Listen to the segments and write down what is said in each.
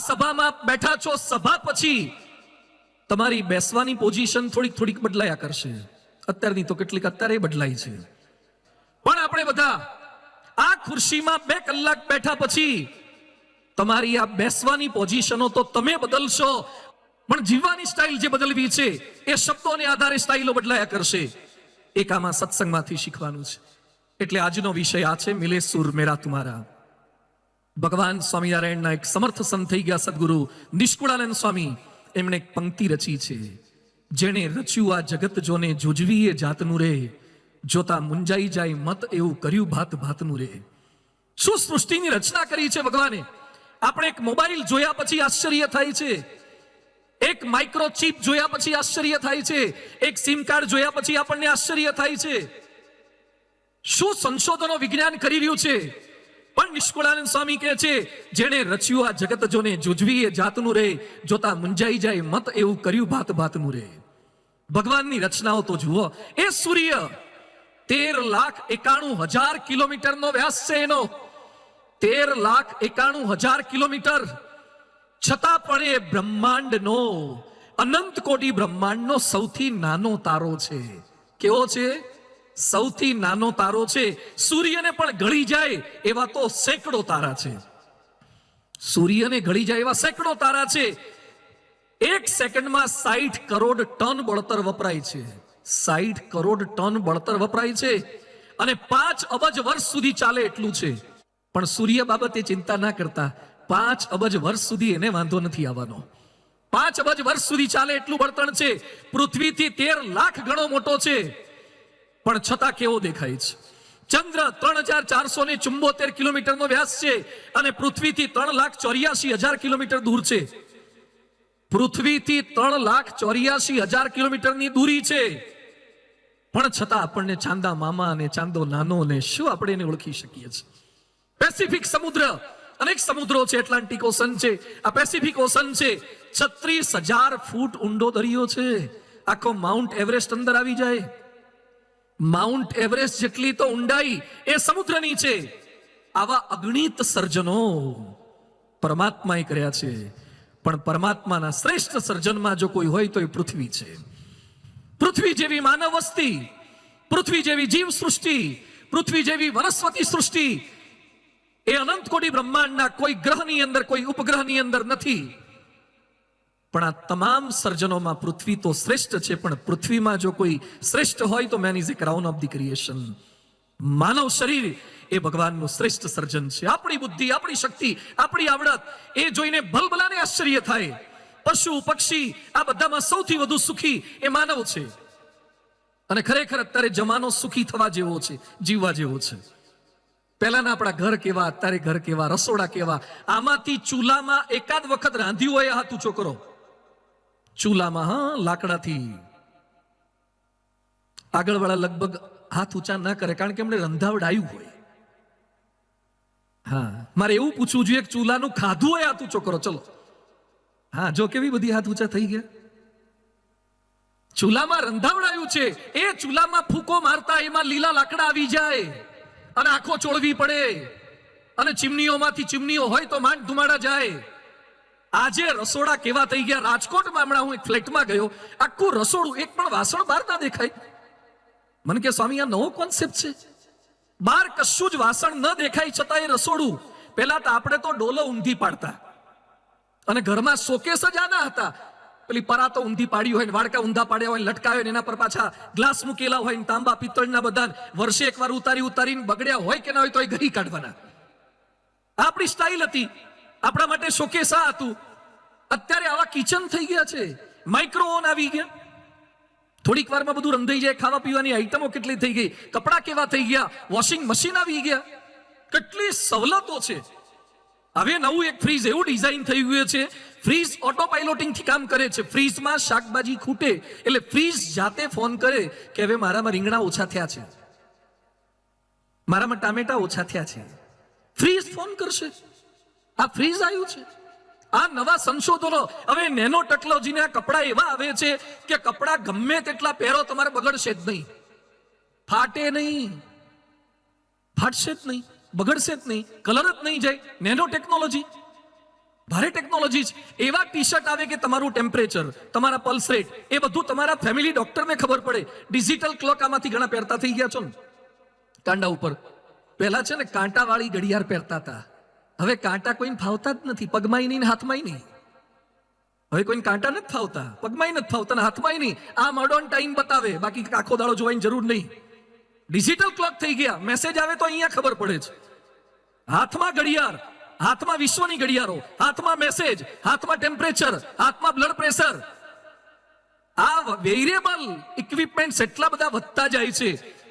સભામાં બેઠા છો, સભા પછી તમારી બેસવાની પોઝિશન થોડીક બદલાયા કરશે. અત્યારની તો કેટલીક અત્યારે બદલાય છે, પણ આપણે બધા આ ખુરશીમાં 2 કલાક બેઠા પછી તમારી આ બેસવાની પોઝિશનો તો તમે બદલશો, પણ જીવવાની સ્ટાઇલ જે બદલવી છે એ શબ્દોને આધારે સ્ટાઇલો બદલાયા કરશે. એક આમાં સત્સંગમાંથી શીખવાનું છે. એટલે આજનો વિષય આ છે, મિલે સુર મેરા તુમારા. ભગવાન સ્વામિનારાયણના એક સમર્થ સંત થઈ ગયા સદગુરુ નિષ્કુળાનંદ સ્વામી, એમણે એક પંક્તિ રચી છે, જેણે રચ્યું આ જગત જોને જોજવીએ જાતનું રે, જોતા મુંજાઈ જાય મત એવું કર્યું ભાત ભાતનું રે. શું સૃષ્ટિની રચના કરી છે ભગવાને! આપણે એક મોબાઈલ જોયા પછી આશ્ચર્ય થાય છે, એક માઇક્રોચિપ જોયા પછી આશ્ચર્ય થાય છે, એક સિમ કાર્ડ જોયા પછી આપણને આશ્ચર્ય થાય છે. શું સંશોધનો વિજ્ઞાન કરી રહ્યું છે! પણ નિષ્કુળાનંદ સ્વામી કહે છે, જેણે રચ્યું આ જગત જોને જોજવીએ જાતનું રે, જોતા મુંજાઈ જાય મત એવું કર્યું ભાત ભાતનું રે. ભગવાનની રચનાઓ તો જુઓ. એ સૂર્ય 13,91,000 કિલોમીટરનો વ્યાસ છે એનો, 13,91,000 કિલોમીટર. છતાં પણ એ બ્રહ્માંડનો, અનંત કોટી બ્રહ્માંડનો સૌથી નાનો તારો છે. કેવો છે? સૌથી નાનો તારો છે. સૂર્યને પણ ગળી જાય એવા તો સેંકડો તારા છે. સૂર્યને ગળી જાય એવા સેંકડો તારા છે. 1 સેકન્ડમાં 60 કરોડ ટન બળતર વપરાય છે. 60 કરોડ ટન બળતર વપરાય છે, અને 5 અબજ વર્ષ સુધી ચાલે એટલું છે. પણ સૂર્ય બાબતે ચિંતા ના કરતા, 5 અબજ વર્ષ સુધી એને વાંધો નથી આવવાનો. 5 અબજ વર્ષ સુધી ચાલે એટલું બળતણ છે. પૃથ્વીથી 13 લાખ ગણો મોટો છે, પણ છતાં કેવો દેખાય છે! ચંદ્ર 3,474 કિલોમીટરનો વ્યાસ છે, અને પૃથ્વીથી 3,84,000 કિલોમીટર દૂર છે. પૃથ્વીથી 3,84,000 કિલોમીટરની દૂરી છે, પણ છતાં આપણને ચાંદા મામા અને ચાંદો નાનો ને શું આપણે એને ઓળખી શકીએ છીએ. પેસિફિક સમુદ્ર, અનેક સમુદ્રો છે, એટલાન્ટિક ઓશન છે, આ પેસિફિક ઓશન છે. 36,000 ફૂટ ઊંડો દરિયો છે. આખો માઉન્ટ એવરેસ્ટ અંદર આવી જાય. માઉન્ટ એવરેસ્ટ જેટલી તો ઊંડાઈ એ સમુદ્રની છે. આવા અગણિત સર્જનો પરમાત્માએ કર્યા છે, પણ પરમાત્માના શ્રેષ્ઠ સર્જનમાં જો કોઈ હોય તો એ પૃથ્વી છે. પૃથ્વી જેવી માનવ વસ્તી, પૃથ્વી જેવી જીવ સૃષ્ટિ, પૃથ્વી જેવી વનસ્પતિ સૃષ્ટિ એ અનંત કોટી બ્રહ્માંડના કોઈ ગ્રહની અંદર, કોઈ ઉપગ્રહની અંદર નથી. પણ આ તમામ સર્જનોમાં પૃથ્વી તો શ્રેષ્ઠ છે. પણ પૃથ્વીમાં જો કોઈ શ્રેષ્ઠ હોય તો man is a crown of the creation. માનવ શરીર એ ભગવાનનું શ્રેષ્ઠ સર્જન છે. આપણી બુદ્ધિ, આપણી શક્તિ, આપણી આવડત એ જોઈને ભલભલાને આશ્ચર્ય થાય. પશુ પક્ષી આ બધામાં સૌથી વધુ સુખી એ માનવ છે. અને ખરેખર અત્યારે જમાનો સુખી થવા જેવો છે, જીવવા જેવો છે. પહેલાના આપણા ઘર કેવા, અત્યારે ઘર કેવા, રસોડા કેવા. આમાંથી ચૂલામાં એકાદ વખત રાંધ્યું હોય હાથ ઊંચો કરો. ચૂલામાં, હા, લાકડાથી. આગળવાળા લગભગ હાથ ઊંચા ના કરે, કારણ કે એમણે રંધાવડાયું હોય. હા, મારે એવું પૂછવું જોઈએ કે ચૂલાનું ખાધું હોય હાથ ઊંચો કરો. ચલો, હા, જો કેવી બધી હાથ ઊંચા થઈ ગયા. ચૂલામાં રંધાવડાયું છે, એ ચૂલામાં ફૂંકો મારતા એમાં લીલા લાકડા આવી જાય અને આંખો ચોળવી પડે, અને ચીમનીઓમાંથી ચીમનીઓ હોય તો માંડ ધુમાડા જાય. આજે રસોડા કેવા થઈ ગયા! રાજકોટમાં હમણાં હું એક ફ્લેટમાં ગયો, આખું રસોડું, એક પણ વાસણ બહાર ના દેખાય. મને કે સ્વામી આ નવો કોન્સેપ્ટ છે, બહાર કશું જ વાસણ ન દેખાય છતાં એ રસોડું. પહેલા તો આપણે તો ડોલો ઊંધી પાડતા, અને ઘરમાં શોકેસ જ આના હતા. પેલી પરાતો ઊંધી પાડી હોય, વાડકા ઊંધા પાડ્યા હોય, લટકાવ્યા હોય, એના પર પાછા ગ્લાસ મૂકેલા હોય, તાંબા પિત્તળના બધા વર્ષે એકવાર ઉતારીને બગડ્યા હોય કે ના હોય તો એ ઘરી કાઢવાના. આપણી સ્ટાઇલ હતી, આપણા માટે શોકેસ આ હતું. અત્યારે આવા કિચન થઈ ગયા છે, માઇક્રોઓવન આવી ગયા, થોડીક વારમાં બધું રંધાઈ જાય. ખાવા પીવાની આઈટમો કેટલી થઈ ગઈ, કપડા કેવા થઈ ગયા, વોશિંગ મશીન આવી ગયા, કેટલી સવલતો છે. હવે નવું એક ફ્રીજ એવું ડિઝાઇન થઈ ગયું છે, ફ્રીજ ઓટો પાયલોટિંગ થી કામ કરે છે. ફ્રીજમાં શાકભાજી ખૂટે એટલે ફ્રીજ જાતે ફોન કરે કે હવે મારામાં રીંગણા ઓછા થયા છે, મારામાં ટામેટા ઓછા થયા છે. ફ્રીજ ફોન કરશે. આ ફ્રીજ આવ્યું છે. આ નવા સંશોધનો. હવે નેનો ટેકનોલોજીના કપડા એવા આવે છે કે કપડા ગમે તેટલા પહેરો તમારે બગડશે જ નહીં, ફાટે નહીં, ફાટશે જ નહીં, બગડશે જ નહીં, કલર જ નહીં જાય. Nano technology. ભારે ટેકનોલોજી છે. એવા ટી શર્ટ આવે કે તમારું ટેમ્પરેચર, તમારા પલ્સ રેટ એ બધું તમારા ફેમિલી ડોક્ટરને ખબર પડે. ડિજિટલ ક્લોક આમાંથી ઘણા પહેરતા થઈ ગયા છો ને કાંડા ઉપર. પહેલા છે ને કાંટાવાળી ઘડિયાળ પહેરતા હતા. હવે કાંટા કોઈને ફાવતા જ નથી, પગમાંય નહીં ને હાથમાંય નહીં. હવે કોઈને કાંટા નથી ફાવતા, પગમાંય નથી ફાવતા ને હાથમાંય નહીં. આ મોડર્ન ટાઈમ બતાવે, બાકી આખો દાડો જોવાની જરૂર નહીં. ડિજિટલ ક્લોક થઈ ગયા, મેસેજ આવે તો અહીંયા ખબર પડે છે. હાથમાં ઘડિયાળ, હાથમાં વિશ્વની ઘડિયાળો, હાથમાં મેસેજ, હાથમાં ટેમ્પરેચર, હાથમાં બ્લડ પ્રેશર. આ વેરિયેબલ ઇક્વિપમેન્ટ્સ એટલા બધા વધતા જાય છે.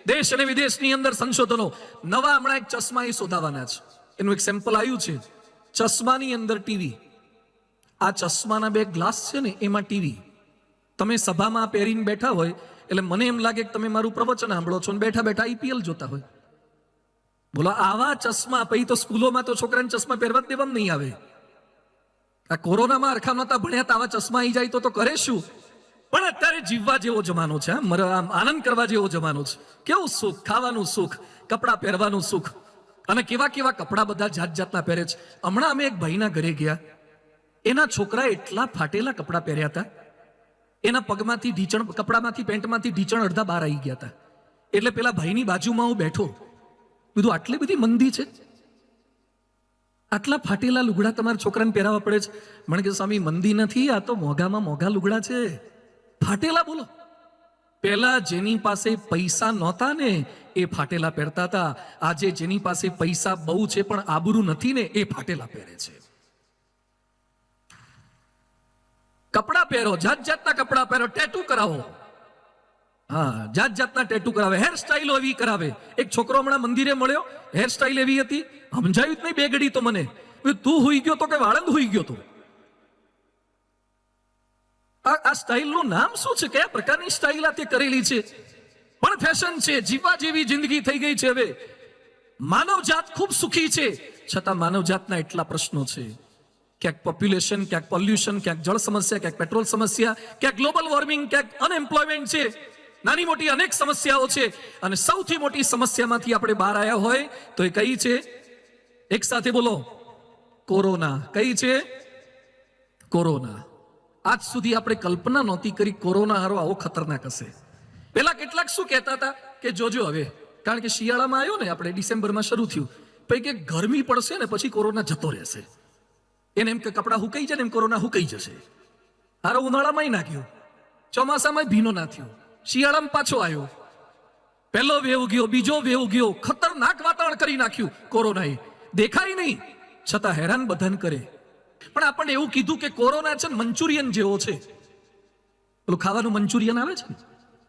દેશ અને વિદેશની અંદર સંશોધનો નવા હમણાં એક ચશ્મા એ શોધાવાના છે. એનું એક સેમ્પલ આવ્યું છે. ચશ્માની અંદર ટીવી. આ ચશ્માના બે ગ્લાસ છે ને એમાં ટીવી. તમે સભામાં પહેરીને બેઠા હોય એટલે મને એમ લાગે કે તમે મારું પ્રવચન સાંભળો છો ને બેઠા બેઠા IPL જોતા હોય. બોલો આવા ચશ્મા પછી તો સ્કૂલોમાં તો છોકરાને ચશ્મા પહેરવા જ દેવામાં નહીં આવે. આ કોરોનામાં અરખા નહોતા ભણ્યા તો આવા ચશ્મા આવી જાય તો કરે શું? પણ અત્યારે જીવવા જેવો જમાનો છે, આનંદ કરવા જેવો જમાનો છે. કેવું સુખ, ખાવાનું સુખ, કપડાં પહેરવાનું સુખ, અને કેવા કેવા કપડાં બધા જાત જાતના પહેરે છે. હમણાં અમે એક ભાઈના ઘરે ગયા, એના છોકરા એટલા ફાટેલા કપડાં પહેર્યા હતા, એના પગમાંથી ઢીચણ, કપડામાંથી પેન્ટમાંથી ઢીચણ અડધા બહાર આવી ગયા હતા. એટલે પેલા ભાઈની બાજુમાં હું બેઠો, કીધું આટલી બધી મંદી છે, આટલા ફાટેલા લુગડા તમારા છોકરાને પહેરાવા પડે છે? મને કે સ્વામી મંદી નથી, આ તો મોંઘામાં મોંઘા લુગડા છે, ફાટેલા. બોલો પેલા જેની પાસે પૈસા નહોતા ને એ ફાટેલા પહેરતા હતા. આજે જેની પાસે પૈસા બહુ છે પણ આબરૂ નથી ને એ ફાટેલા પહેરે છે. કપડા પહેરો, જાત જાતના કપડા પહેરો, ટેટુ કરાવો. હા, જાત જાતના ટેટુ કરાવે, હેર સ્ટાઈલો એવી કરાવે. એક છોકરો હમણાં મંદિરે મળ્યો, હેર સ્ટાઈલ એવી હતી, સમજાયું જ નહીં બે ઘડી તો મને. તું હુઈ ગયો તો કે વાળંદ હુઈ ગયો તો? આ સ્ટાઇલનું નામ શું છે? કયા પ્રકારની સ્ટાઇલ આ તે કરેલી છે? પણ ફેશન છે, જીવવા જેવી જિંદગી થઈ ગઈ છે. હવે માનવજાત ખૂબ સુખી છે, છતાં માનવજાતના એટલા પ્રશ્નો છે. ક્યાંક પોપ્યુલેશન, ક્યાંક પોલ્યુશન, ક્યાંક જળ સમસ્યા, ક્યાંક પેટ્રોલ સમસ્યા, ક્યાંક ગ્લોબલ વોર્મિંગ, ક્યાંક અનએમ્પ્લોયમેન્ટ છે. નાની મોટી અનેક સમસ્યાઓ છે. અને સૌથી મોટી સમસ્યામાંથી આપણે બહાર આવ્યા હોય તો એ કઈ છે? એક સાથે બોલો, કોરોના. કઈ છે? કોરોના. આજ સુધી આપણે કલ્પના નહોતી કરી કોરોના હારો આવો ખતરનાક હશે. પેલા કેટલાક શું કહેતા હતા કે જોજો હવે, કારણ કે શિયાળામાં આવ્યો ને, આપણે ડિસેમ્બરમાં શરૂ થયું, પછી કે ગરમી પડશે ને પછી કોરોના જતો રહેશે. એને એમ કે કપડા હુકાઈ જાય ને એમ કોરોના હુકાઈ જશે. હારો ઉનાળામાં નાખ્યો, ચોમાસામાં ભીનો ના થયો, શિયાળામાં પાછો આવ્યો. પહેલો વેવ ગયો, બીજો વેવ ગયો, ખતરનાક વાતાવરણ કરી નાખ્યું કોરોનાએ. દેખાય નહીં છતાં હેરાન બધાને કરે. પણ આપણને એવું કીધું કે કોરોના છે મંચુરિયન જેવો છે. પેલું ખાવાનું મંચુરિયન આવે છે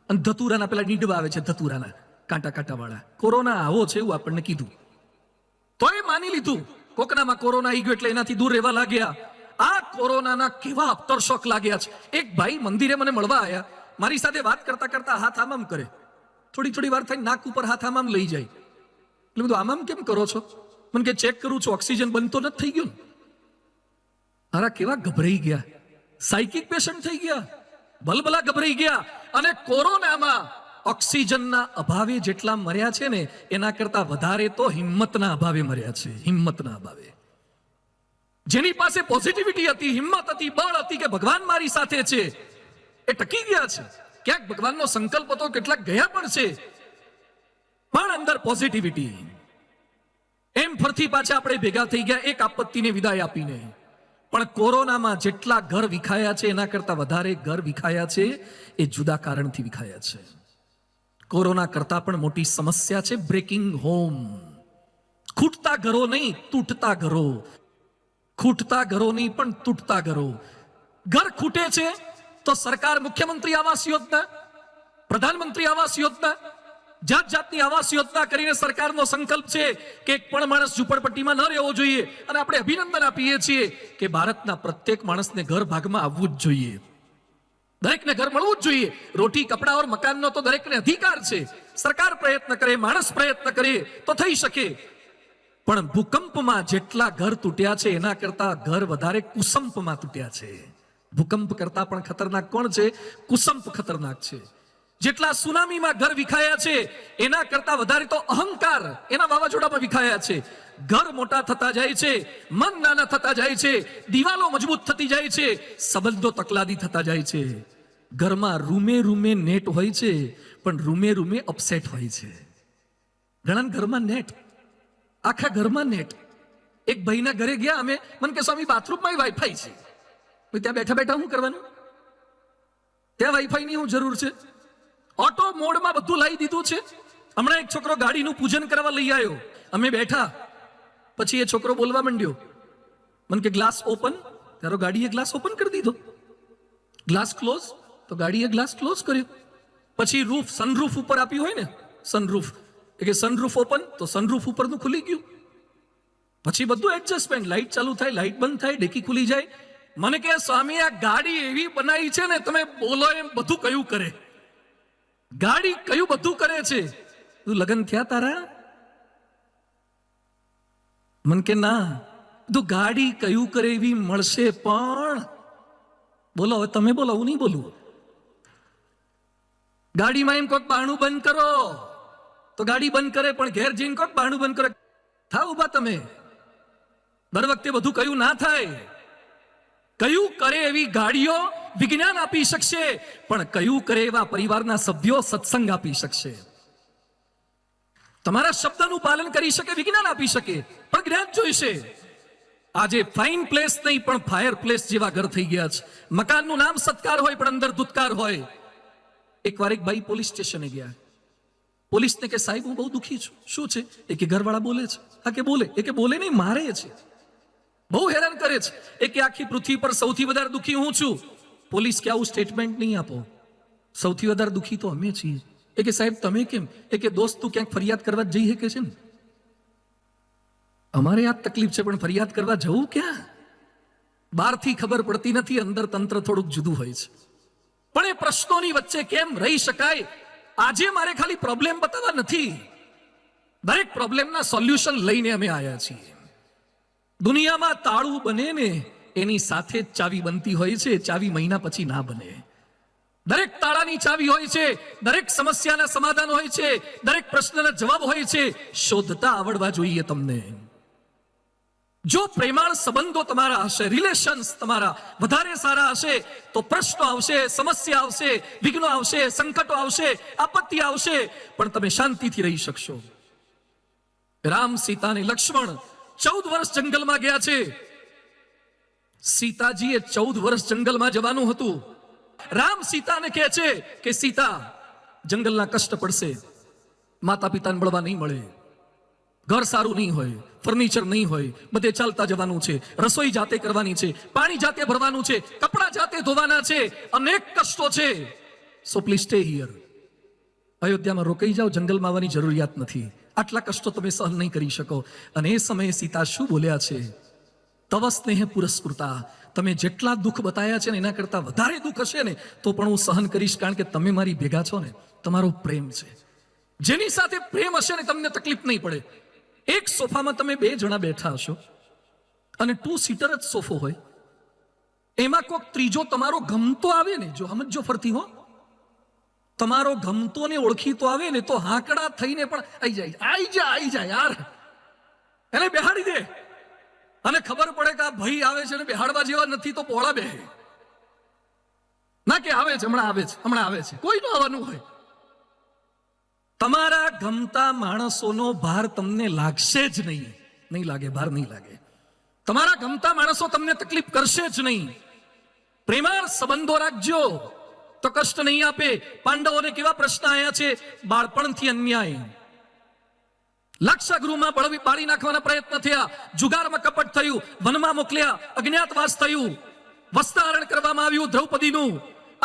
અને ધતુરાના પેલા ડીડવા આવે છે, ધતુરાના કાંટા કાંટા વાળા. કોરોના આવો છે એવું આપણને કીધું, તો એ માની લીધું. કોકનામાં કોરોના આવી ગયો એટલે એનાથી દૂર રહેવા લાગ્યા. આ કોરોનાના કેવા અફતરશોક લાગ્યા છે. એક ભાઈ મંદિરે મને મળવા આવ્યા, મારી સાથે વાત કરતા કરતા હાથ આમ કરે, થોડી થોડી વાર થાય નાક ઉપર હાથ આમ લઈ જાય. એટલે બધું આમ કેમ કરો છો? મને કે ચેક કરું છું, ઓક્સિજન બનતો નથી થઈ ગયો. હારા કેવા ગભરાઈ ગયા, સાયકિક પેશન્ટ થઈ ગયા, બલબલા ગભરાઈ ગયા. અને કોરોનામાં ઓક્સિજનના અભાવે જેટલા મર્યા છે ને એના કરતા વધારે તો હિંમતના અભાવે મર્યા છે. હિંમતના અભાવે. જેની પાસે પોઝિટિવિટી હતી, હિંમત હતી, બળ હતી કે ભગવાન મારી સાથે છે, એ ટકી ગયા છે. ક્યાંક ભગવાનનો સંકલ્પ હતો, કેટલાક ગયા પણ છે, પણ અંદર પોઝિટિવિટી. એમ ફરતી પાછા આપણે ભેગા થઈ ગયા એક આપત્તિને વિદાય આપીને. પણ કોરોનામાં જેટલા ઘર વિખાયા છે એના કરતા વધારે ઘર વિખાયા છે એ જુદા કારણથી વિખાયા છે. કોરોના કરતા પણ મોટી સમસ્યા છે બ્રેકિંગ હોમ. ખૂટતા ઘરો નહીં, તૂટતા ઘરો. ખૂટતા ઘરો નહીં પણ તૂટતા ઘરો. ઘર ખૂટે છે તો સરકાર મુખ્યમંત્રી આવાસ યોજના, પ્રધાનમંત્રી આવાસ યોજના, જાત જાતની આવાસ યોજના કરીને સરકારનો સંકલ્પ છે કે એક પણ માણસ ઝૂંપડપટ્ટીમાં ન રહેવો જોઈએ. અને આપણે અભિનંદન આપીએ છીએ કે ભારતના પ્રત્યેક માણસને ઘર ભાગમાં આવવું જ જોઈએ, દરેકને ઘર મળવું જ જોઈએ. રોટી, કપડા ઓર મકાનનો તો દરેકને અધિકાર છે. સરકાર પ્રયત્ન કરે, માણસ પ્રયત્ન કરે તો થઈ શકે. પણ ભૂકંપમાં જેટલા ઘર તૂટ્યા છે એના કરતા ઘર વધારે કુસંપમાં તૂટ્યા છે. ભૂકંપ કરતા પણ ખતરનાક કોણ છે? કુસંપ ખતરનાક છે. જેટલા સુનામીમાં ઘર વિખાયા છે એના કરતા વધારે તો અહંકાર એના વાવાઝોડામાં વિખાયા છે. ઘર મોટા થતા જાય છે, મન નાના થતા જાય છે, દિવાલો મજબૂત થતી જાય છે, સંબંધો તકલાદી થતા જાય છે. ઘરમાં રૂમે રૂમે નેટ હોય છે, પણ રૂમે રૂમે અપસેટ હોય છે. ઘણા ઘરમાં નેટ, આખા ઘરમાં નેટ. એક ભાઈના ઘરે ગયા અમે, મને કે સ્વામી બાથરૂમમાં વાઈફાઈ છે. ત્યાં બેઠા બેઠા શું કરવાનું? ત્યાં વાઈફાઈ ની શું જરૂર છે? ઓટો મોડમાં બધું લાવી દીધું છે. હમણાં એક છોકરો ગાડીનું પૂજન કરવા લઈ આવ્યો, અમે બેઠા, પછી એ છોકરો બોલવા માંડ્યો, મને કે ગ્લાસ ઓપન, તારો ગાડીએ ગ્લાસ ઓપન કરી દીધો. ગ્લાસ ક્લોઝ, તો ગાડીએ ગ્લાસ ક્લોઝ કર્યો. પછી રૂફ, સનરૂફ ઉપર આપ્યું હોય ને, સનરૂફ, કે સનરૂફ ઓપન, તો સનરૂફ ઉપરનું ખુલી ગયું. પછી બધું એડજસ્ટમેન્ટ, લાઈટ ચાલુ થાય, લાઈટ બંધ થાય, ડેકી ખુલી જાય. મને કે સ્વામી આ ગાડી એવી બનાવી છે ને, તમે બોલો એમ બધું કયું કરે. ગાડી કયું બધું કરે છે. તું લગ્ન થયા તારા? મન કે ના. તું ગાડી કયું કરે એવી મળશે, પણ બોલો હવે તમે બોલો, હું નહીં બોલું. ગાડીમાં એમ કોઈક બારણું બંધ કરો તો ગાડી બંધ કરે, પણ ઘેર જઈને કોઈક બારણું બંધ કરે. થાવ ઉભા તમે. દર વખતે બધું કયું ના થાય. કયું કરે એવી ગાડીઓ વિજ્ઞાન આપી શકશે, પણ કયું કરે એવા પરિવારના સભ્યો સત્સંગ આપી શકશે. તમારા શબ્દનું પાલન કરી શકે, વિજ્ઞાન આપી શકે, પણ જ્ઞાન જોઈશે. આજે ફાઇન પ્લેસ નહીં પણ ફાયર પ્લેસ જેવા ઘર થઈ ગયા છે. મકાનનું નામ સત્કાર હોય પણ અંદર દુત્કાર હોય. એકવાર એક ભાઈ પોલીસ સ્ટેશને ગયા. પોલીસને કે સાહેબ હું બહુ દુખી છું. શું છે? એ કે ઘરવાળા બોલે છે. હા કે બોલે? એ કે બોલે નહીં, મારે છે, બહુ હેરાન કરે છે. એ કે આખી પૃથ્વી પર સૌથી વધારે દુખી હું છું. પોલીસ કે આવું સ્ટેટમેન્ટ નહીં આપો, સૌથી વધારે દુખી તો અમે છીએ. એ કે સાહેબ તમે કેમ? એ કે દોસ્ત તું ક્યાંક ફરિયાદ કરવા જઈ શકે છે ને, અમારે આ તકલીફ છે પણ ફરિયાદ કરવા જવું ક્યાં? બહારથી ખબર પડતી નથી, અંદર તંત્ર થોડુંક જુદું હોય છે. પણ એ પ્રશ્નોની વચ્ચે કેમ રહી શકાય? આજે મારે ખાલી પ્રોબ્લેમ બતાવવા નથી, દરેક પ્રોબ્લેમના સોલ્યુશન લઈને અમે આવ્યા છીએ. દુનિયામાં તાળું બને ને એની સાથે જ ચાવી બનતી હોય છે, ચાવી મહિના પછી ના બને. દરેક તાળાની ચાવી હોય છે, દરેક સમસ્યાના સમાધાન હોય છે, દરેક પ્રશ્નના જવાબ હોય છે. શોધતા આવડવા જોઈએ તમને. જો પ્રેમાળ સંબંધો તમારા હશે, રિલેશન્સ તમારા વધારે સારા હશે, તો પ્રશ્નો આવશે, સમસ્યા આવશે, વિઘ્નો આવશે, સંકટો આવશે, આપત્તિ આવશે, પણ તમે શાંતિથી રહી શકશો. રામ, સીતા અને લક્ષ્મણ 14 વર્ષ જંગલમાં ગયા છે. સીતાજીએ 14 વર્ષ જંગલમાં જવાનું હતું. રામ સીતાને કહે છે કે સીતા, જંગલના કષ્ટ પડશે, માતા પિતાને મળવા નહીં મળે, ઘર સારું નહીં હોય, ફર્નિચર નહીં હોય, બધે ચાલતા જવાનું છે, રસોઈ જાતે કરવાની છે, પાણી જાતે ભરવાનું છે, કપડા જાતે ધોવાના છે, અનેક કષ્ટો છે. So please stay here. અયોધ્યામાં રોકાઈ જાઓ, જંગલમાં આવવાની જરૂરિયાત નથી, આટલા કષ્ટો તમે સહન નહીં કરી શકો. અને એ સમયે સીતા શું બોલ્યા છે? તવ સ્નેહ પુરસ્કૃતા, તમે જેટલા દુઃખ બતાયા છે ને એના કરતા વધારે દુઃખ હશે ને તો પણ હું સહન કરીશ, કારણ કે તમે મારી ભેગા છો ને, તમારો પ્રેમ છે. જેની સાથે પ્રેમ હશે ને તમને તકલીફ નહીં પડે. એક સોફામાં તમે 2 જણા બેઠા હશો અને 2 સીટર જ સોફો હોય, એમાં કોઈક ત્રીજો તમારો ગમતો આવે ને, જો સમજો ફરતી હો, તમારો ગમતો ને ઓળખીતો આવે ને તો હાંકડા થઈને પણ આવી જાય યાર, એને બેહાડી દે. અને ખબર પડે કે આ ભાઈ આવે છે ને બેહાડવા જેવા નથી તો પોળા બેહે ના, કે આવે છે હમણાં આવે છે, કોઈ ન આવવાનું હોય. તમારા ગમતા માણસોનો ભાર તમને લાગશે જ નહીં લાગે, ભાર નહીં લાગે. તમારા ગમતા માણસો તમને તકલીફ કરશે જ નહીં. પ્રેમાળ સંબંધો રાખજો તો કષ્ટ નહીં આપે. પાંડવોને કેવા પ્રશ્ન આવ્યા છે? બાળપણથી અન્યાય, લાક્ષાગૃહમાં બાળી નાખવાના પ્રયત્ન થયા, જુગારમાં કપટ થયું, વનમાં મોકલ્યા, અજ્ઞાતવાસ થયું, વસ્ત્રાહરણ કરવામાં આવ્યું દ્રૌપદીનું.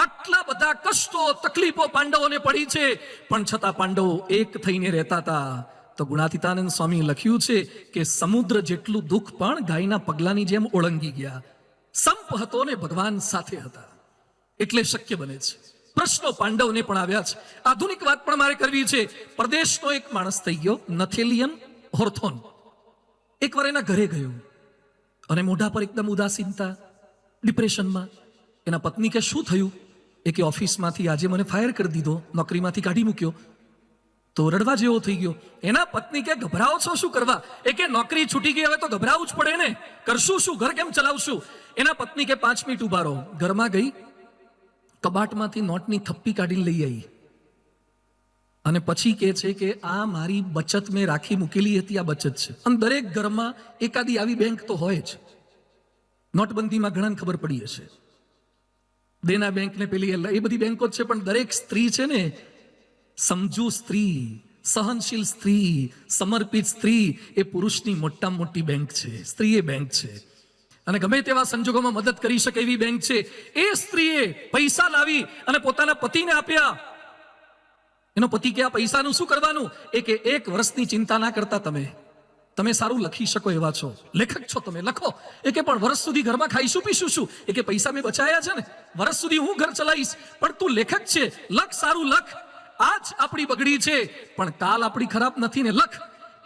આટલા બધા કષ્ટો, તકલીફો પાંડવોને પડી છે, પણ છતાં પાંડવો એક થઈને રહેતા હતા. તો ગુણાતીતાનંદ સ્વામી લખ્યું છે કે સમુદ્ર જેટલું દુઃખ પણ ગાયના પગલાની જેમ ઓળંગી ગયા. સંપ હતો ને ભગવાન સાથે હતા, એટલે શક્ય બને છે. પ્રશ્નો પાંડવને પણ આવ્યા છે. આધુનિક વાત પણ મારે કરવી છે. પ્રદેશનો એક માણસ થઈ ગયો, નથેલિયન હોર્થોન. એકવાર એના ઘરે ગયો અને મોઢા પર એકદમ ઉદાસીનતા, ડિપ્રેશનમાં. એના પત્ની કે શું થયું? એ કે ઓફિસમાંથી આજે મને ફાયર કરી દીધો, નોકરીમાંથી કાઢી મૂક્યો. તો રડવા જેવો થઈ ગયો. એના પત્ની કે ગભરાવો છો શું કરવા? એ કે નોકરી છૂટી ગઈ, હવે તો ગભરાવું જ પડે ને, કરશું શું, ઘર કેમ ચલાવશું? એના પત્ની કે 5 મિનિટ ઉભા રહો. ઘરમાં ગઈ, કબાટમાંથી નોટની થપ્પી કાઢીને લઈ આવી અને પછી કહે છે કે આ મારી બચત મેં રાખી મૂકેલી હતી, આ બચત છે. અને દરેક ઘરમાં એકાદી આવી બેંક તો હોય જ. નોટબંધીમાં ઘણાને ખબર પડી હશે, દેના બેંક ને પેલી એ બધી બેંકો જ છે. પણ દરેક સ્ત્રી છે ને, સમજુ સ્ત્રી, સહનશીલ સ્ત્રી, સમર્પિત સ્ત્રી એ પુરુષની મોટામાં મોટી બેંક છે. સ્ત્રી એ બેંક છે અને ગમે તેવા સંજોગોમાં મદદ કરી શકે એવી બેંક છે. એ સ્ત્રીએ પૈસા લાવી અને પોતાના પતિને આપ્યા. એનો પતિ કે આ પૈસાનું શું કરવાનું? એ કે 1 વર્ષની ચિંતા ના કરતા, તમે સારું લખી શકો એવા છો, લેખક છો, તમે લખો. એ કે પણ વર્ષ સુધી ઘરમાં ખાઈશું પીશું શું? એ કે પૈસા મેં બચાયા છે ને, વર્ષ સુધી હું ઘર ચલાવીશ. પણ તું લેખક છે, લખ, સારું લખ. આજ આપણી બગડી છે પણ કાલ આપણી ખરાબ નથી ને, લખ.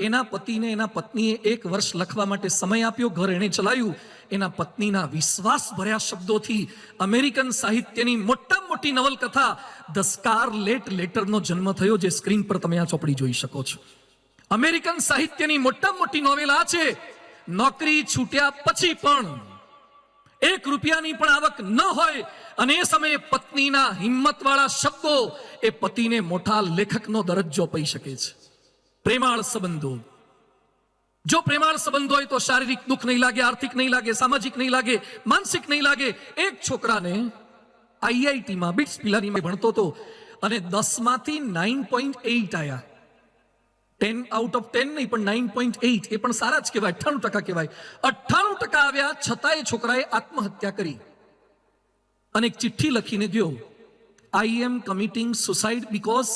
એના પતિને એના પત્નીએ 1 વર્ષ લખવા માટે સમય આપ્યો, ઘર એણે ચલાવ્યું. એના પત્નીના વિશ્વાસ ભર્યા શબ્દોથી અમેરિકન સાહિત્યની મોટામાં મોટી નવલકથા ધ સ્કારલેટ લેટરનો જન્મ થયો, જે સ્ક્રીન પર તમે આ ચોપડી જોઈ શકો છો. અમેરિકન સાહિત્યની મોટામાં મોટી નોવેલ આ છે. નોકરી છૂટ્યા પછી પણ 1 રૂપિયાની પણ આવક ન હોય અને એ સમયે પત્નીના હિંમતવાળા શબ્દો એ પતિને મોટા લેખકનો દરજ્જો અપાઈ શકે છે. પ્રેમાળ સંબંધો, જો પ્રેમાળ સંબંધ હોય તો શારીરિક દુઃખ નહીં લાગે, આર્થિક નહીં લાગે, સામાજિક નહીં લાગે, માનસિક નહીં લાગે. એક છોકરાને આઈઆઈટીમાં બિટ્સ પિલાનીમાં ભણતો હતો અને 10માંથી 9.8 આયા. 10 આઉટ ઓફ 10 નહીં પણ 9.8, એ પણ સારા જ કહેવાય, 98% કહેવાય. 98% આવ્યા છતાં એ છોકરાએ આત્મહત્યા કરી અને એક ચિઠ્ઠી લખીને ગયો, I am committing suicide because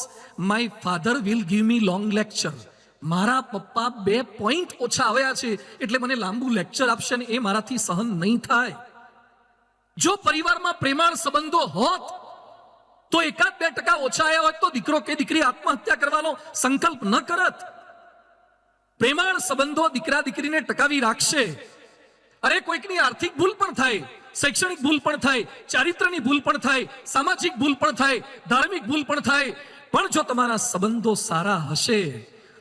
my father will give me long lecture. મારા પપ્પા 2 પોઈન્ટ ઓછા આવ્યા છે એટલે મને લાંબુ લેક્ચર આપશે ને એ મારાથી સહન નહીં થાય. જો પરિવારમાં પ્રેમાળ સંબંધો હોત તો 1-2% ઓછા આવ્યા હોત તો દીકરો કે દીકરી આત્મહત્યા કરવાનો સંકલ્પ ન કરત. પ્રેમાળ સંબંધો દીકરા દીકરીને ટકાવી રાખશે. અરે કોઈકની આર્થિક ભૂલ પણ થાય, શૈક્ષણિક ભૂલ પણ થાય, ચારિત્રની ભૂલ પણ થાય, સામાજિક ભૂલ પણ થાય, ધાર્મિક ભૂલ પણ થાય, પણ જો તમારા સંબંધો સારા હશે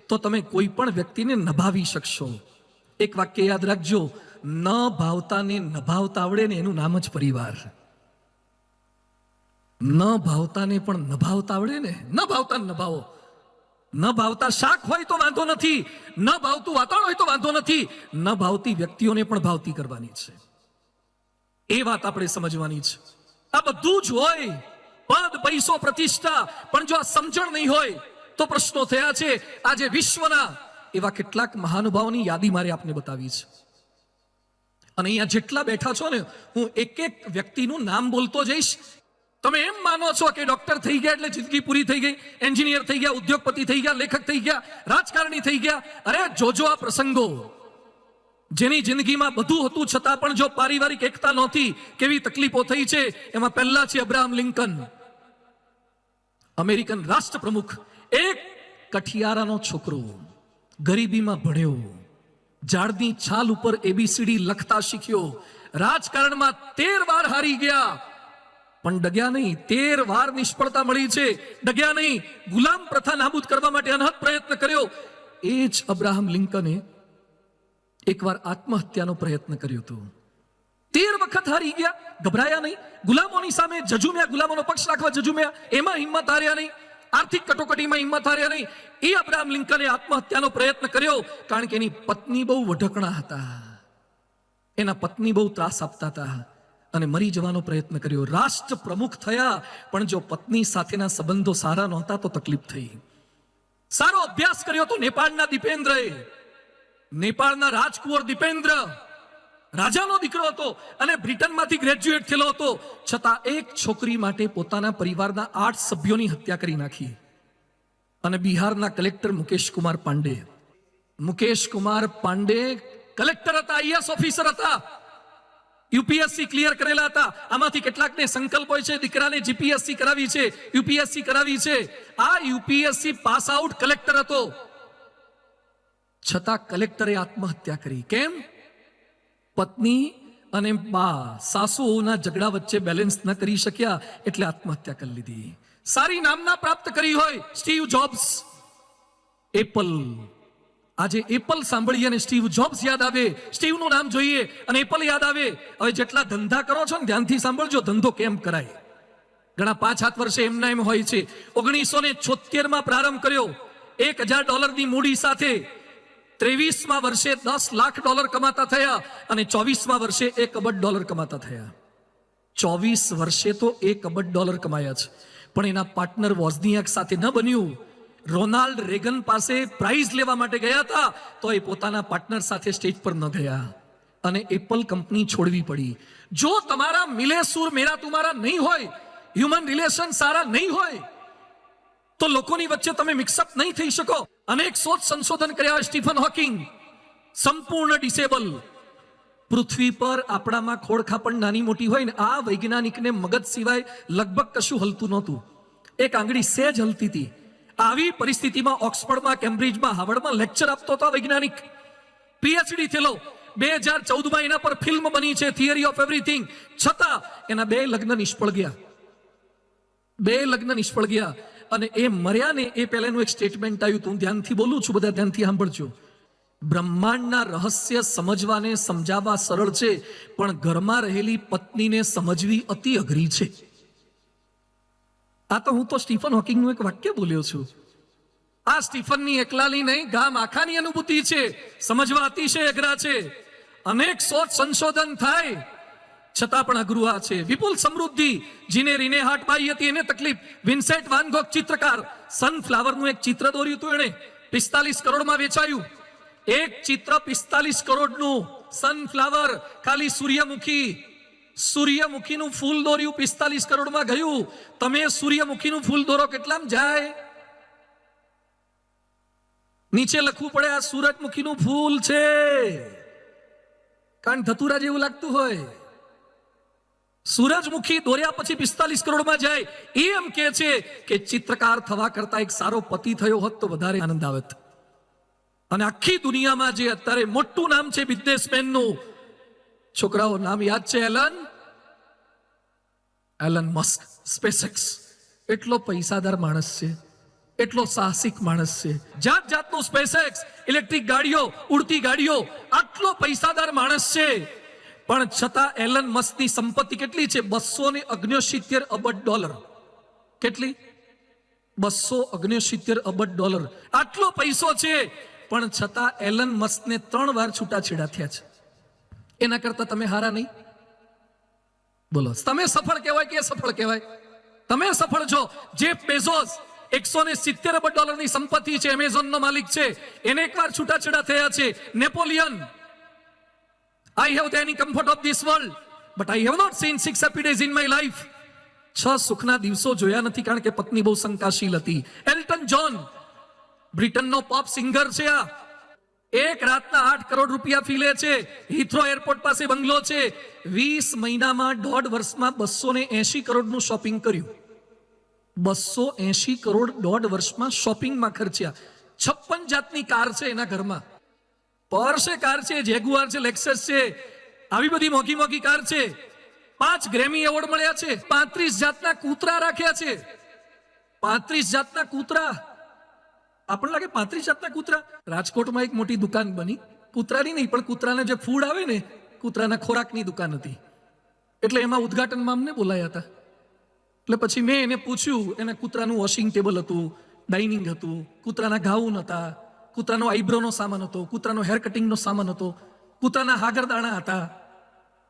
તો તમે કોઈ પણ વ્યક્તિને નભાવી શકશો. એક વાક્ય યાદ રાખજો, ન ભાવતાને નભાવતા આવડે ને એનું નામ જ પરિવાર. ન ભાવતાને પણ નભાવતા આવડે ને, ન ભાવતા નભાવો. ન ભાવતા શાક હોય તો વાંધો નથી, ન ભાવતું વાતાવરણ હોય તો વાંધો નથી, ન ભાવતી વ્યક્તિઓને પણ ભાવતી કરવાની છે. એ વાત આપણે સમજવાની છે. આ બધું જ હોય, પદ, પૈસો, પ્રતિષ્ઠા, પણ જો આ સમજણ નહીં હોય તો પ્રશ્નો થયા છે. આજે વિશ્વના એવા કેટલાક મહાનુભાવોની યાદી મારે આપને બતાવી છે અને અહીંયા જેટલા બેઠા છો ને, હું એક એક વ્યક્તિનું નામ બોલતો જઈશ. તમે એમ માનો છો કે ડોક્ટર થઈ ગયા એટલે જિંદગી પૂરી થઈ ગઈ, એન્જિનિયર થઈ ગયા, ઉદ્યોગપતિ થઈ ગયા, લેખક થઈ ગયા, રાજકારણી થઈ ગયા. અરે જોજો આ પ્રસંગો, જેની જિંદગીમાં બધું હતું છતાં પણ જો પારિવારિક એકતા નહોતી, કેવી તકલીફો થઈ છે. એમાં પહેલા છે અબ્રાહમ લિંકન, અમેરિકન રાષ્ટ્રપ્રમુખ. એક કઠિયારાનો છોકરો, ગરીબીમાં ભણ્યો, ઝાડની છાલ ઉપર ABCD લખતા શીખ્યો, રાજકારણમાં 13 વાર હારી ગયા પણ ડગ્યા નહીં. 13 વાર નિષ્ફળતા મળી છે, ડગ્યા નહીં. ગુલામ પ્રથા નાબૂદ કરવા માટે અનહદ પ્રયત્ન કર્યો. એ જ અબ્રાહમ લિંકને એકવાર આત્મહત્યાનો પ્રયત્ન કર્યો હતો. 13 વખત હારી ગયા, ગભરાયા નહીં. ગુલામોની સામે જજુમ્યા, ગુલામોનો પક્ષ રાખવા જજુમ્યા, એમાં હિંમત હાર્યા નહીં. આર્થિક કટોકટીમાં હિંમત હાર્યા નહીં. એ અબ્રાહમ લિંકને આત્મહત્યાનો પ્રયત્ન કર્યો કારણ કે એની પત્ની બહુ વઢકણા હતા, એના પત્ની બહુ ત્રાસ આપતા હતા અને મરી જવાનો પ્રયત્ન કર્યો. રાષ્ટ્ર પ્રમુખ થયા પણ જો પત્ની સાથેના સંબંધો સારા નહોતા તો તકલીફ થઈ. સારો અભ્યાસ કર્યો તો નેપાળના દીપેન્દ્રએ, નેપાળના રાજકુંવર દીપેન્દ્ર રાજાનો દીકરો હતો અને બ્રિટનમાંથી ગ્રેજ્યુએટ થયેલો હતો, છતાં એક છોકરી માટે પોતાના પરિવારના 8 સભ્યોની હત્યા કરી નાખી. અને બિહારના કલેક્ટર મુકેશ કુમાર પાંડે કલેક્ટર હતા, IAS ઓફિસર હતા, UPSC ક્લિયર કરેલા હતા. આમાંથી કેટલાકને સંકલ્પ હોય છે દીકરાને GPSC કરાવી છે, UPSC કરાવી છે. આ UPSC પાસ આઉટ કલેક્ટર હતો, છતાં કલેક્ટરે આત્મહત્યા કરી. કેમ? પત્ની અને સાસુઓના ઝઘડા વચ્ચે બેલેન્સ ન કરી શક્યા એટલે આત્મહત્યા કરી લીધી. સારી નામના પ્રાપ્ત કરી હોય સ્ટીવ જોબ્સ, એપલ. આજે એપલ સાંભળીએ અને સ્ટીવ જોબ્સ યાદ આવે, સ્ટીવનું નામ જોઈએ અને એપલ યાદ આવે. હવે જેટલા ધંધા કરો છો ને ધ્યાનથી સાંભળજો, ધંધો કેમ કરાય. ઘણા 5-7 વર્ષે એમના એમ હોય છે. 1976 પ્રારંભ કર્યો $1,000 મૂડી સાથે. 23મા વર્ષે $10 લાખ કમાતા થયા અને 24મા વર્ષે $1 અબજ કમાતા થયા. 24 વર્ષે તો $1 અબજ કમાયા છે. પણ એના પાર્ટનર વોઝનિયાક સાથે ન બન્યું. રોનાલ્ડ રેગન પાસે પ્રાઇઝ લેવા માટે ગયા હતા તો એ પોતાના પાર્ટનર સાથે સ્ટેજ પર ન ગયા અને એપલ કંપની છોડવી પડી. જો તમારા મિલે સુર મેરા તુમારા નહીં હોય, હ્યુમન રિલેશન સારા નહીં હોય, તો લોકોની વચ્ચે તમે મિક્સઅપ નહીં થઈ શકો. અનેક શોધ સંશોધન કર્યા. સ્ટીફન હોકિંગ સંપૂર્ણ ડિસેબલ. પૃથ્વી પર આપણામાં ખોળખા પણ નાની મોટી હોય ને, આ વૈજ્ઞાનિકને મગજ સિવાય લગભગ કશું હલતું નહોતું. એક આંગળી સહેજ હલતી હતી. આવી પરિસ્થિતિમાં ઓક્સફર્ડમાં, કેમ્બ્રિજમાં, હાર્વર્ડમાં લેક્ચર આપતો હતો વૈજ્ઞાનિક. પીએચડી થયેલો. 2014માં એના પર ફિલ્મ બની છે, થિયરી ઓફ એવરીથિંગ. છતાં એના 2 લગ્ન નિષ્ફળ ગયા. 2 લગ્ન નિષ્ફળ ગયા અને એ મર્યા ને એ પહેલાનું એક સ્ટેટમેન્ટ આવ્યું. હું ધ્યાનથી બોલું છું, બધા ધ્યાનથી સાંભળજો. બ્રહ્માંડના રહસ્ય સમજવાને સમજાવવા સરળ છે, પણ ઘરમાં રહેલી પત્નીને સમજવી અતિ અઘરી છે. આ તો હું તો સ્ટીફન હોકિંગનું એક વાક્ય બોલ્યો છું. આ સ્ટીફનની એકલાની નહીં, ગામ આખાની અનુભૂતિ છે. સમજવા અતિશય અઘરા છે. અનેક શોધ સંશોધન થાય છતાં પણ અઘરું આ છે. વિપુલ સમૃદ્ધિ જીને રીને હાટ પાઈ હતી એને તકલીફ. વિન્સેન્ટ વાન ગોગ ચિત્રકાર, સનફ્લાવરનું એક ચિત્ર દોર્યું હતું એણે, 45 કરોડમાં વેચાયું. એક ચિત્ર 45 કરોડનું. સનફ્લાવર, ખાલી સૂર્યમુખીનું ફૂલ દોર્યું, 45 કરોડમાં ગયું. તમે સૂર્યમુખીનું ફૂલ દોરો કેટલામાં જાય? નીચે લખવું પડે આ સૂરજમુખીનું ફૂલ છે, કારણ ધતુરા જેવું લાગતું હોય. સૂરજમુખી દોર્યા પછી 45 કરોડમાં જાય. એ એમ કે છે કે ચિત્રકાર થવા કરતા એક સારો પતિ થયો હોત તો વધારે આનંદ આવત. અને આખી દુનિયામાં જે અત્યારે મોટું નામ છે બિઝનેસમેનનું, છોકરાઓ નામ યાદ છે? Elon Musk, SpaceX. એટલો પૈસાદાર માણસ છે, એટલો સાહસિક માણસ છે. જાત જાતનું સ્પેસએક્સ, ઇલેક્ટ્રિક ગાડીઓ, ઉડતી ગાડીઓ, આટલો પૈસાદાર માણસ છે. પણ છતાં એલન મસ્કની સંપત્તિ કેટલી છે? $269 અબજ. કેટલી? $269 અબજ. આટલો પૈસો છે, પણ છતાં એલન મસ્કને 3 વાર છૂટાછેડા થયા છે. એના કરતા તમે હારા નહીં? બોલો, તમે સફળ કહેવાય કે સફળ કહેવાય? તમે સફળ છો. જેફ બેઝોસ, $170 અબજ સંપત્તિ છે, એમેઝોનનો માલિક છે, એને એકવાર છૂટાછેડા થયા છે. Napoleon, I have the any comfort of this world, but I have not seen 6 happy days in my life. 6 સુખના દિવસો જોયા નથી, કારણ કે પત્ની બહુ શંકાશીલ હતી. એલ્ટન જ્હોન, બ્રિટનનો પોપ સિંગર છે. આ એક રાતના 8 કરોડ રૂપિયા ફી લે છે. હિથ્રો એરપોર્ટ પાસે બંગલો છે. 20 મહિનામાં, 1.5 વર્ષમાં 280 કરોડનું શોપિંગ કર્યું. 280 કરોડ 1.5 વર્ષમાં શોપિંગમાં ખર્ચ્યા. 56 જાતની કાર છે એના ઘરમાં. પોર્શે કાર છે, જેગુઆર છે, લેક્સસ છે, આવી બધી મોઘી મોઘી કાર છે. 5 ગ્રેમી એવોર્ડ મળ્યા છે. 35 જાતના કૂતરા રાખ્યા છે. 35 જાતના કૂતરા. આપણને લાગે 35 જાતના કૂતરા. રાજકોટમાં એક મોટી દુકાન બની, કૂતરાની નહીં પણ કૂતરાને જે ફૂડ આવે ને, કૂતરાના ખોરાકની દુકાન હતી. એટલે એમાં ઉદ્ઘાટનમાં અમને બોલાયા હતા. એટલે પછી મેં એને પૂછ્યું. એના કૂતરાનું વોશિંગ ટેબલ હતું, ડાઇનિંગ હતું, કૂતરાના ગાઉન હતા, કૂતરાનો આઈબ્રોનો સામાન હતો, કૂતરાનો હેર કટિંગનો સામાન હતો, કૂતરાના હાગરદાણા હતા.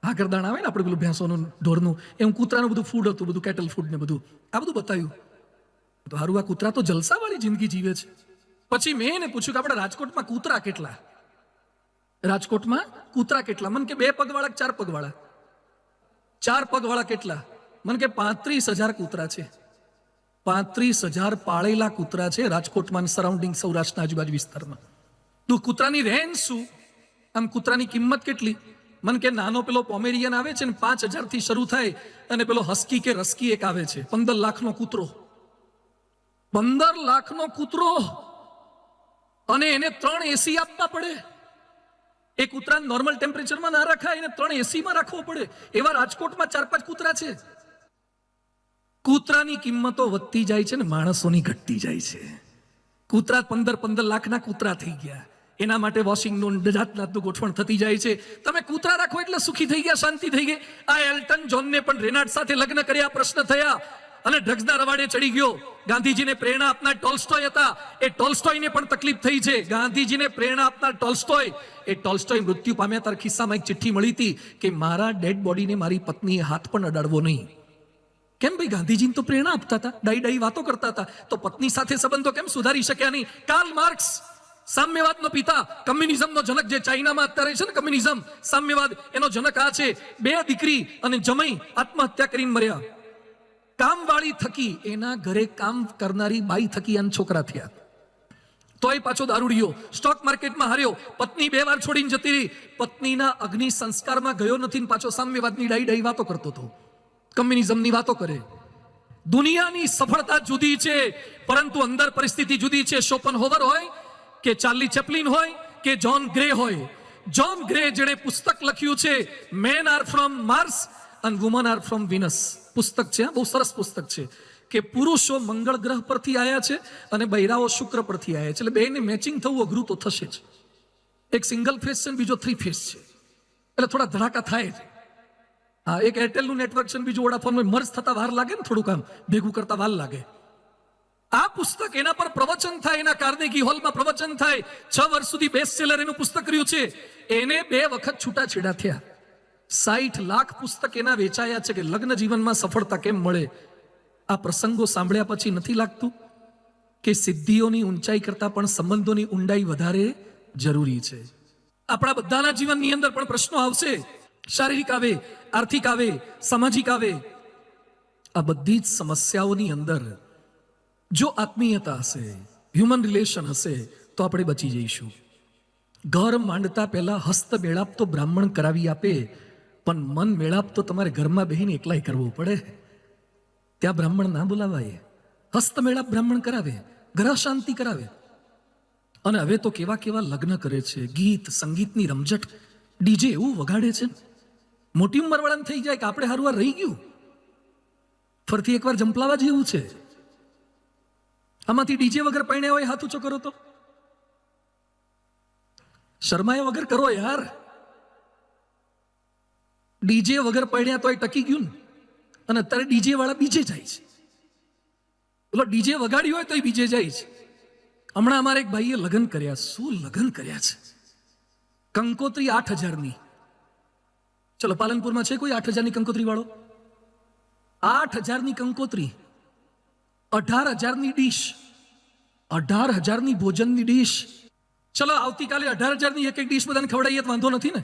હાગરદાણા આવે ને આપણે પેલું ભેંસોનું, ઢોરનું, એમ કૂતરાનું બધું ફૂડ હતું, બધું કેટલ ફૂડ ને બધું. આ બધું બતાવ્યું. તો હારું, આ કૂતરા તો જલસાવાળી જિંદગી જીવે છે. પછી મેં એને પૂછ્યું કે આપણે રાજકોટમાં કૂતરા કેટલા? રાજકોટમાં કૂતરા કેટલા? મને કે 2 પગવાળા, 4 પગવાળા. 4 પગવાળા કેટલા? મને કે 35,000 કૂતરા છે. 35,000 પાળેલા કૂતરા છે રાજકોટમાં, સરાઉન્ડિંગ સૌરાષ્ટ્રના આજુબાજુ વિસ્તારમાં. તો કૂતરાની રેન્જ શું? આમ કૂતરાની કિંમત કેટલી? મને કે નાનો પેલો પોમેરિયન આવે છે ને 5,000 થી શરૂ થાય, અને પેલો હસ્કી કે રસ્કી એક આવે છે 15 લાખનો કૂતરો. 15 લાખનો કૂતરો, અને એને 3 એસી આપવા પડે. એ કૂતરાને નોર્મલ ટેમ્પરેચરમાં ના રખાય, એને 3 એસીમાં રાખવો પડે. એવા રાજકોટમાં 4-5 કૂતરા છે. કૂતરાની કિંમતો વધતી જાય છે ને માણસોની ઘટતી જાય છે. કૂતરા 15 લાખના કૂતરા થઈ ગયા. એના માટે વોશિંગનું જાતનું ગોઠવણ થતી જાય છે. તમે કૂતરા રાખો એટલે સુખી થઈ ગયા, શાંતિ થઈ ગઈ. આ એલ્ટન જોનને પણ રેનાલ્ડ સાથે લગ્ન કર્યા, પ્રશ્ન થયા અને ડ્રગ્સના રવાડે ચડી ગયો. ગાંધીજીને પ્રેરણા આપનાર ટોલ્સ્ટોય હતા, એ ટોલ્સ્ટોયને પણ તકલીફ થઈ છે. ગાંધીજીને પ્રેરણા આપનાર ટોલ્સ્ટોય મૃત્યુ પામ્યા ત્યારે ખિસ્સામાં એક ચિઠ્ઠી મળી હતી કે મારા ડેડ બોડીને મારી પત્નીએ હાથ પણ અડાડવો નહીં. કેમ ભાઈ? ગાંધીજીને તો પ્રેરણા આપતા હતા, ડાઈ વાતો કરતા હતા, તો પત્ની સાથે સંબંધો કેમ સુધારી શક્યા નહીં? કાર્લ માર્ક્સ, સામ્યવાદનો પિતા, કમ્યુનિઝમનો જનક, જે ચાઇનામાં અત્યારે છે ને કમ્યુનિઝમ, સામ્યવાદ, એનો જનક આ છે. 2 દીકરી અને જમાઈ આત્મહત્યા કરીને મર્યા. કામવાળી થકી, એના ઘરે કામ કરનારી બાઈ થકી આના છોકરા થયા. તોય પાછો દારૂડિયો, સ્ટોક માર્કેટમાં હાર્યો, પત્ની 2 વાર છોડીને જતી રહી, પત્નીના અગ્નિ સંસ્કારમાં ગયો નથી ને પાછો સામ્યવાદની ડાઈ વાતો કરતો હતો, કમ્યુનિઝમની વાતો કરે. દુનિયાની સફળતા જુદી છે, પરંતુ અંદર પરિસ્થિતિ જુદી છે. શોપનહોવર હોય કે ચાર્લી ચેપ્લિન હોય કે જ્હોન ગ્રે હોય. જ્હોન ગ્રે જેણે પુસ્તક લખ્યું છે મેન આર ફ્રોમ માર્સ અને વુમન આર ફ્રોમ વિનસ, પુસ્તક છે, બહુ સરસ પુસ્તક છે, કે પુરુષો મંગળ ગ્રહ પરથી આવ્યા છે અને બૈરાઓ શુક્ર પરથી આવ્યા છે, એટલે બેને મેચિંગ થવું અઘરું તો થશે જ. એક સિંગલ ફેસ છે, બીજો 3 ફેસ છે, એટલે થોડા ધડાકા થાય છે. હા, એક એરટેલનું નેટવર્ક છે, બીજું વોડાફોન, મર્જ થતા વાર લાગે ને, થોડું કામ ભેગું કરતા વાર લાગે. આ પુસ્તક, એના પર પ્રવચન થાય, એના કાર્નેગી હોલમાં પ્રવચન થાય. 6 વર્ષ સુધી બેસ્ટ સેલર એનું પુસ્તક રહ્યું છે. એને 2 વખત છૂટાછેડા થયા. 60 લાખ પુસ્તક એના વેચાયા છે કે લગ્ન જીવનમાં સફળતા કેમ મળે. આ પ્રસંગો સાંભળ્યા પછી નથી લાગતું કે સિદ્ધિઓની ઊંચાઈ કરતા પણ સંબંધોની ઊંડાઈ વધારે જરૂરી છે? આપણા બધાના જીવનની અંદર પણ પ્રશ્નો આવશે. શારીરિક આવે, આર્થિક આવે, સામાજિક આવે. આ બધી જ સમસ્યાઓની અંદર જો આત્મીયતા હશે, હ્યુમન રિલેશન હશે, તો આપણે બચી જઈશું. ઘર માંડતા પહેલા હસ્ત મેળાપ તો બ્રાહ્મણ કરાવી આપે, પણ મન મેળાપ તો તમારે ઘરમાં બેહીને એકલાય કરવો પડે. ત્યાં બ્રાહ્મણ ના બોલાવાય. હસ્ત મેળાપ બ્રાહ્મણ કરાવે, ગ્રહ શાંતિ કરાવે. અને હવે તો કેવા કેવા લગ્ન કરે છે, ગીત સંગીતની રમઝટ, ડીજે એવું વગાડે છે. મોટી ઉંમર વાળાને થઈ જાય કે આપણે હારું રહી ગયું, ફરતી એકવાર જંપલાવા જેવું છે. આમાંથી ડીજે વગર પરણ્યા હોય હાથ ઊંચો કરો તો. શર્માએ વગર કરો યાર. ડીજે વગર પરણ્યા તો એ ટકી ગયું ને. અને અત્યારે ડીજે વાળા બીજે જાય છે. બોલો, ડીજે વગાડ્યું હોય તો એ બીજે જાય છે. હમણાં અમારે એક ભાઈએ લગ્ન કર્યા. શું લગ્ન કર્યા છે! કંકોત્રી 8,000ની. ચલો, પાલનપુરમાં છે કોઈ 8,000ની કંકોત્રી વાળો? 8,000ની કંકોત્રી, 18,000ની ડીશ, 18,000ની ભોજનની ડીશ. ચલો, આવતીકાલે 18,000ની એક ડીશ બધાને ખવડાવીએ તો વાંધો નથી ને.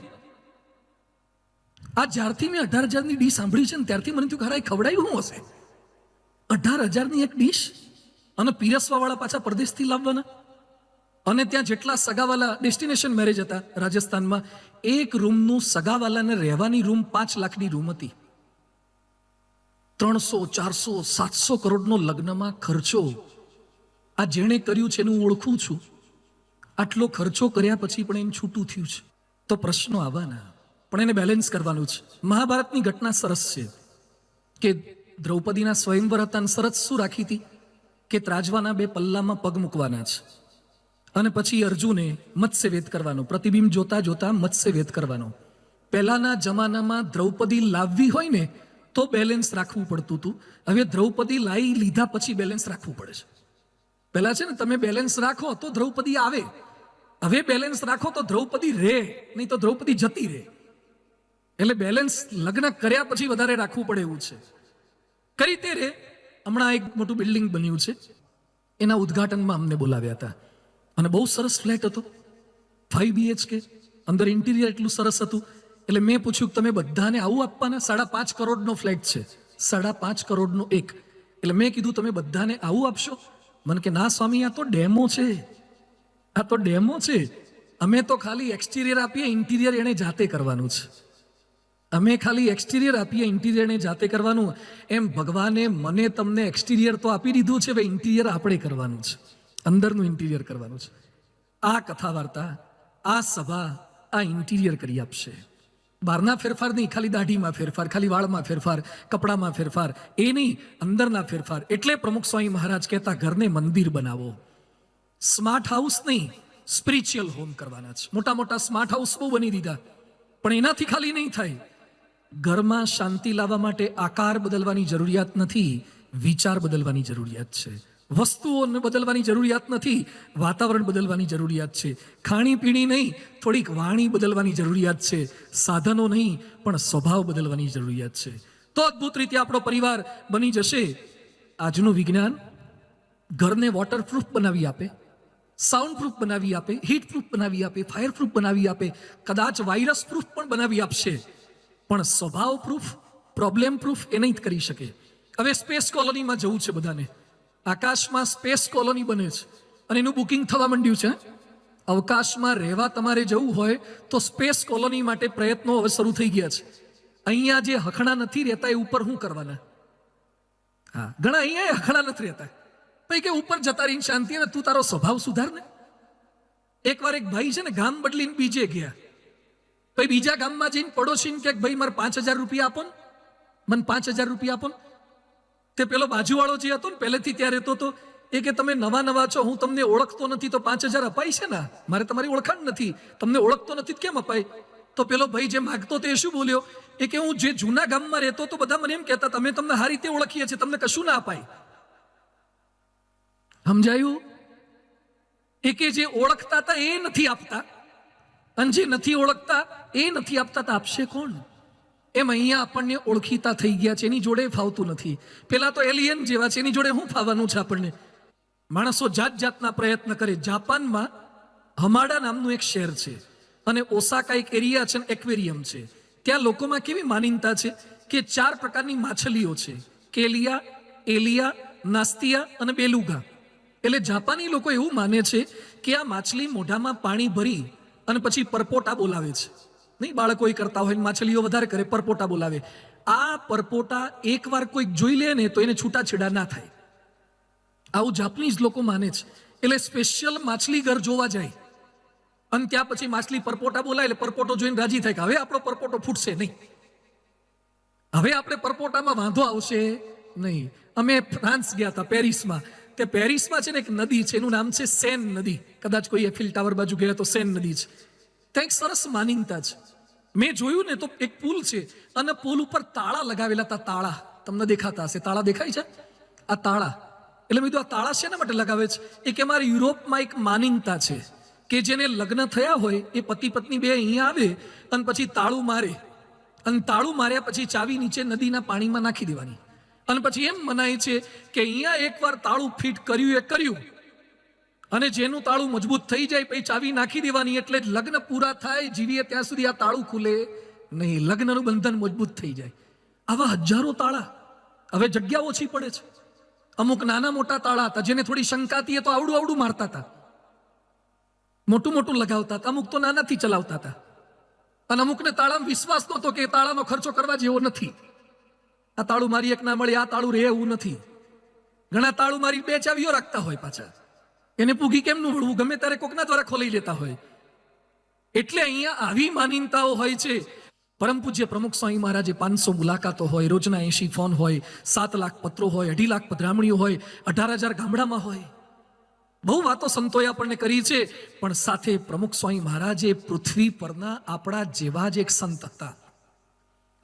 આ જ્યારથી મેં 18,000ની ડીશ સાંભળી છે ને ત્યારથી મને થયું કે હારા ખવડાવ્યું શું હશે. 18,000ની એક ડીશ, અને પીરસવા વાળા પાછા પરદેશથી લાવવાના. અને ત્યાં જેટલા સગાવાલા, ડેસ્ટિનેશન મેરેજ હતા રાજસ્થાનમાં, એક રૂમનું સગાવાલાને રહેવાની રૂમ 5 લાખની રૂમ હતી. 300, 400, 700 કરોડનો લગ્નમાં ખર્ચો. આ જેણે કર્યું છે એનું ઓળખું છું. આટલો ખર્ચો કર્યા પછી પણ એમ છૂટું થયું છે. તો પ્રશ્નો આવવાના, પણ એને બેલેન્સ કરવાનું છે. મહાભારતની ઘટના સરસ છે કે દ્રૌપદીના સ્વયંવર હતા, શરત શું રાખી હતી કે ત્રાજવાના 2 પલ્લામાં પગ મૂકવાના છે. અને પછી અર્જુને મત્સ્યવેદ કરવાનો, પ્રતિબિંબ જોતા જોતા મત્સ્યવેદ કરવાનો. પહેલાના જમાનામાં દ્રૌપદી લાવવી હોય ને તો બેલેન્સ રાખવું પડતું હતું. હવે દ્રૌપદી લાવી લીધા પછી બેલેન્સ રાખવું પડે છે. પહેલા છે ને તમે બેલેન્સ રાખો તો દ્રૌપદી આવે. હવે બેલેન્સ રાખો તો દ્રૌપદી રહે, નહીં તો દ્રૌપદી જતી રહે. એટલે બેલેન્સ લગ્ન કર્યા પછી વધારે રાખવું પડે એવું છે. કઈ રીતે રે? હમણાં એક મોટું બિલ્ડિંગ બન્યું છે, એના ઉદ્ઘાટનમાં અમને બોલાવ્યા હતા. અને બહુ સરસ ફ્લેટ હતો, 5 BHK, અંદર ઇન્ટિરિયર એટલું સરસ હતું. એટલે મેં પૂછ્યું કે તમે બધાને આવું આપવાના? 5.5 કરોડનો ફ્લેટ છે, 5.5 કરોડનો એક. એટલે મેં કીધું તમે બધાને આવું આપશો? મને કે ના સ્વામી, આ તો ડેમો છે, આ તો ડેમો છે. અમે તો ખાલી એક્સટિરિયર આપીએ, ઇન્ટિરિયર એને જાતે કરવાનું છે. અમે ખાલી એક્સટિરિયર આપીએ, ઇન્ટિરિયર એને જાતે કરવાનું. એમ ભગવાને મને તમને એક્સટિરિયર તો આપી દીધું છે, હવે ઇન્ટિરિયર આપણે કરવાનું છે, અંદરનું ઇન્ટિરિયર કરવાનું છે. આ કથા વાર્તા, આ સભા, આ ઇન્ટિરિયર કરી આપશે. બહારના ફેરફાર નહીં, ખાલી દાઢીમાં ફેરફાર, ખાલી વાળમાં ફેરફાર, કપડામાં ફેરફાર, એ નહીં, અંદરના ફેરફાર. એટલે પ્રમુખ સ્વામી મહારાજ કહેતા ઘરને મંદિર બનાવો. સ્માર્ટ હાઉસ નહીં, સ્પિરિચ્યુઅલ હોમ કરવાના છે. મોટા મોટા સ્માર્ટ હાઉસ બહુ બની દીધા, પણ એનાથી ખાલી નહીં થાય. ઘરમાં શાંતિ લાવવા માટે આકાર બદલવાની જરૂરિયાત નથી, વિચાર બદલવાની જરૂરિયાત છે. વસ્તુઓને બદલવાની જરૂરિયાત નથી, વાતાવરણ બદલવાની જરૂરિયાત છે. ખાણીપીણી નહીં, થોડીક વાણી બદલવાની જરૂરિયાત છે. સાધનો નહીં, પણ સ્વભાવ બદલવાની જરૂરિયાત છે. તો અદ્ભુત રીતે આપણો પરિવાર બની જશે. આજનું વિજ્ઞાન ઘરને વોટરપ્રૂફ બનાવી આપે, સાઉન્ડ પ્રૂફ બનાવી આપે, હીટ પ્રૂફ બનાવી આપે, ફાયર પ્રૂફ બનાવી આપે, કદાચ વાયરસ પ્રૂફ પણ બનાવી આપશે, પણ સ્વભાવ પ્રૂફ, પ્રોબ્લેમ પ્રૂફ એ નહીં કરી શકે. હવે સ્પેસ કોલોનીમાં જવું છે બધાને. આકાશમાં સ્પેસ કોલોની બને છે અને એનું બુકિંગ થવા માંડ્યું છે. અવકાશમાં રહેવા તમારે જવું હોય તો સ્પેસ કોલોની માટે પ્રયત્નો હવે શરૂ થઈ ગયા છે. અહીંયા જે હખણા નથી રહેતા એ ઉપર શું કરવાના? હા, ઘણા અહીંયા હખણા નથી રહેતા, ભાઈ કે ઉપર જતા રહીને શાંતિ, અને તું તારો સ્વભાવ સુધાર ને. એકવાર એક ભાઈ છે ને ગામ બદલીને બીજે ગયા, ભાઈ બીજા ગામમાં જઈને પડોશીને કે ભાઈ મારે 5,000 રૂપિયા આપો ને, મને 5,000 રૂપિયા આપો ને. તે પેલો બાજુવાળો જે હતો ને પહેલેથી ત્યાં રહેતો હતો, એ કે તમે નવા નવા છો, હું તમને ઓળખતો નથી તો 5,000 અપાય છે ને? મારે તમારી ઓળખાણ નથી, તમને ઓળખતો નથી કેમ અપાય? તો પેલો ભાઈ જે માગતો તે શું બોલ્યો, એ કે હું જે જૂના ગામમાં રહેતો તો બધા મને એમ કહેતા તમે તમને સારી રીતે ઓળખીએ છીએ, તમને કશું ના અપાય. સમજાયું? એ કે જે ઓળખતા હતા એ નથી આપતા, અને જે નથી ઓળખતા એ નથી આપતા, તો આપશે કોણ? એમ અહીંયા આપણને ઓળખીતા થઈ ગયા છે, એની જોડે ફાવતું નથી. પેલા તો એલિયન જેવા છે, એની જોડે શું ફાવવાનું છે આપણને? માણસો જાત જાતના પ્રયત્ન કરે. જાપાનમાં હમાડા નામનું એક શહેર છે અને ઓસાકા એક એરિયા છે, એક્વેરિયમ છે. ત્યાં લોકોમાં કેવી માનીનતા છે કે 4 પ્રકારની માછલીઓ છે: કેલિયા, એલિયા, નાસ્તિયા અને બેલુગા. એટલે જાપાની લોકો એવું માને છે કે આ માછલી મોઢામાં પાણી ભરી અને પછી પરપોટા બોલાવે છે. નહીં, બાળકો કરતા હોય, માછલીઓ વધારે કરે, પરપોટા બોલાવે. આ પરપોટા એકવાર કોઈક જોઈ લે ને તો એને છૂટાછેડા ના થાય. આવું જાપાનીઝ લોકો માને છે. એટલે સ્પેશિયલ માછલી ઘર જોવા જાય અને ત્યાં પછી માછલી પરપોટા બોલાય એટલે પરપોટો જોઈને રાજી થાય કે હવે આપણો પરપોટો ફૂટશે નહીં, હવે આપણે પરપોટામાં વાંધો આવશે નહીં. અમે ફ્રાન્સ ગયા હતા, પેરિસમાં. તે પેરિસમાં છે ને એક નદી છે, એનું નામ છે સેન નદી. કદાચ કોઈ એફિલ ટાવર બાજુ ગયા તો સેન નદી છે. ત્યાં એક સરસ માનીનતા છે. મેં જોયું ને તો એક પુલ છે અને પુલ ઉપર તાળા લગાવેલા હતા. તાળા તમને દેખાતા હશે, તાળા દેખાય છે? આ તાળા, એટલે મેં કીધું આ તાળા શેના માટે લગાવે છે? એ કે અમારે યુરોપમાં એક માનીનતા છે કે જેને લગ્ન થયા હોય એ પતિ પત્ની બે અહીંયા આવે અને પછી તાળું મારે, અને તાળું માર્યા પછી ચાવી નીચે નદીના પાણીમાં નાખી દેવાની. અને પછી એમ મનાય છે કે અહીંયા એકવાર તાળું ફિટ કર્યું એ કર્યું, અને જેનું તાળું મજબૂત થઈ જાય પછી ચાવી નાખી દેવાની, એટલે લગ્ન પૂરા થાય જીવીએ ત્યાં સુધી આ તાળું ખુલે નહીં, લગ્નનું બંધન મજબૂત થઈ જાય. આવા હજારો તાળા. હવે જગ્યા ઓછી પડે છે. અમુક નાના મોટા તાળા હતા જેને થોડી શંકા હતી, એ તો આવડું આવડું મારતા હતા, મોટું મોટું લગાવતા હતા. અમુક તો નાનાથી ચલાવતા હતા, અને અમુકને તાળામાં વિશ્વાસ નહોતો કે તાળાનો ખર્ચો કરવા જેવો નથી. આ તાળું મારી એક ના મળે, આ તાળું રહે એવું નથી. ઘણા તાળું મારી 2 ચાવીઓ રાખતા હોય, પાછા એને પૂગી કેમનું વળવું, ગમે ત્યારે કોકના દ્વારા ખોલી લેતા હોય. એટલે અહીંયા આવી માનીનતાઓ હોય છે. પરમ પૂજ્ય પ્રમુખ સ્વામી મહારાજે 500 મુલાકાતો હોય, રોજના 80 ફોન હોય, 7 લાખ પત્રો હોય, 2.5 લાખ પધરામણીઓ હોય, 18,000 ગામડામાં હોય. બહુ વાતો સંતોએ આપણને કરી છે, પણ સાથે પ્રમુખ સ્વામી મહારાજે પૃથ્વી પરના આપણા જેવા જ એક સંત હતા.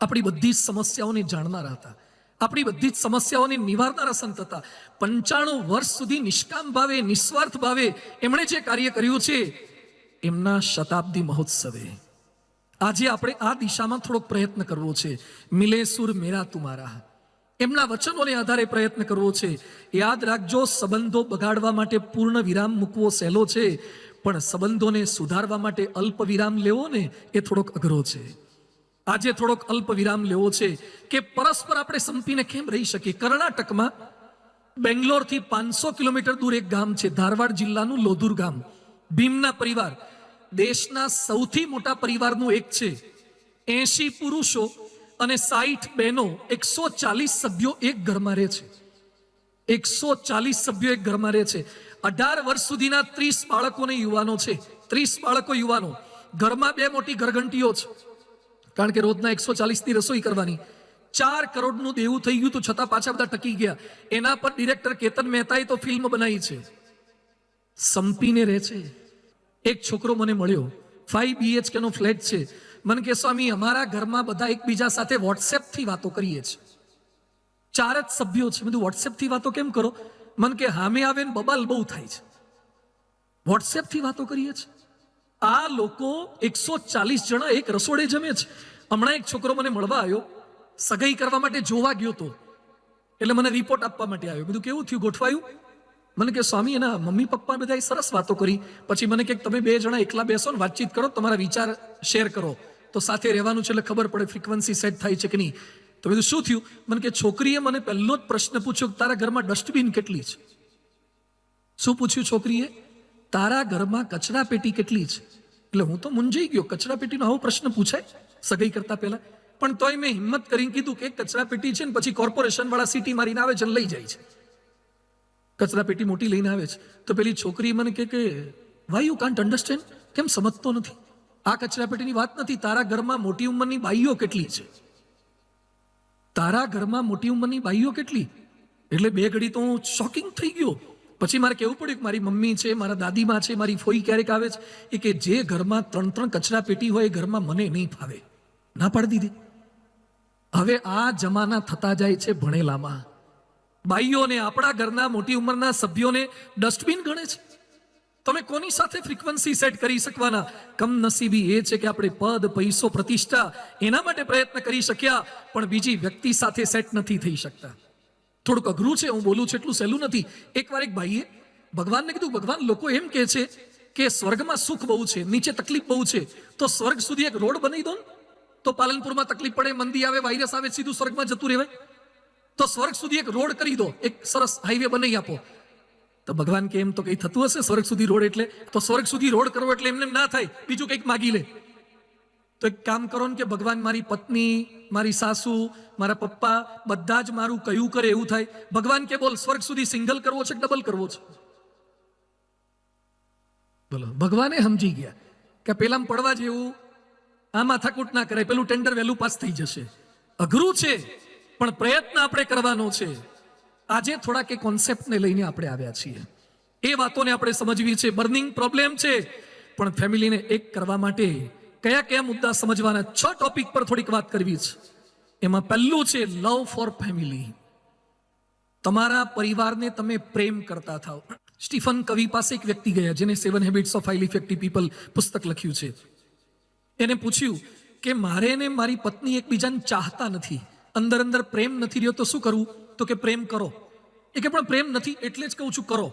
આપણી બધી જ સમસ્યાઓને જાણનારા હતા, આપણી બધી જ સમસ્યાઓને નિવારનારા સંત હતા. 95 વર્ષ સુધી નિષ્કામ ભાવે, નિસ્વાર્થ ભાવે એમણે જે કાર્ય કર્યું છે, એમના શતાબ્દી મહોત્સવે આજે આપણે આ દિશામાં થોડોક પ્રયત્ન કરવો છે. મિલે સુર મેરા તુમારા, એમના વચનોને આધારે પ્રયત્ન કરવો છે. યાદ રાખજો, સંબંધો બગાડવા માટે પૂર્ણ વિરામ મૂકવો સહેલો છે, પણ સંબંધોને સુધારવા માટે અલ્પ વિરામ લેવો ને એ થોડોક અઘરો છે. આજે થોડોક અલ્પ વિરામ લેવો છે કે પરસ્પર આપણે સંપીને કેમ રહી શકીએ. કર્ણાટકમાં બેંગ્લોરથી 500 કિલોમીટર દૂર એક ગામ છે, ધારવાડ જિલ્લાનું લોધુર ગામ. ભીમના પરિવાર દેશના સૌથી મોટા પરિવારનું એક છે. 80 પુરુષો અને 60 બહેનો, 140 સભ્યો એક ઘરમાં રહે છે. 140 સભ્યો એક ઘરમાં રહે છે. 18 વર્ષ સુધીના 30 બાળકોને યુવાનો છે. 30 બાળકો યુવાનો. ઘરમાં 2 મોટી ઘરઘંટીઓ છે, કારણ કે રોજના 140ની રસોઈ કરવાની. 4 કરોડનું દેવું થઈ ગયું તો છતાં પાછા બધા ટકી ગયા. એના પર ડિરેક્ટર કેતન મહેતાએ તો ફિલ્મ બનાવી છે. સંપીને રહે છે. એક છોકરો મને મળ્યો, 5 BHK નો ફ્લેટ છે. મને કે સ્વામી, અમારા ઘરમાં બધા એકબીજા સાથે વોટ્સએપથી વાતો કરીએ છીએ, 4 જ સભ્યો છે. બધું વોટ્સએપથી વાતો કેમ કરો? મને કે હામે આવે ને બબાલ બહુ થાય છે, વોટ્સએપથી વાતો કરીએ છીએ. આ લોકો 140 જણા એક રસોડે જમે છે. હમણાં એક છોકરો મને મળવા આવ્યો, સગાઈ કરવા માટે જોવા ગયો તો, એટલે મને રિપોર્ટ આપવા માટે આવ્યો. બધું કેવું થયું, ગોઠવાયું? મને કે સ્વામી, એના મમ્મી પપ્પા બધાએ સરસ વાતો કરી. પછી મને કે તમે 2 જણા એકલા બેસો ને વાતચીત કરો, તમારા વિચાર શેર કરો, તો સાથે રહેવાનું છે એટલે ખબર પડે ફ્રીક્વન્સી સેટ થાય છે કે નહીં. તો બધું શું થયું? મને કે છોકરીએ મને પહેલો જ પ્રશ્ન પૂછ્યો, તારા ઘરમાં ડસ્ટબિન કેટલી છે? શું પૂછ્યું છોકરીએ? તારા ઘરમાં કચરા પેટી કેટલી છે? એટલે હું તો મૂંઝાઈ ગયો, કચરા પેટીનો આવો પ્રશ્ન પૂછાય સગાઈ કરતા પહેલા? પણ તોય મેં હિંમત કરીને કીધું કે કચરા પેટી છે ને પછી કોર્પોરેશન વાળા સિટી મારીને આવે છે, લઈ જાય છે. કચરા પેટી મોટી લઈને આવે છે. તો પેલી છોકરી મને કે વાય યુ કાન્ટ અન્ડરસ્ટેન્ડ, કેમ સમજતો નથી? આ કચરા પેટીની વાત નથી, તારા ઘરમાં મોટી ઉંમરની બાઈઓ કેટલી છે? તારા ઘરમાં મોટી ઉંમરની બાઈઓ કેટલી? એટલે 2 ઘડી તો હું શોકિંગ થઈ ગયો. પછી મારે કહેવું પડ્યું કે મારી મમ્મી છે, મારા દાદીમાં છે, મારી ફોઈ ક્યારેક આવે છે, એ કે જે ઘરમાં 3 કચરા પેટી હોય એ ઘરમાં મને નહીં ફાવે, ના પાડી દીધી. હવે આ જમાના થતા જાય છે ભણેલામાં. બાઈઓને, આપણા ઘરના મોટી ઉંમરના સભ્યોને ડસ્ટબિન ગણે છે. તમે કોની સાથે ફ્રીક્વન્સી સેટ કરી શકવાના? કમનસીબી એ છે કે આપણે પદ, પૈસો, પ્રતિષ્ઠા એના માટે પ્રયત્ન કરી શક્યા, પણ બીજી વ્યક્તિ સાથે સેટ નથી થઈ શકતા. થોડુંક અઘરું છે, હું બોલું છું એટલું સહેલું નથી. એકવાર એક ભાઈએ ભગવાનને કીધું, ભગવાન, લોકો એમ કહે છે કે સ્વર્ગમાં સુખ બહુ છે, નીચે તકલીફ બહુ છે, તો સ્વર્ગ સુધી એક રોડ બનાવી દો ને, તો પાલનપુરમાં તકલીફ પડે, મંદી આવે, વાયરસ આવે, સીધું સ્વર્ગમાં જતું રહેવાય. તો સ્વર્ગ સુધી એક રોડ કરી દો, એક સરસ હાઈવે બનાવી આપો. તો ભગવાન કે એમ તો કઈ થતું હશે સ્વર્ગ સુધી રોડ? એટલે તો સ્વર્ગ સુધી રોડ કરવો એટલે એમને ના થાય, બીજું કંઈક માગી લે. તો એક કામ કરો ને કે ભગવાન, મારી પત્ની, મારી સાસુ, મારા પપ્પા બધા જ મારું કયું કરે એવું થાય. ભગવાન કે બોલ, સ્વર્ગ સુધી સિંગલ કરવો છે કે ડબલ કરવો છે? બોલો. ભગવાને સમજી ગયા કે પેલા પડવા જેવું, આ માથાકૂટ ના કરાય, પેલું ટેન્ડર વહેલું પાસ થઈ જશે. અઘરું છે, પણ પ્રયત્ન આપણે કરવાનો છે. આજે થોડાક એ કોન્સેપ્ટને લઈને આપણે આવ્યા છીએ, એ વાતોને આપણે સમજવી છે. બર્નિંગ પ્રોબ્લેમ છે, પણ ફેમિલીને એક કરવા માટે કયા કયા મુદ્દા સમજવાના? 6 ટોપિક પર થોડીક વાત કરવી છે. એમાં પહેલું છે લવ ફોર ફેમિલી. તમારા પરિવારને તમે પ્રેમ કરતા થાવ. સ્ટીફન કવિ પાસે એક વ્યક્તિ ગયા, જેને 7 habits of highly effective people પુસ્તક લખ્યું છે. એને પૂછ્યું કે મારે ને મારી પત્ની એકબીજાને ચાહતા નથી, અંદર અંદર પ્રેમ નથી રહ્યો, તો શું કરવું? તો કે પ્રેમ કરો. એ કે પણ પ્રેમ નથી એટલે જ કહું છું કરો.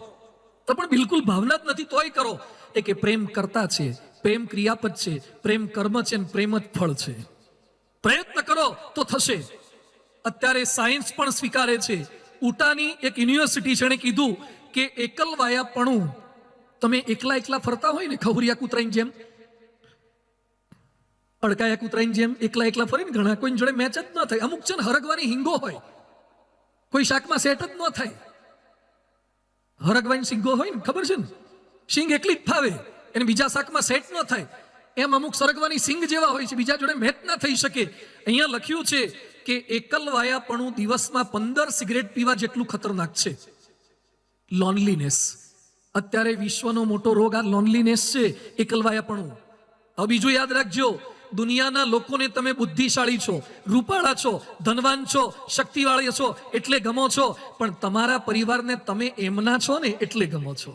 તો પણ બિલકુલ ભાવના જ નથી તોય કરો. એ કે પ્રેમ કરતા છે, પ્રેમ ક્રિયાપદ છે, પ્રેમ કર્મ છે, અને પ્રેમ જ ફળ છે. પ્રયત્ન કરો તો થશે. અત્યારે સાયન્સ પણ સ્વીકારે છે. ઉટાની એક યુનિવર્સિટી છે, એણે કીધું કે એકલવાયાપણું, તમે એકલા ફરતા હોય ને ખવરિયા કૂતરાની જેમ, અડકાયા કૂતરાની જેમ એકલા ફરી ને, ઘણા કોઈ જોડે મેચ જ ન થાય. અમુક છે ને હરગવાની હિંગો હોય, કોઈ શાકમાં સેટ જ ન થાય. હરગવાની સિંગો હોય ને, ખબર છે ને, સિંગ એકલી જ ફાવે, એને બીજા શાકમાં સેટ ન થાય. એમ અમુક સરગવાની સિંગ જેવા હોય છે, બીજા જોડે મેચ ના થઈ શકે. અહીંયા લખ્યું છે કે એકલવાયાપણું દિવસમાં 15 સિગરેટ પીવા જેટલું ખતરનાક છે. લોનલીનેસ, અત્યારે વિશ્વનો મોટો રોગ આ લોનલીનેસ છે, એકલવાયાપણું. હવે બીજું યાદ રાખજો, દુનિયાના લોકોને તમે બુદ્ધિશાળી છો, રૂપાળા છો, ધનવાન છો, શક્તિવાળી છો એટલે ગમો છો, પણ તમારા પરિવારને તમે એમના છો ને એટલે ગમો છો.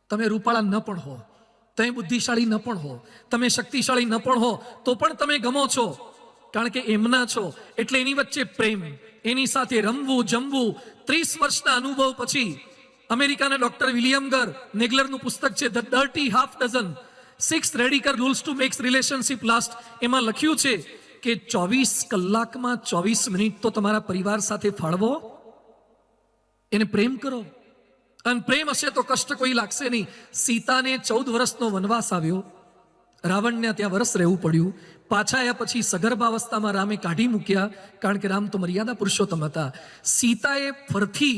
તમે રૂપાળા ન પણ હો, તમે બુદ્ધિશાળી ન પણ હો, તમે શક્તિશાળી ન પણ હો, તો પણ તમે ગમો છો, કારણ કે એમના છો. એટલે એની વચ્ચે પ્રેમ, એની સાથે રમવું, જમવું. 30 વર્ષના અનુભવ પછી અમેરિકાના ડોક્ટર વિલિયમ નેગલરનું પુસ્તક છે the dirty half dozen, 6 radical rules to makes relationship last. એમાં લખ્યું છે કે 24 કલાકમાં 24 મિનિટ તો તમારા પરિવાર સાથે ફાળવો, એને પ્રેમ કરો. અને પ્રેમ હશે તો કષ્ટ કોઈ લાગશે નહીં. સીતાને 14 વર્ષનો વનવાસ આવ્યો, રાવણને ત્યાં વર્ષ રહેવું પડ્યું. પાછા આવ્યા પછી સગર્ભાવસ્થામાં રામે કાઢી મૂક્યા, કારણ કે રામ તો મર્યાદા પુરુષોત્તમ હતા. સીતાએ ફરથી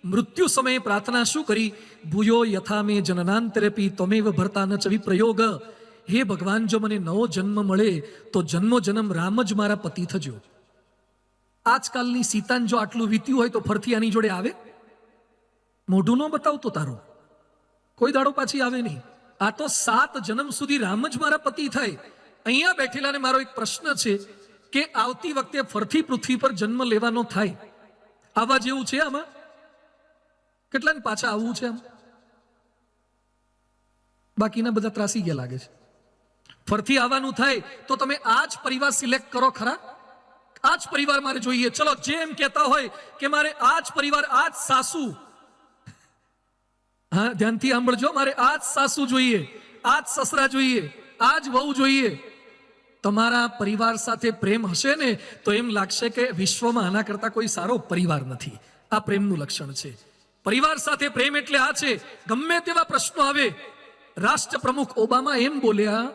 મૃત્યુ સમયે પ્રાર્થના શું કરી? ભૂયો યથા મે જનનાંતરેપી ત્વમેવ ભર્તા ન ચ વિપ્રયોગ. હે ભગવાન, જો મને નવો જન્મ મળે તો જન્મો જન્મ રામ જ મારા પતિ થજો. આજકાલની સીતાને જો આટલું વીત્યું હોય તો ફરથી આની જોડે આવે? મોઢું ન બતાવતો તારું, કોઈ દાડો પાછી આવે નહીં. આ તો 7 જન્મ સુધી રામ જ મારા પતિ થાય. અહીંયા બેઠેલાને મારો એક પ્રશ્ન છે કે આવતી વખતે ફરતી પૃથ્વી પર જન્મ લેવાનો થાય, આવા જેવું છે આમાં? કેટલાને પાછા આવવું છે આમ? બાકીના બધા ત્રાસી ગયા લાગે છે. ફરતી આવવાનું થાય તો તમે આ જ પરિવાર સિલેક્ટ કરો ખરા? આ જ પરિવાર મારે જોઈએ. ચલો, જે એમ કહેતા હોય કે મારે આ જ પરિવાર, આ જ સાસુ, હા ધ્યાનથી સાંભળજો, મારે આ જ સાસુ જોઈએ, આ જ સસરા જોઈએ, આ જ વહુ જોઈએ. તમારા પરિવાર સાથે પ્રેમ હશે ને તો એમ લાગશે કે વિશ્વમાં આના કરતા કોઈ સારો પરિવાર નથી. આ પ્રેમનું લક્ષણ છે. પરિવાર સાથે પ્રેમ એટલે આ છે. ગમે તેવા પ્રશ્નો આવે, રાષ્ટ્ર પ્રમુખ ઓબામા એમ બોલ્યા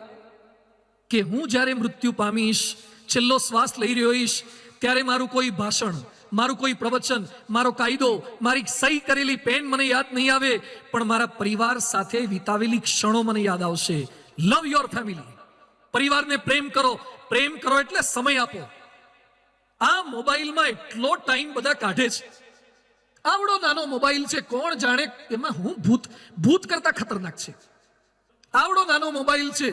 કે હું જ્યારે મૃત્યુ પામીશ, છેલ્લો શ્વાસ લઈ રહ્યો હોઈશ, ત્યારે મારું કોઈ ભાષણ, મારું કોઈ પ્રવચન, મારો કાયદો, મારી સહી કરેલી પેન મને યાદ નહીં આવે, પણ મારા પરિવાર સાથે વિતાવેલી ક્ષણો મને યાદ આવશે. લવ યોર ફેમિલી. પરિવારને પ્રેમ કરો. પ્રેમ કરો એટલે સમય આપો. આ મોબાઈલમાં એટલો ટાઈમ બધા કાઢે છે. આવડો નાનો મોબાઈલ છે, કોણ જાણે એમાં હું ભૂત કરતા ખતરનાક છે. આવડો નાનો મોબાઈલ છે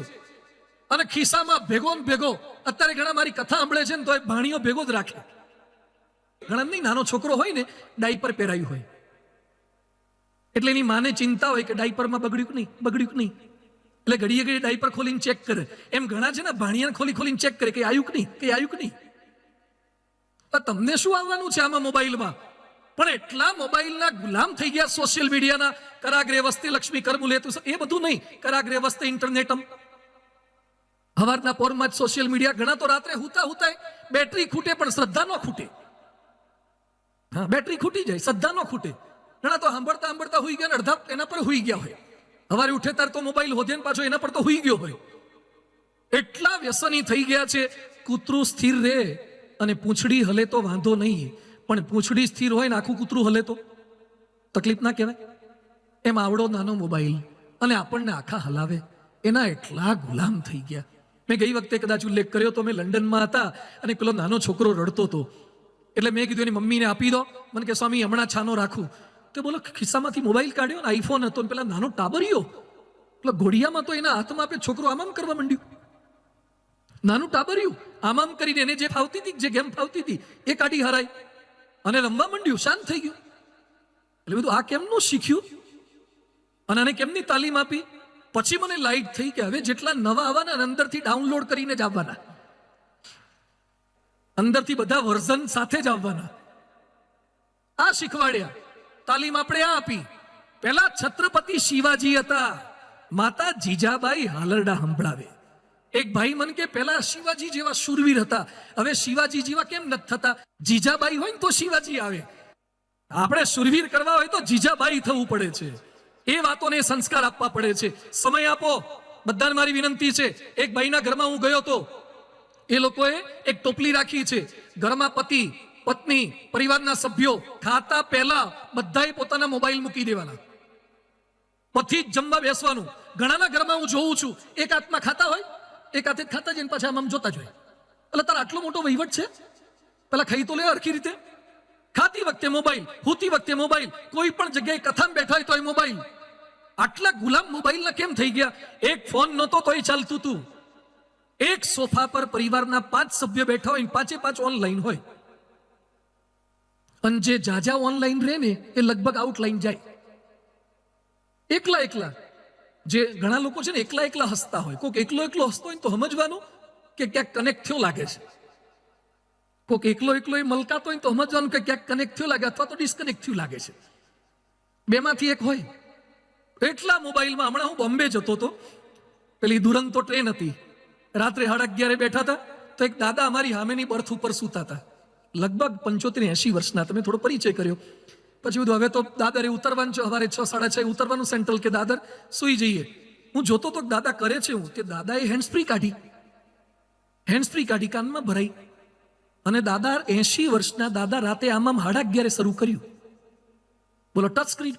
અને ખિસ્સામાં ભેગો ને ભેગો. અત્યારે ઘણા મારી કથા સાંભળે છે ને તો એ ભાણીઓ ભેગો જ રાખે. ઘણા નહીં, નાનો છોકરો હોય ને, ડાયપર પહેરાયું હોય એટલે એની માને ચિંતા હોય કે ડાયપરમાં બગડ્યું કે નહીં, બગડ્યું કે નહીં, એટલે ઘડીએ ઘડીએ ડાયપર ખોલીને ચેક કરે. એમ ઘણા છે ને ભાણિયાને ખોલીને ચેક કરે કે આવ્યું કે નહીં, કે આવ્યું કે નહીં. તમને શું આવવાનું છે આમાં મોબાઈલમાં? પણ એટલા મોબાઈલના ગુલામ થઈ ગયા, સોશિયલ મીડિયાના. કરાગ્રે વસ્તે લક્ષ્મી કરમુ લેતું, એ બધું નહીં. કરાગ્રે વસ્તે ઇન્ટરનેટમ. હવારના પોરમાં જ સોશિયલ મીડિયા. ઘણા તો રાત્રે હુતા બેટરી ખૂટે પણ શ્રદ્ધા ન ખૂટે. હા, બેટરી ખૂટી જાય, શ્રદ્ધા ન ખૂટે. ઘણા તો સાંભળતા હુઈ ગયા, અડધા એના પર હુઈ ગયા હોય. હવારે ઉઠે તાર તો મોબાઈલ હોધે પાછો એના પર તો હુઈ ગયો હોય. એટલા વ્યસની થઈ ગયા છે. કૂતરું સ્થિર રહે અને પૂંછડી હલે તો વાંધો નહીં, પણ પૂંછડી સ્થિર હોય ને આખું કૂતરું હલે તો તકલીફ ના કહેવાય? એમ આવડો નાનો મોબાઈલ અને આપણને આખા હલાવે. એના એટલા ગુલામ થઈ ગયા. મેં ગઈ વખતે કદાચ ઉલ્લેખ કર્યો તો, મેં લંડનમાં હતા અને પેલો નાનો છોકરો રડતો હતો. એટલે મેં કીધું એની મમ્મીને આપી દો. મને કે સ્વામી હમણાં છાનો રાખું. તો બોલો, ખિસ્સામાંથી મોબાઈલ કાઢ્યો ને આઈફોન હતો ને પેલા નાનો ટાબરિયો, પેલા ઘોડિયામાં તો એના હાથમાં આપે. છોકરો આમામ કરવા માંડ્યું. નાનું ટાબરિયું આમામ કરીને એને જે ફાવતી હતી, જે ગેમ ફાવતી હતી એ કાઢી હરાય અને રમવા માંડ્યું. શાંત થઈ ગયું. એટલે બધું આ કેમનું શીખ્યું અને આને કેમની તાલીમ આપી? પછી મને લાઈટ થઈ કે હવે જેટલા નવા આવવાના અંદરથી ડાઉનલોડ કરીને જ આવવાના, અંદરથી બધા વર્ઝન સાથે જ આવવાના. આ શીખવાડ્યા. તાલીમ આપણે આ આપી. પહેલા છત્રપતિ શિવાજી હતા, માતા જીજાબાઈ હાલરડા સંભળાવે. એક ભાઈ મને કે પહેલા શિવાજી જેવા શૂરવીર હતા, હવે શિવાજી જેવા કેમ નથી થતા? જીજાબાઈ હોય ને તો શિવાજી આવે. આપણે શૂરવીર કરવા હોય તો જીજાબાઈ થવું પડે છે. એ વાતોને સંસ્કાર આપવા પડે છે. સમય આપો. બધાને મારી વિનંતી છે. એક ભાઈના ઘરમાં હું ગયો તો, એ લોકોએ એક ટોપલી રાખી છે. ઘરમાં પતિ, પત્ની, પરિવારના સભ્યો ખાતા પહેલા બધાએ પોતાના મોબાઈલ મૂકી દેવાના, પછી જ જમવા બેસવાનું. ઘણાના ઘરમાં હું જોઉં છું, એક હાથમાં ખાતા હોય, એક હાથે ખાતા જઈને પાછા આમ જોતા જ હોય. એટલે તારા આટલો મોટો વહીવટ છે? પેલા ખાઈ તો લે હરખી રીતે. ખાતી વખતે મોબાઈલ, હુતી વખતે મોબાઈલ, કોઈ પણ જગ્યાએ કથામાં બેઠા હોય તો એ મોબાઈલ. આટલા ગુલામ મોબાઈલના કેમ થઈ ગયા? એક ફોન નહોતો તો એ ચાલતું હતું. એક સોફા પર પરિવારના 5 સભ્યો બેઠા હોય, 5 ઓનલાઈન હોય. અને જે જાજા ઓનલાઈન રહે ને એ લગભગ આઉટલાઈન જાય. એકલા જે ઘણા લોકો છે ને એકલા હસતા હોય. કોઈક એકલો હસતો હોય તો સમજવાનું કે ક્યાંક કનેક્ટ થયો લાગે છે. કોઈક એકલો એ મલકાતો હોય તો સમજવાનું કે ક્યાંક કનેક્ટ થયો લાગે, અથવા તો ડિસ્કનેક્ટ થયું લાગે છે. બેમાંથી એક હોય. એટલા મોબાઈલમાં. હમણાં હું બોમ્બે જતો હતો, પેલી દુરંતો ટ્રેન હતી. રાત્રે 11:30 બેઠા હતા તો એક દાદા અમારી સામેની બર્થ ઉપર સૂતા હતા. લગભગ 75-80 વર્ષના. તમે થોડો પરિચય કર્યો. પછી બધું હવે તો દાદરે ઉતરવાનું છે, સવારે 6-6:30 ઉતરવાનું સેન્ટ્રલ કે દાદર સુઈ જઈએ. હું જોતો તો દાદા કરે છે હું, તે દાદાએ હેન્ડસ્ફ્રી કાઢી કાનમાં ભરાઈ. અને દાદા 80 વર્ષના દાદા રાતે આમ 11:30 શરૂ કર્યું. બોલો, ટચ સ્ક્રીન.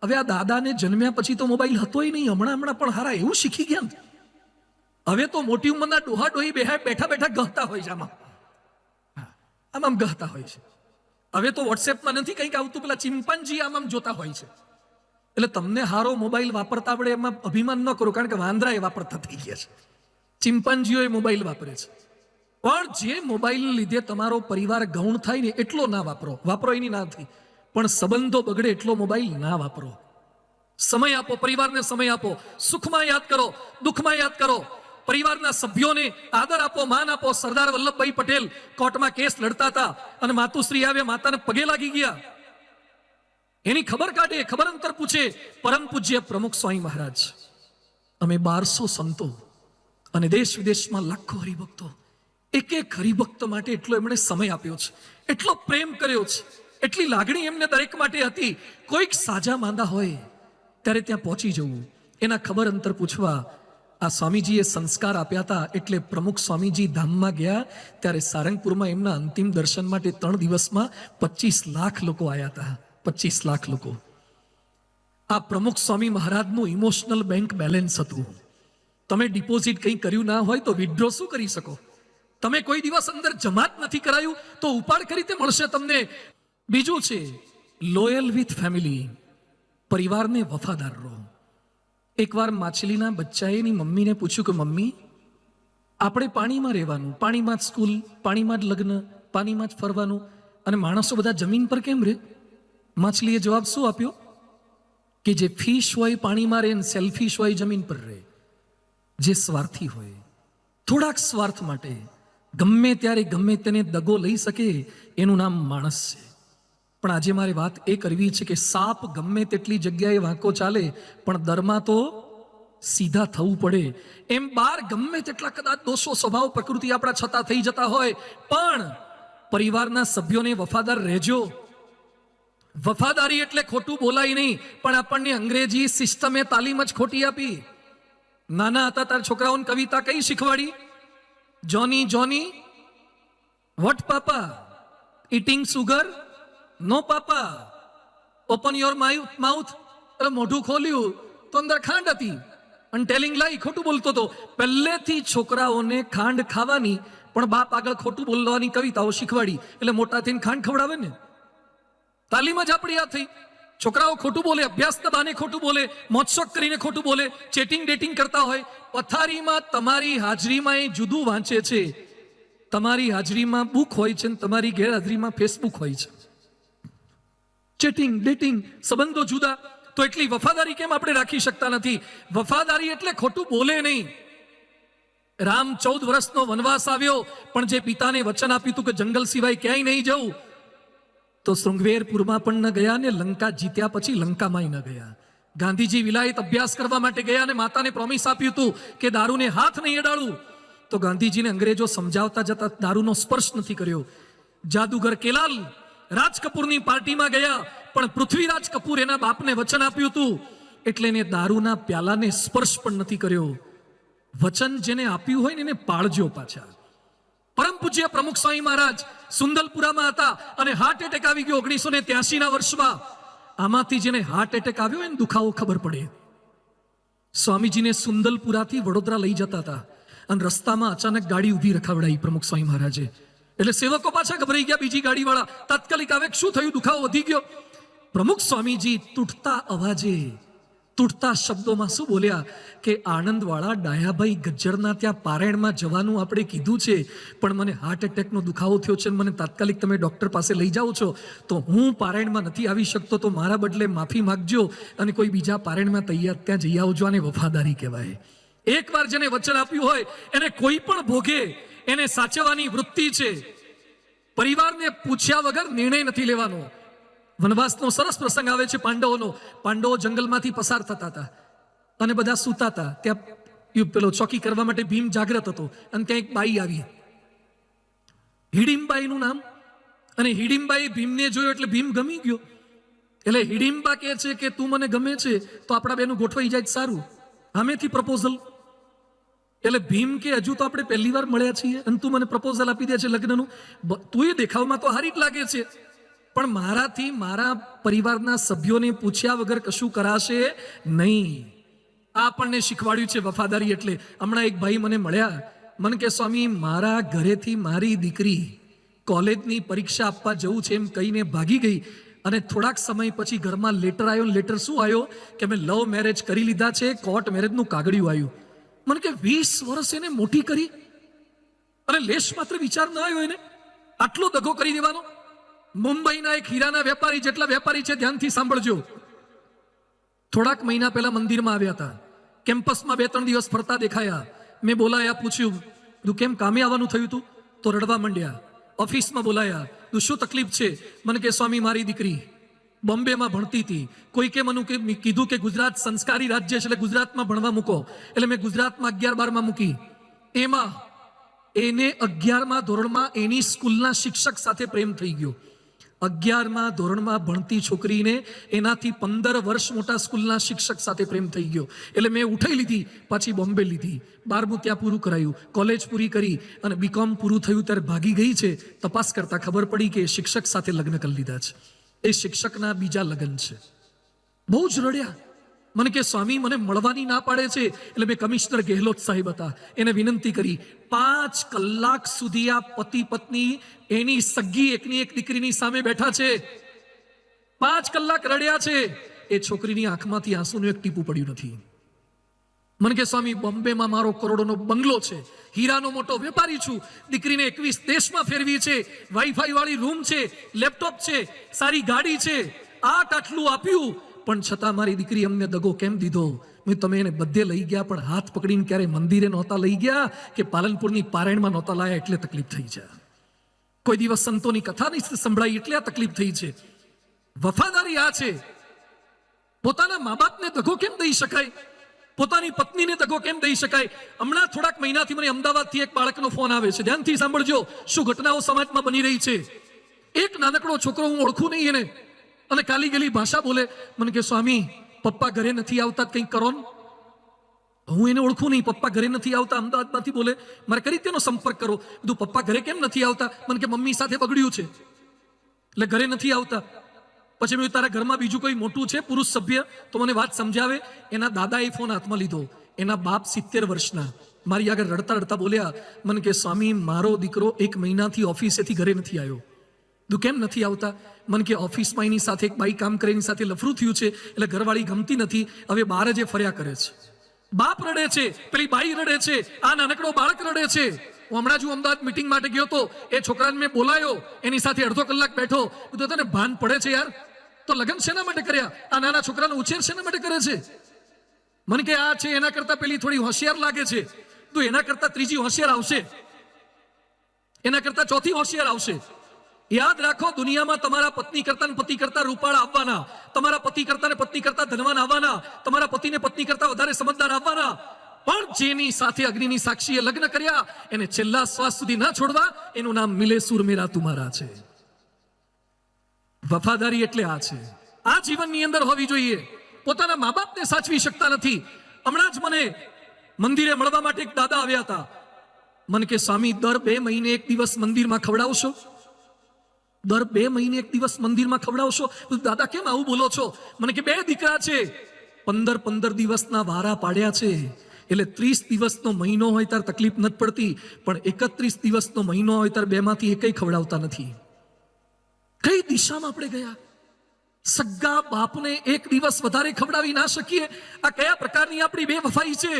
હવે આ દાદાને જન્મ્યા પછી તો મોબાઈલ હતોય નહીં. હમણાં પણ હારા એવું શીખી ગયા. હવે તો મોટી ઉંમરના ડોહા ડોહી બેઠા ગહતા હોય છે. આમ ગહતા હોય છે. હવે તો વોટ્સએપમાં નથી કંઈક આવતું, પેલા ચિમ્પાન્જી આમ જોતા હોય છે. એટલે તમને હારો મોબાઈલ વાપરતા આવડે એમાં અભિમાન ન કરો, કારણ કે વાંદરા એ વાપરતા થઈ ગયા છે, ચિમ્પાન્જીઓ એ મોબાઈલ વાપરે છે. પણ જે મોબાઈલને લીધે તમારો પરિવાર ગૌણ થાય ને એટલો ના વાપરો. વાપરો એની ના થઈ, પણ સંબંધો બગડે એટલો મોબાઈલ ના વાપરો. સમય આપો, પરિવારને સમય આપો. સુખમાં યાદ કરો, દુઃખમાં યાદ કરો. પરિવારના સભ્યોને આદર આપો, માન આપો. સરદાર વલ્લભભાઈ પટેલ કોર્ટમાં કેસ લડતા હતા અને માતુશ્રી આવ્યા, માતાને પગે લાગી ગયા. એની ખબર કાઢે, ખબર અંતર પૂછે. પરમ પૂજ્ય પ્રમુખ સ્વામી મહારાજ, અમે 1200 સંતો અને દેશ વિદેશમાં લાખો હરિભક્તો, એક એક હરિભક્ત માટે એટલો એમણે સમય આપ્યો છે, એટલો પ્રેમ કર્યો છે, એટલી લાગણી એમને દરેક માટે હતી. કોઈક સાજા માંદા હોય ત્યારે ત્યાં પહોંચી જવું, એના ખબર અંતર પૂછવા. આ સ્વામીજીએ સંસ્કાર આપ્યા હતા. એટલે પ્રમુખ સ્વામીજી ધામમાં ગયા ત્યારે સારંગપુરમાં એમના અંતિમ દર્શન માટે 3 દિવસમાં 25 લાખ લોકો આવ્યા હતા. 25 લાખ લોકો. આ પ્રમુખ સ્વામી મહારાજનું ઇમોશનલ બેંક બેલેન્સ હતું. તમે ડિપોઝિટ કંઈ કર્યું ના હોય તો વિથડ્રો શું કરી શકો? તમે કોઈ દિવસ અંદર જમા જ નથી કરાયું તો ઉપાડ કઈ રીતે મળશે તમને? બીજું છે લોયલ વિથ ફેમિલી, પરિવારને વફાદાર રહો. એકવાર માછલીના બચ્ચાએ એની મમ્મીને પૂછ્યું કે મમ્મી, આપણે પાણીમાં રહેવાનું, પાણીમાં જ સ્કૂલ, પાણીમાં જ લગ્ન, પાણીમાં જ ફરવાનું, અને માણસો બધા જમીન પર કેમ રહે? માછલીએ જવાબ શું આપ્યો કે જે ફિશ હોય પાણીમાં રહે ને સેલ્ફિશ હોય જમીન પર રહે. જે સ્વાર્થી હોય, થોડાક સ્વાર્થ માટે ગમે ત્યારે ગમે તેને દગો લઈ શકે, એનું નામ માણસ છે. પણ આજે મારે વાત એ કરવી છે કે સાપ ગમે તેટલી જગ્યાએ વાંકો ચાલે પણ દરમાં તો સીધા થવું પડે. એમ બહાર ગમે તેટલા કદાચ દોષો, સ્વભાવ, પ્રકૃતિ આપણા છતાં થઈ જતા હોય, પણ પરિવારના સભ્યોને વફાદાર રહેજો. વફાદારી એટલે ખોટું બોલાય નહીં, પણ આપણને અંગ્રેજી સિસ્ટમે તાલીમ જ ખોટી આપી. નાના હતા તાર છોકરાઓને કવિતા કઈ શીખવાડી? Johnny Johnny what papa, eating sugar no papa, open your mouth. મોઢું ખોલ્યું તો અંદર ખાંડ હતી અને ટેલિંગ લાઈ, ખોટું બોલતો હતો. પહેલેથી છોકરાઓને ખાંડ ખાવાની પણ બાપ આગળ ખોટું બોલવાની કવિતાઓ શીખવાડી, એટલે મોટા થઈને ખાંડ ખવડાવે ને. તાલીમ જ આપણી આ થઈ. છોકરાઓ ખોટું બોલે, અભ્યાસના બહાને ખોટું બોલે, મોજશોખ કરીને ખોટું બોલે, ચેટિંગ ડેટિંગ કરતા હોય. પથારીમાં તમારી હાજરીમાં એ જુદું વાંચે છે. તમારી હાજરીમાં બુક હોય છે ને તમારી ગેરહાજરીમાં ફેસબુક હોય છે. ચેટિંગ ડેટિંગ, સંબંધો જુદા. તો એટલી વફાદારી કેમ આપણે રાખી શકતા નથી? વફાદારી એટલે ખોટું બોલે નહીં. રામ 14 વર્ષનો વનવાસ આવ્યો, પણ જે પિતાને વચન આપ્યું હતું કે જંગલ સિવાય ક્યાંય નહીં જવું, તો શૃંગવેરપુરમાં પણ ન ગયા ને લંકા જીત્યા પછી લંકામાં ન ગયા. ગાંધીજી વિલાયત અભ્યાસ કરવા માટે ગયા અને માતાને પ્રોમિસ આપ્યું હતું કે દારૂને હાથ નહીં અડાડું, તો ગાંધીજીને અંગ્રેજો સમજાવતા જતા દારૂનો સ્પર્શ નથી કર્યો. જાદુગર કેલાલ રાજ કપૂરની પાર્ટીમાં ગયા, પણ પૃથ્વીરાજ કપૂર એના બાપને વચન આપ્યું હતું એટલે એને દારૂના પ્યાલાને સ્પર્શ પણ નથી કર્યો. વચન જેને આપ્યું હોય ને એને પાળજો પાછા. પરમ પૂજ્ય પ્રમુખ સ્વામી મહારાજ સુંદલપુરામાં હતા અને હાર્ટ એટેક આવી ગયો 1983ના વર્ષમાં. આમાંથી જેને હાર્ટ એટેક આવ્યો એને દુખાવો ખબર પડે. સ્વામીજીને સુંદલપુરાથી વડોદરા લઈ જતા હતા અને રસ્તામાં અચાનક ગાડી ઊભી રખાવડાવી પ્રમુખ સ્વામી મહારાજે. એટલે સેવકો પાછા ગભરાઈ ગયા, બીજી ગાડીવાળા તાત્કાલિક આવે, શું થયું? દુખાવો વધી ગયો. પ્રમુખ સ્વામીજી તૂટતા અવાજે, તૂટતા શબ્દોમાં શું બોલ્યા કે આણંદવાળા ડાયાભાઈ ગજ્જરના ત્યાં પારાયણમાં જવાનું આપણે કીધું છે, પણ મને હાર્ટ એટેકનો દુખાવો થયો છે, મને તાત્કાલિક તમે ડૉક્ટર પાસે લઈ જાઓ છો, તો હું પારાયણમાં નથી આવી શકતો, તો મારા બદલે માફી માગજો અને કોઈ બીજા પારાયણમાં તૈયાર ત્યાં જઈ આવજો. આને વફાદારી કહેવાય. એકવાર જેને વચન આપ્યું હોય એને કોઈ પણ ભોગે એને સાચવવાની વૃત્તિ છે. પરિવારને પૂછ્યા વગર નિર્ણય નથી લેવાનો. વનવાસનો સરસ પ્રસંગ આવે છે પાંડવોનો. પાંડવો જંગલમાંથી પસાર થતા હતા અને બધા સૂતા હતા. ત્યાં પેલો ચોકી કરવા માટે ભીમ જાગ્રત હતો અને ત્યાં એક બાઈ આવી, હિડીમ્બાઈનું નામ. અને હિડીમ્બાઈ ભીમને જોયો એટલે ભીમ ગમી ગયો. એટલે હિડીમ્બા કહે છે કે તું મને ગમે છે તો આપણા બેનું ગોઠવાઈ જાય સારું, આમેથી પ્રપોઝલ. એટલે ભીમ કે હજુ તો આપણે પહેલી વાર મળ્યા છીએ અને તું મને પ્રપોઝલ આપી દે છે લગ્નનું. તું એ દેખાવમાં તો હારી જ લાગે છે, પણ મારાથી મારા પરિવારના સભ્યોને પૂછ્યા વગર કશું કરાશે નહીં. આ આપણને શીખવાડ્યું છે વફાદારી એટલે. હમણાં એક ભાઈ મને મળ્યા, મને કે સ્વામી મારા ઘરેથી મારી દીકરી કોલેજની પરીક્ષા આપવા જવું છે એમ કહીને ભાગી ગઈ. અને થોડાક સમય પછી ઘરમાં લેટર આવ્યો. લેટર શું આવ્યો કે મેં લવ મેરેજ કરી લીધા છે, કોર્ટ મેરેજનું કાગળિયું આવ્યું. મને કે 20 વર્ષ એને મોટી કરી અને લેશ માત્ર વિચાર ન આવ્યો એને આટલો દગો કરી દેવાનો. મુંબઈના એક હીરાના વેપારી, જેટલા વેપારી છે ધ્યાનથી સાંભળજો, થોડાક મહિના પહેલા મંદિરમાં આવ્યા હતા. કેમ્પસમાં 2-3 દિવસ ફરતા દેખાયા. મેં બોલાયા, પૂછ્યું તું કેમ કામે આવવાનું થયું તું? તો રડવા માંડ્યા. ઓફિસમાં બોલાયા, તું શું તકલીફ છે? મને કે સ્વામી મારી દીકરી બોમ્બેમાં ભણતી હતી, કોઈકે મને કીધું કે ગુજરાત સંસ્કારી રાજ્ય છે એટલે ગુજરાતમાં ભણવા મૂકો. એટલે મેં ગુજરાતમાં 11-12માં મૂકી. એમાં એને 11મા ધોરણમાં એની સ્કૂલના શિક્ષક સાથે પ્રેમ થઈ ગયો. 11મા ધોરણમાં ભણતી છોકરીને એનાથી 15 વર્ષ મોટા સ્કૂલના શિક્ષક સાથે પ્રેમ થઈ ગયો. એટલે મેં ઉઠાઈ લીધી, પાછી બોમ્બે લીધી. 12મું ત્યાં પૂરું કરાયું, કોલેજ પૂરી કરી અને બીકોમ પૂરું થયું ત્યારે ભાગી ગઈ છે. તપાસ કરતા ખબર પડી કે શિક્ષક સાથે લગ્ન કરી લીધા છે. એ શિક્ષકના બીજા લગ્ન છે. બહુ જ રડ્યા. મને કે સ્વામી મને મળવાની ના પાડે છે. એટલે મેં કમિશનર ગેહલોત સાહેબ હતા, એને વિનંતી કરી. 5 કલાક સુધી આ પતિ પત્ની એની સગી એકની એક દીકરીની સામે બેઠા છે. 5 કલાક રડ્યા છે. એ છોકરીની આંખમાંથી આંસુનું એક ટીપું પડ્યું નથી. મને કે સ્વામી બોમ્બેમાં મારો કરોડોનો બંગલો છે, હીરાનો મોટો વેપારી છું, દીકરીને 21 દેશમાં ફેરવી છે, વાઈફાઈ વાળી રૂમ છે, લેપટોપ છે, સારી ગાડી છે, આટલું આપ્યું, પણ છતાં મારી દીકરી અમને દગો કેમ દીધો? તમે એને બધે લઈ ગયા પણ હાથ પકડીને ક્યારે મંદિરે નહોતા લઈ ગયા કે પાલનપુરની પારાયણમાં નહોતા લાયા એટલે તકલીફ થઈ છે. કોઈ દિવસ સંતોની કથા નહીં સંભળાઈ એટલે આ તકલીફ થઈ છે. વફાદારી આ છે. પોતાના મા બાપને દગો કેમ દઈ શકાય? પોતાની પત્નીને દગો કેમ દઈ શકાય? હમણાં થોડાક મહિનાથી મને અમદાવાદથી એક બાળકનો ફોન આવે છે. ધ્યાનથી સાંભળજો શું ઘટનાઓ સમાજમાં બની રહી છે. એક નાનકડો છોકરો, હું ઓળખું નહીં એને, અને કાલી ગલી ભાષા બોલે. મને કે સ્વામી પપ્પા ઘરે નથી આવતા, કંઈક કરો ને. હું એને ઓળખું નહીં, પપ્પા ઘરે નથી આવતા, અમદાવાદમાંથી બોલે. મારે કઈ રીતેનો સંપર્ક કરો? કીધું પપ્પા ઘરે કેમ નથી આવતા? મને કે મમ્મી સાથે બગડ્યું છે એટલે ઘરે નથી આવતા. પછી મેં તારા ઘરમાં બીજું કોઈ મોટું છે પુરુષ સભ્ય તો મને વાત સમજાવે. એના દાદાએ ફોન હાથમાં લીધો. એના બાપ 70 વર્ષના મારી આગળ રડતા રડતા બોલ્યા, મને કે સ્વામી મારો દીકરો 1 મહિનાથી ઓફિસેથી ઘરે નથી આવ્યો. તું કેમ નથી આવતા? મને કે ઓફિસમાં એની સાથે એક બાઈ કામ કરે, એની સાથે લફરું થયું છે એટલે ઘરવાળી ગમતી નથી, હવે બહાર જ ફર્યા કરે છે. બાપ રડે છે, પેલી બાઈ રડે છે, આ નાનકડો બાળક રડે છે. હું હમણાં જ અમદાવાદ મીટિંગ માટે ગયો તો એ છોકરાને મેં બોલાયો, એની સાથે અડધો કલાક બેઠો. તો તને ભાન પડે છે યાર? તો લગ્ન શેના માટે કર્યા? આ નાના છોકરાનો ઉછેર શેના માટે કરે છે? મને કે આ છે એના કરતા પેલી થોડી હોશિયાર લાગે છે. તો એના કરતા ત્રીજી હોશિયાર આવશે, એના કરતા ચોથી હોશિયાર આવશે. યાદ રાખો, દુનિયામાં તમારા પત્ની કરતા ને પતિ કરતા રૂપાળા આવવાના, તમારા પતિ કરતા ને પત્ની કરતા ધનવાન આવવાના, તમારા પતિને પત્ની કરતા વધારે સમજદાર આવવાના. પણ જેની સાથે અગ્નિની સાક્ષીએ લગ્ન કર્યા એને છેલ્લા શ્વાસ સુધી ના છોડવા, એનું નામ મિલે સુર મેરા તુમારા છે. વફાદારી એટલે આ છે. આ જીવનની અંદર હોવી જોઈએ. પોતાના મા બાપને સાચવી શકતા નથી. હમણાં જ મને મંદિરે મળવા માટે એક દાદા આવ્યા હતા. મને કે સ્વામી દર 2 મહિને એક દિવસ મંદિરમાં ખવડાવશો? દર 2 મહિને એક દિવસ મંદિરમાં ખવડાવશો? દાદા કેમ આવું બોલો છો? મને કે 2 દીકરા છે, 15 દિવસના વારા પાડ્યા છે, એટલે 30 દિવસનો મહિનો હોય ત્યારે તકલીફ નથી પડતી, પણ 31 દિવસનો મહિનો હોય ત્યારે 2 માંથી એકય ખવડાવતા નથી. કઈ દિશામાં આપણે ગયા? સગા બાપને 1 દિવસ વધારે ખવડાવી ના શકીએ? આ કયા પ્રકારની આપણી બેવફાઈ છે?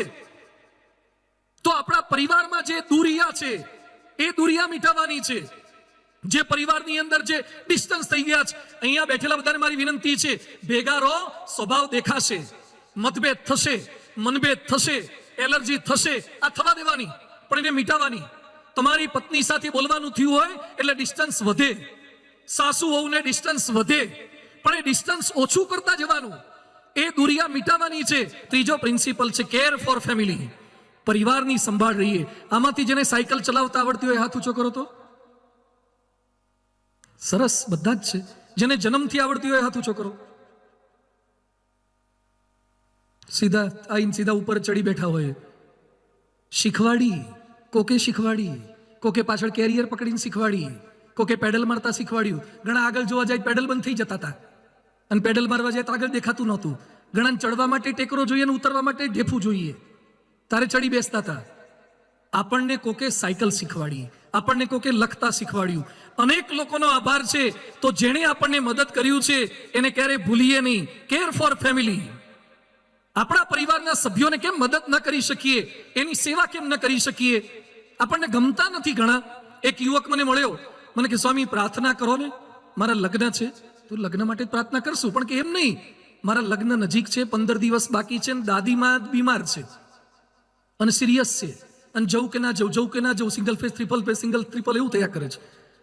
તો આપણા પરિવારમાં જે દુરિયા છે એ દુરિયા મિટાવવાની છે. જે પરિવારની અંદર જે ડિસ્ટન્સ થઈ ગયા છે, અહીંયા બેઠેલા બધાને મારી વિનંતી છે, ભેગા રહો, સ્વભાવ દેખાશે, મતભેદ થશે, મનભેદ થશે, એલર્જી થશે, આ થવા દેવાની, પણ એને મિટાવવાની. તમારી પત્ની સાથે બોલવાનું થયું હોય એટલે ડિસ્ટન્સ વધે, સાસુ વહુને ડિસ્ટન્સ વધે, પણ એ ડિસ્ટન્સ ઓછું કરતા જવાનું. એ દુરિયા મિટાવવાની છે. ત્રીજો પ્રિન્સિપલ છે કેર ફોર ફેમિલી. પરિવારની સંભાળ રહીએ. આમાંથી જેને સાયકલ ચલાવતા આવડતી હોય હાથ ઊંચો કરો તો. સરસ, બધા જ છે. જેને જન્મથી આવડતી હોય હાથ ઊંચો કરો. સીધા આઈને સીધા ઉપર ચડી બેઠા હોય. શીખવાડી, કોકે શીખવાડી, કોકે પાછળ કેરિયર પકડીને શીખવાડી, કોકે પેડલ મારતા શીખવાડ્યું. ઘણા આગળ જોવા જાય પેડલ બંધ થઈ જતા હતા, અને પેડલ મારવા જાય તો આગળ દેખાતું નહોતું. ઘણા ચડવા માટે ટેકરો જોઈએ અને ઉતરવા માટે ઢેફું જોઈએ, તારે ચડી બેસતા હતા. આપણને કોકે સાયકલ શીખવાડી, આપણને કોકે લખતા શીખવાડ્યું. અનેક લોકોનો આભાર છે. તો જેણે આપણને મદદ કર્યું છે એને ક્યારે ભૂલીએ નહીં. Care for family. આપણા પરિવારના સભ્યોને કેમ મદદ ન કરી શકીએ, એની સેવા કેમ ન કરી શકીએ? આપણને ગમતા નથી ઘણા. એક યુવક મને મળ્યો, મને કે સ્વામી પ્રાર્થના કરો ને, મારા લગ્ન છે. તો લગ્ન માટે જ પ્રાર્થના કરશું, પણ કે એમ નહીં, મારા લગ્ન નજીક છે, 15 દિવસ બાકી છે, દાદીમાં બીમાર છે અને સિરિયસ છે, અને જવું કે ના જવું, single phase, triple face, single triple એવું થયા કરે છે.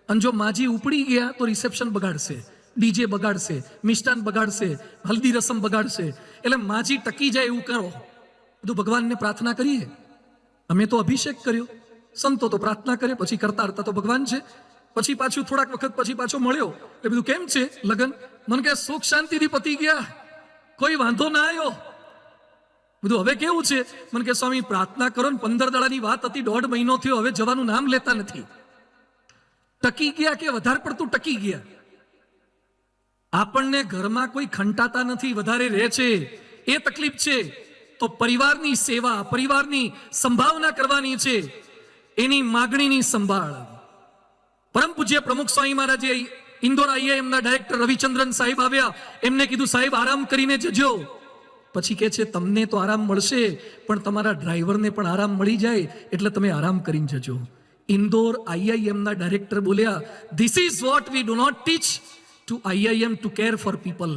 અને જો માજી ઉપડી ગયા તો રિસેપ્શન બગાડશે, ડીજે બગાડશે, મિષ્ટાન બગાડશે, હલ્દી રસમ બગાડશે. એટલે માજી ટકી જાય એવું કરો. બધું ભગવાનને પ્રાર્થના કરીએ. અમે તો અભિષેક કર્યો, સંતો તો પ્રાર્થના કરે, પછી કરતા કરતા તો ભગવાન છે. પછી પાછું થોડાક વખત પછી પાછો મળ્યો, એ બધું કેમ છે લગન? મને કે સુખ શાંતિથી પતી ગયા, કોઈ વાંધો ના આવ્યો. બધું હવે કેવું છે? મને કે સ્વામી પ્રાર્થના કરો ને, 15 દાડાની વાત હતી, 1.5 મહિનો થયો, હવે જવાનું નામ લેતા નથી. ટકી ગયા કે વધારે પડતું ટકી ગયા? આપણને ઘરમાં કોઈ ખંટાતા નથી, વધારે રહે છે, એ તકલીફ છે. તો પરિવારની સેવા, પરિવારની સંભાવના કરવાની છે, એની માગણીની સંભાળ. પરમ પૂજ્ય પ્રમુખ સ્વામી મહારાજે ઇન્દોર IIM ના ડાયરેક્ટર રવિચંદ્રન સાહેબ આવ્યા, એમને કીધું સાહેબ આરામ કરીને જજો. પછી કે છે તમને તો આરામ મળશે, પણ તમારા ડ્રાઈવરને પણ આરામ મળી જાય, એટલે તમે આરામ કરીને જજો. ઇન્દોર IIM ના ડાયરેક્ટર બોલ્યા, this is what we do not teach to IIM to care for people.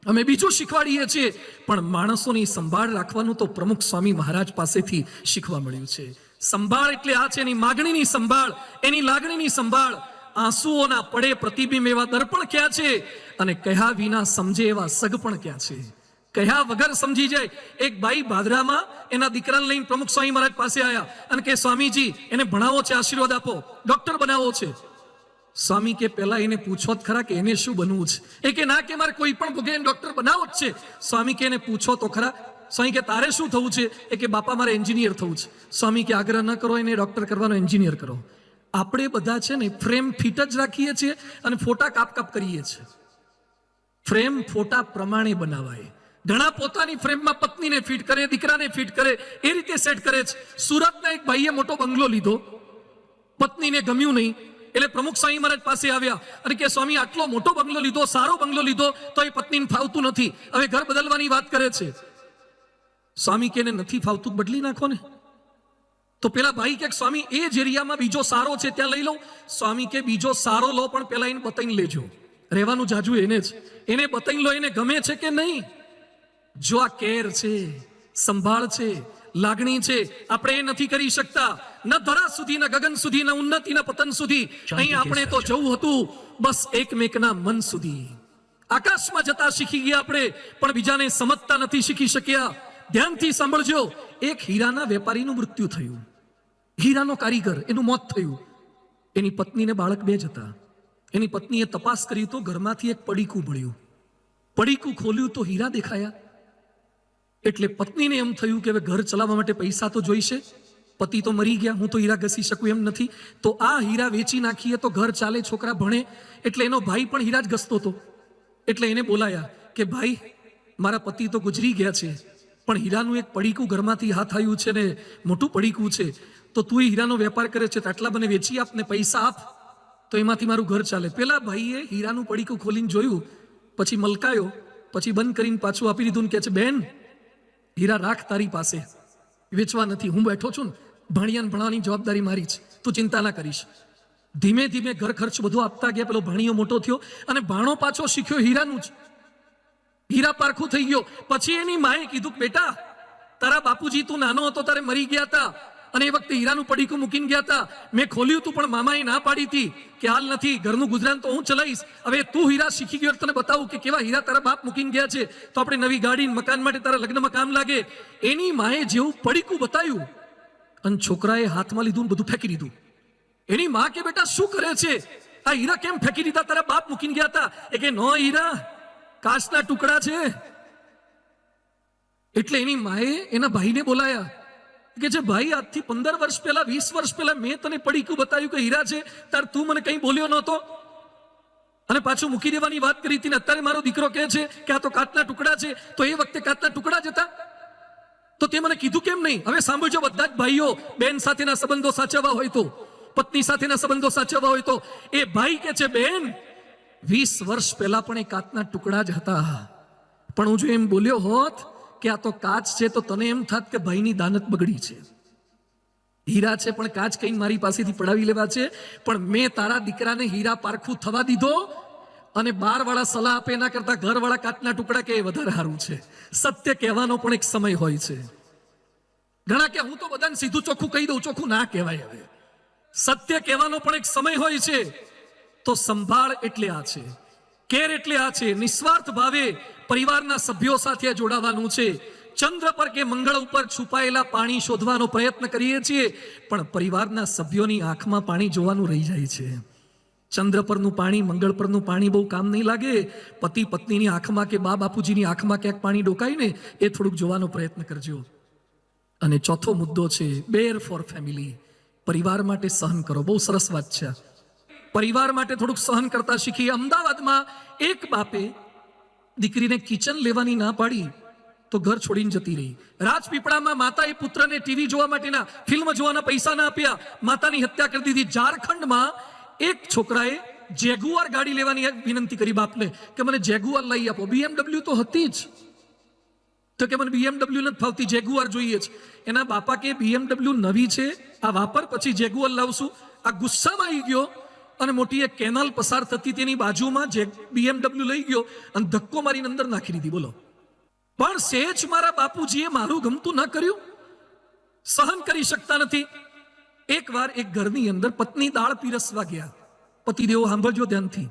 અમે બીજું શીખવાડીએ છીએ, પણ માણસોની સંભાળ રાખવાનું તો પ્રમુખ સ્વામી મહારાજ પાસેથી શીખવા મળ્યું છે. સંભાળ એટલે આ છે, એની માગણીની સંભાળ, એની લાગણીની સંભાળ. આંસુઓના પડે પ્રતિબિંબ એવા દર્પણ ક્યાં છે, અને કહ્યા વિના સમજે એવા સગપણ ક્યાં છે? કહ્યા વગર સમજી જાય. એક ભાઈ ભાદરામાં એના દીકરાને લઈને પ્રમુખ સ્વામી મહારાજ પાસે આવ્યા અને કે સ્વામીજી એને ભણાવો છે, આશીર્વાદ આપો, ડોક્ટર બનાવવો છે. સ્વામી કે પહેલા એને પૂછો જ ખરા કે એને શું બનવું છે? એ કે ના, કે મારે કોઈ પણ ભોગે ડોક્ટર બનાવો જ છે. સ્વામી કે એને પૂછો તો ખરા. સ્વામી કે તારે શું થવું છે? એ કે બાપા મારે એન્જિનિયર થવું છે. સ્વામી કે આગ્રહ ન કરો એને ડોક્ટર કરવાનો, એન્જિનિયર કરો. આપણે બધા છે ને ફ્રેમ ફિટ જ રાખીએ છીએ અને ફોટા કાપ કરીએ છીએ. ફ્રેમ ફોટા પ્રમાણે બનાવાય. ઘણા પોતાની ફ્રેમમાં પત્નીને ફિટ કરે, દીકરાને ફિટ કરે, એ રીતે સેટ કરે છે. સુરતના એક ભાઈએ મોટો બંગલો લીધો, પત્નીને ગમ્યું નહીં, એટલે પ્રમુખ સ્વામી મહારાજ પાસે આવ્યા અને કે સ્વામી આટલો મોટો બંગલો લીધો, સારો બંગલો લીધો, તો એ પત્નીને ફાવતું નથી, હવે ઘર બદલવાની વાત કરે છે. સ્વામી કે નથી ફાવતું, બદલી નાખો ને. તો પેલા ભાઈ કે સ્વામી એ જ એરિયામાં બીજો સારો છે, ત્યાં લઈ લઉં. સ્વામી કે બીજો સારો લો, પણ પેલા એને બતાવીને લેજો. રહેવાનું જાજુ એને જ, એને બતાવી લો એને ગમે છે કે નહીં. જો આ કેર છે, સંભાળ છે, લાગણી છે, આપણે એ નથી કરી શકતા. ન ધરા સુધી, ન ગગન સુધી, ન ઉન્નતિ, ન પતન સુધી. અહીં આપણે તો જવું હતું બસ એકમેકના મન સુધી. આકાશમાં જતા શીખી ગયા આપણે, પણ બીજાને સમજતા નથી શીખી શક્યા. ધ્યાનથી સાંભળજો. એક હીરાના વેપારીનું મૃત્યુ થયું, હીરાનો કારીગર, એનું મોત થયું. એની પત્નીને બાળક 2 જ હતા. એની પત્નીએ તપાસ કરી તો ઘરમાંથી એક પડીકું મળ્યું. પડીકું ખોલ્યું તો હીરા દેખાયા. એટલે પત્નીને એમ થયું કે હવે ઘર ચલાવવા માટે પૈસા તો જોઈશે. પતિ તો મરી ગયા, હું તો હીરા ઘસી શકું એમ નથી, તો આ હીરા વેચી નાખીએ તો ઘર ચાલે, છોકરા ભણે. એટલે એનો ભાઈ પણ હીરા જ ઘસતો હતો. એટલે એને બોલાયા કે ભાઈ મારા પતિ તો ગુજરી ગયા છે, પણ હીરાનું એક પડીકું ઘરમાંથી હાથ આવ્યું છે ને મોટું પડીકું છે, તો તું હીરાનો વેપાર કરે છે તો આટલા મને વેચી આપ ને પૈસા આપ, તો એમાંથી મારું ઘર ચાલે. પેલા ભાઈએ હીરાનું પડીકું ખોલીને જોયું, પછી મલકાયો, પછી બંધ કરીને પાછું આપી દીધું ને કહે છે બેન હીરા રાખ તારી પાસે, વેચવા નથી, હું બેઠો છું ને, ભાણિયાને ભણવાની જવાબદારી મારી છે, તું ચિંતા ના કરીશ. ધીમે ધીમે ઘર ખર્ચ બધું આપતા ગયા. પેલો ભાણિયો મોટો થયો અને ભાણો પાછો શીખ્યો હીરાનું જ, હીરા પારખું થઈ ગયો. પછી એની માએ કીધું બેટા તારા બાપુજી તું નાનો હતો ત્યારે મરી ગયા હતા, અને એ વખતે હીરાનું પડીકું મૂકીને ગયા હતા, મેં ખોલ્યું હતું પણ મામાએ ના પાડી હતી કે હાલ નથી, ઘરનું ગુજરાન તો હું ચલાવીશ, હવે તું હીરા શીખી ગયો તને બતાવું કે કેવા હીરા તારા બાપ મૂકીને ગયા છે, તો આપણે નવી ગાડી મકાન માટે તારા લગ્નમાં કામ લાગે. એની માએ જેવું પડીકું બતાવ્યું અને છોકરાએ હાથમાં લીધું, બધું ફેંકી દીધું. એની માં કે બેટા શું કરે છે, આ હીરા કેમ ફેંકી દીધા, તારા બાપ મૂકીને ગયા હતા? એ કે નો, હીરા કાચના ટુકડા છે. એટલે એની માએ એના ભાઈને બોલાયા કે જે ભાઈ આજથી 15 વર્ષ પહેલા, 20 વર્ષ પહેલા મેં તને પડીકું બતાવ્યું કે હીરા છે, તાર તું મને કંઈ બોલ્યો નહોતો અને પાછું મૂકી દેવાની વાત કરી હતી, ને અત્યારે મારો દીકરો કહે છે કે આ તો કાચના ટુકડા છે, તો એ વખતે કાચના ટુકડા જ હતા, તો તે મને કીધું કેમ નહીં? હવે સાંભળજો બધા જ ભાઈઓ, બેન સાથેના સંબંધો સાચવવા હોય તો પત્ની સાથેના સંબંધો સાચવવા હોય તો એ ભાઈ કે છે બેન 20 વર્ષ પહેલા પણ એ કાચના ટુકડા જ હતા, પણ હું જો એમ બોલ્યો હોત કે આ તો કાચ છે તો તને એમ થાત કે ભાઈની દાનત બગડી છે. હીરા છે પણ કાચ કઈ મારી પાસેથી પડાવી લેવા છે, પણ મેં તારા દીકરાને હીરા પારખું થવા દીધો અને 12 વાળા સલાહ આપે એના કરતા ઘરવાળા કાચના ટુકડા કે વધારે સારું છે. સત્ય કહેવાનો પણ એક સમય હોય છે. ઘણા કે હું તો બધાને સીધું ચોખ્ખું કહી દઉં, ચોખ્ખું ના કહેવાય. હવે સત્ય કહેવાનો પણ એક સમય હોય છે. તો સંભાળ એટલે આ છે, કેર એટલે આ છે. નિસ્વાર્થ ભાવે પરિવારના સભ્યો સાથે જોડાવાનું છે. ચંદ્ર પર કે મંગળ ઉપર છુપાયેલા પાણી શોધવાનો પ્રયત્ન કરીએ છીએ, પણ પરિવારના સભ્યોની આંખમાં પાણી જોવાનું રહી જાય છે. ચંદ્ર પરનું પાણી, મંગળ પરનું પાણી બહુ કામ નહીં લાગે. પતિ પત્નીની આંખમાં કે બા બાપુજીની આંખમાં ક્યાંક પાણી ડોકાય ને એ થોડુંક જોવાનો પ્રયત્ન કરજો. અને ચોથો મુદ્દો છે બેર ફોર ફેમિલી. પરિવાર માટે સહન કરો. બહુ સરસ વાત છે. પરિવાર માટે થોડુંક સહન કરતા શીખીએ. અમદાવાદમાં એક બાપે દીકરીને કિચન લેવાની ના પાડી તો ઘર છોડીને જતી રહી. રાજપીપળામાં માતાએ પુત્રને ટીવી જોવા માટેના, ફિલ્મ જોવાના પૈસા ના આપ્યા, માતાની હત્યા કરી દીધી. ઝારખંડમાં એક છોકરાએ જેગુઆર ગાડી લેવાની વિનંતી કરી બાપને કે મને જેગુઆર લઈ આપો. BMW તો હતી જ, તો કે મને BMW નથી ફાવતી, જેગુઆર જોઈએ છે. એના બાપા કે BMW નવી છે, આ વાપર, પછી જેગુઆર લાવશું. આ ગુસ્સામાં આવી ગયો અને મોટી એક કેનાલ પસાર થતી તેની બાજુમાં BMW લઈ ગયો અને ધક્કો મારીને અંદર નાખી દીધી. બોલો, પણ સેજ મારા બાપુજીએ મારું ગમતું ન કર્યું, સહન કરી શકતા નથી. એકવાર એક ઘરની અંદર પત્ની દાળ પીરસવા ગયા. પતિદેવો સાંભળજો ધ્યાનથી.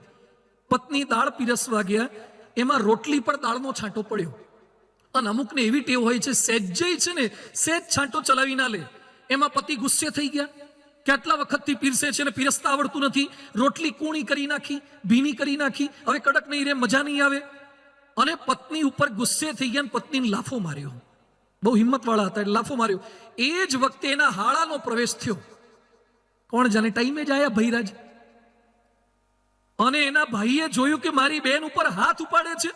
પત્ની દાળ પીરસવા ગયા, એમાં રોટલી પર દાળનો છાંટો પડ્યો. અને અમુકને એવી ટેવ હોય છે, સહેજે છે ને સહેજ છાંટો ચલાવી ના લે. એમાં પતિ ગુસ્સે થઈ ગયા, કેટલા વખતથી પીરસે છે ને પીરસતા આવડતું નથી. રોટલી કૂણી કરી નાખી, ભીની કરી નાખી, હવે કડક નહીં રે, મજા નહીં આવે. અને પત્ની ઉપર ગુસ્સે થઈ ગયા, પત્નીને લાફો માર્યો. બહુ હિંમત વાળા હતા, લાફો માર્યો. એ જ વખતે એના હાળાનો પ્રવેશ થયો. કોણ જાણે ટાઈમે જ આયા ભૈરાજ. અને એના ભાઈએ જોયું કે મારી બેન ઉપર હાથ ઉપાડે છે,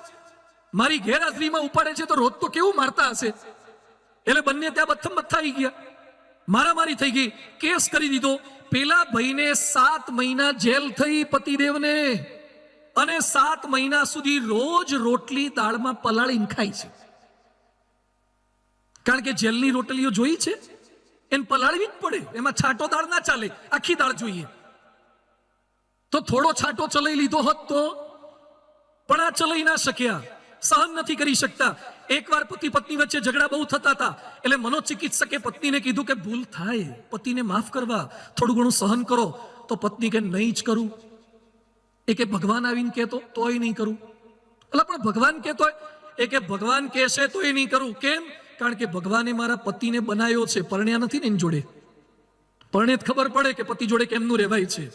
મારી ગેરહાજરીમાં ઉપાડે છે, તો રોજ તો કેવું મારતા હશે. એટલે બંને ત્યાં બથમ બથ્થા આવી ગયા, મારામારી થઈ ગઈ, કેસ કરી દીધો. પેલા ભાઈને 7 મહિના જેલ થઈ પતિદેવને, અને 7 મહિના સુધી રોજ રોટલી દાળમાં પલાળીને ખાય છે. કારણ કે જેલની રોટલીઓ જોઈ છે, એને પલાળવી જ પડે, એમાં છાંટો દાળ ના ચાલે, આખી દાળ જોઈએ. તો થોડો છાંટો ચલાવી લીધો હોત તો, પણ આ ચલાવી ના શક્યા, સહન નથી કરી શકતા. એકવાર પતિ પત્ની વચ્ચે ઝઘડા બહુ થતા હતા, એટલે મનોચિકિત્સકે પત્નીને કીધું કે ભૂલ થાય, પતિને માફ કરવા, થોડું ઘણું સહન કરો. તો પત્ની કે નહીં જ કરું. એ કે ભગવાન આવીને કહેતો તોય નહીં કરું. એટલે પણ ભગવાન કહેતો એ કે ભગવાન કહેશે તો એ નહીં કરું. કેમ? કારણ કે ભગવાને મારા પતિને બનાવ્યો છે, પરણ્યા નથી ને એની જોડે. પરણે જ ખબર પડે કે પતિ જોડે કેમનું રહેવાય છે.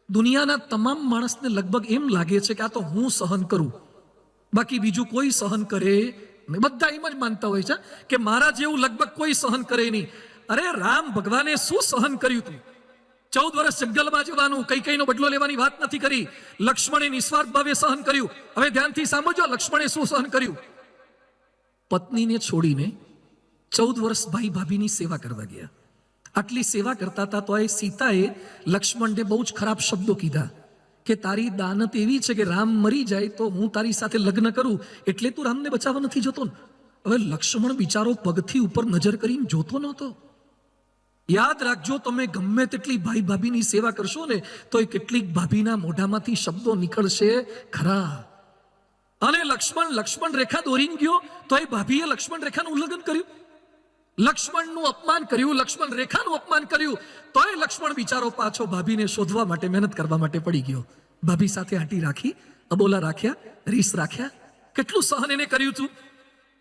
દુનિયાના તમામ માણસને લગભગ એમ લાગે છે કે આ તો હું સહન કરું, બાકી બીજું કોઈ સહન કરે નહીં. બધા એમ જ માનતા હોય છે કે મારા જેવું લગભગ કોઈ સહન કરે નહીં. અરે રામ ભગવાને શું સહન કર્યું હતું? 14 વર્ષ જંગલમાં જવાનું, કઈકઈનો બદલો લેવાની વાત નથી કરી. લક્ષ્મણે નિસ્વાર્થ ભાવે સહન કર્યું. હવે ધ્યાનથી સાંભળજો, લક્ષ્મણે શું સહન કર્યું. પત્નીને છોડીને 14 વર્ષ ભાઈ ભાભીની સેવા કરવા ગયા. આટલી સેવા કરતા હતા તો એ સીતાએ લક્ષ્મણને બહુ જ ખરાબ શબ્દો કીધા કે તારી દાનત એવી છે કે રામ મરી જાય તો હું તારી સાથે લગ્ન કરું, એટલે તું રામને બચાવવા નથી જતો. હવે લક્ષ્મણ બિચારો પગથી ઉપર નજર કરીને જોતો નહોતો. યાદ રાખજો, તમે ગમે તેટલી ભાઈ ભાભીની સેવા કરશો ને તો એ કેટલીક ભાભીના મોઢામાંથી શબ્દો નીકળશે ખરા. અને લક્ષ્મણ રેખા દોરીને ગયો તો એ ભાભીએ લક્ષ્મણ રેખાનું ઉલ્લંઘન કર્યું, લક્ષ્મણનું અપમાન કર્યું, લક્ષ્મણ રેખાનું અપમાન કર્યું. તો એ લક્ષ્મણ બિચારો પાછો ભાભીને શોધવા માટે, મહેનત કરવા માટે પડી ગયો. ભાભી સાથે આંટી રાખી, અબોલા રાખ્યા, રીસ રાખ્યા. કેટલું સહન એને કર્યું હતું.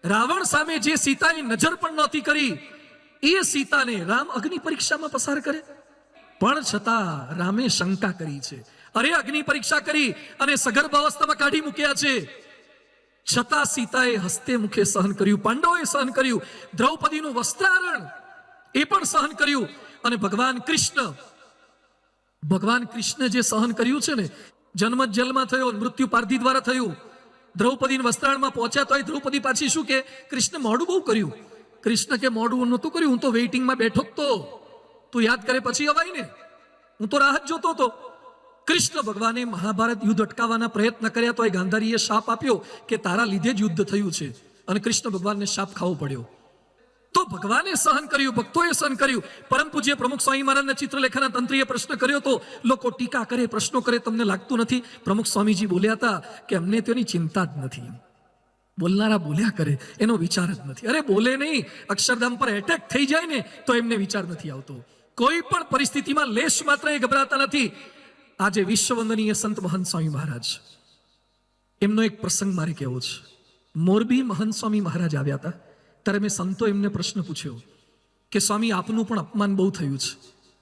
રાવણ સામે જે સીતાએ નજર પણ નહોતી કરી, એ સીતાને રામ અગ્નિ પરીક્ષામાં પસાર કરે. પણ છતાં રામે શંકા કરી છે. અરે અગ્નિ પરીક્ષા કરી અને સગર્ભ અવસ્થામાં કાઢી મૂક્યા છે, છતાં સીતાએ હસ્તે મુખે સહન કર્યું. પાંડવોએ સહન કર્યું. દ્રૌપદીનું વસ્ત્રારણ એ પણ સહન કર્યું. અને ભગવાન કૃષ્ણ જે સહન કર્યું છે ને, જન્મ જેલમાં થયો, મૃત્યુ પારધી દ્વારા થયું. દ્રૌપદીના વસ્ત્રારણમાં પહોંચ્યા તો દ્રૌપદી પાછી શું કે, કૃષ્ણ મોડું બહુ કર્યું. કૃષ્ણ કે મોડું નહોતું કર્યું, હું તો વેઇટિંગમાં બેઠો તો, તું યાદ કરે પછી અવાય ને. હું તો રાહ જ જોતો હતો. કૃષ્ણ ભગવાને મહાભારત યુદ્ધ અટકાવવાના પ્રયત્ન કર્યા તો એ ગાંધારીએ શાપ આપ્યો કે તારા લીધે જ યુદ્ધ થયું છે, અને કૃષ્ણ ભગવાનને શાપ ખાવો પડ્યો. તો ભગવાને સહન કર્યું, ભક્તોએ સહન કર્યું. પરમ પૂજ્ય પ્રમુખ સ્વામી મહારાજના ચિત્રલેખાના તંત્રીએ પ્રશ્ન કર્યો તો લોકો ટીકા કરે, પ્રશ્નો કરે, તમને લાગતું નથી? પ્રમુખ સ્વામીજી બોલ્યા હતા કે અમને તેની ચિંતા જ નથી. બોલનારા બોલ્યા કરે, એનો વિચાર જ નથી. અરે બોલે નહીં, અક્ષરધામ પર એટેક થઈ જાય ને તો એમને વિચાર નથી આવતો. કોઈ પણ પરિસ્થિતિમાં લેશ માત્ર એ ગભરાતા નથી. આજે વિશ્વવંદનીય સંત મહંત સ્વામી મહારાજ, એમનો એક પ્રસંગ મારે કહેવો છે. મોરબી મહંત સ્વામી મહારાજ આવ્યા હતા ત્યારે મેં સંતો એમને પ્રશ્ન પૂછ્યો કે સ્વામી આપનું પણ અપમાન બહુ થયું છે,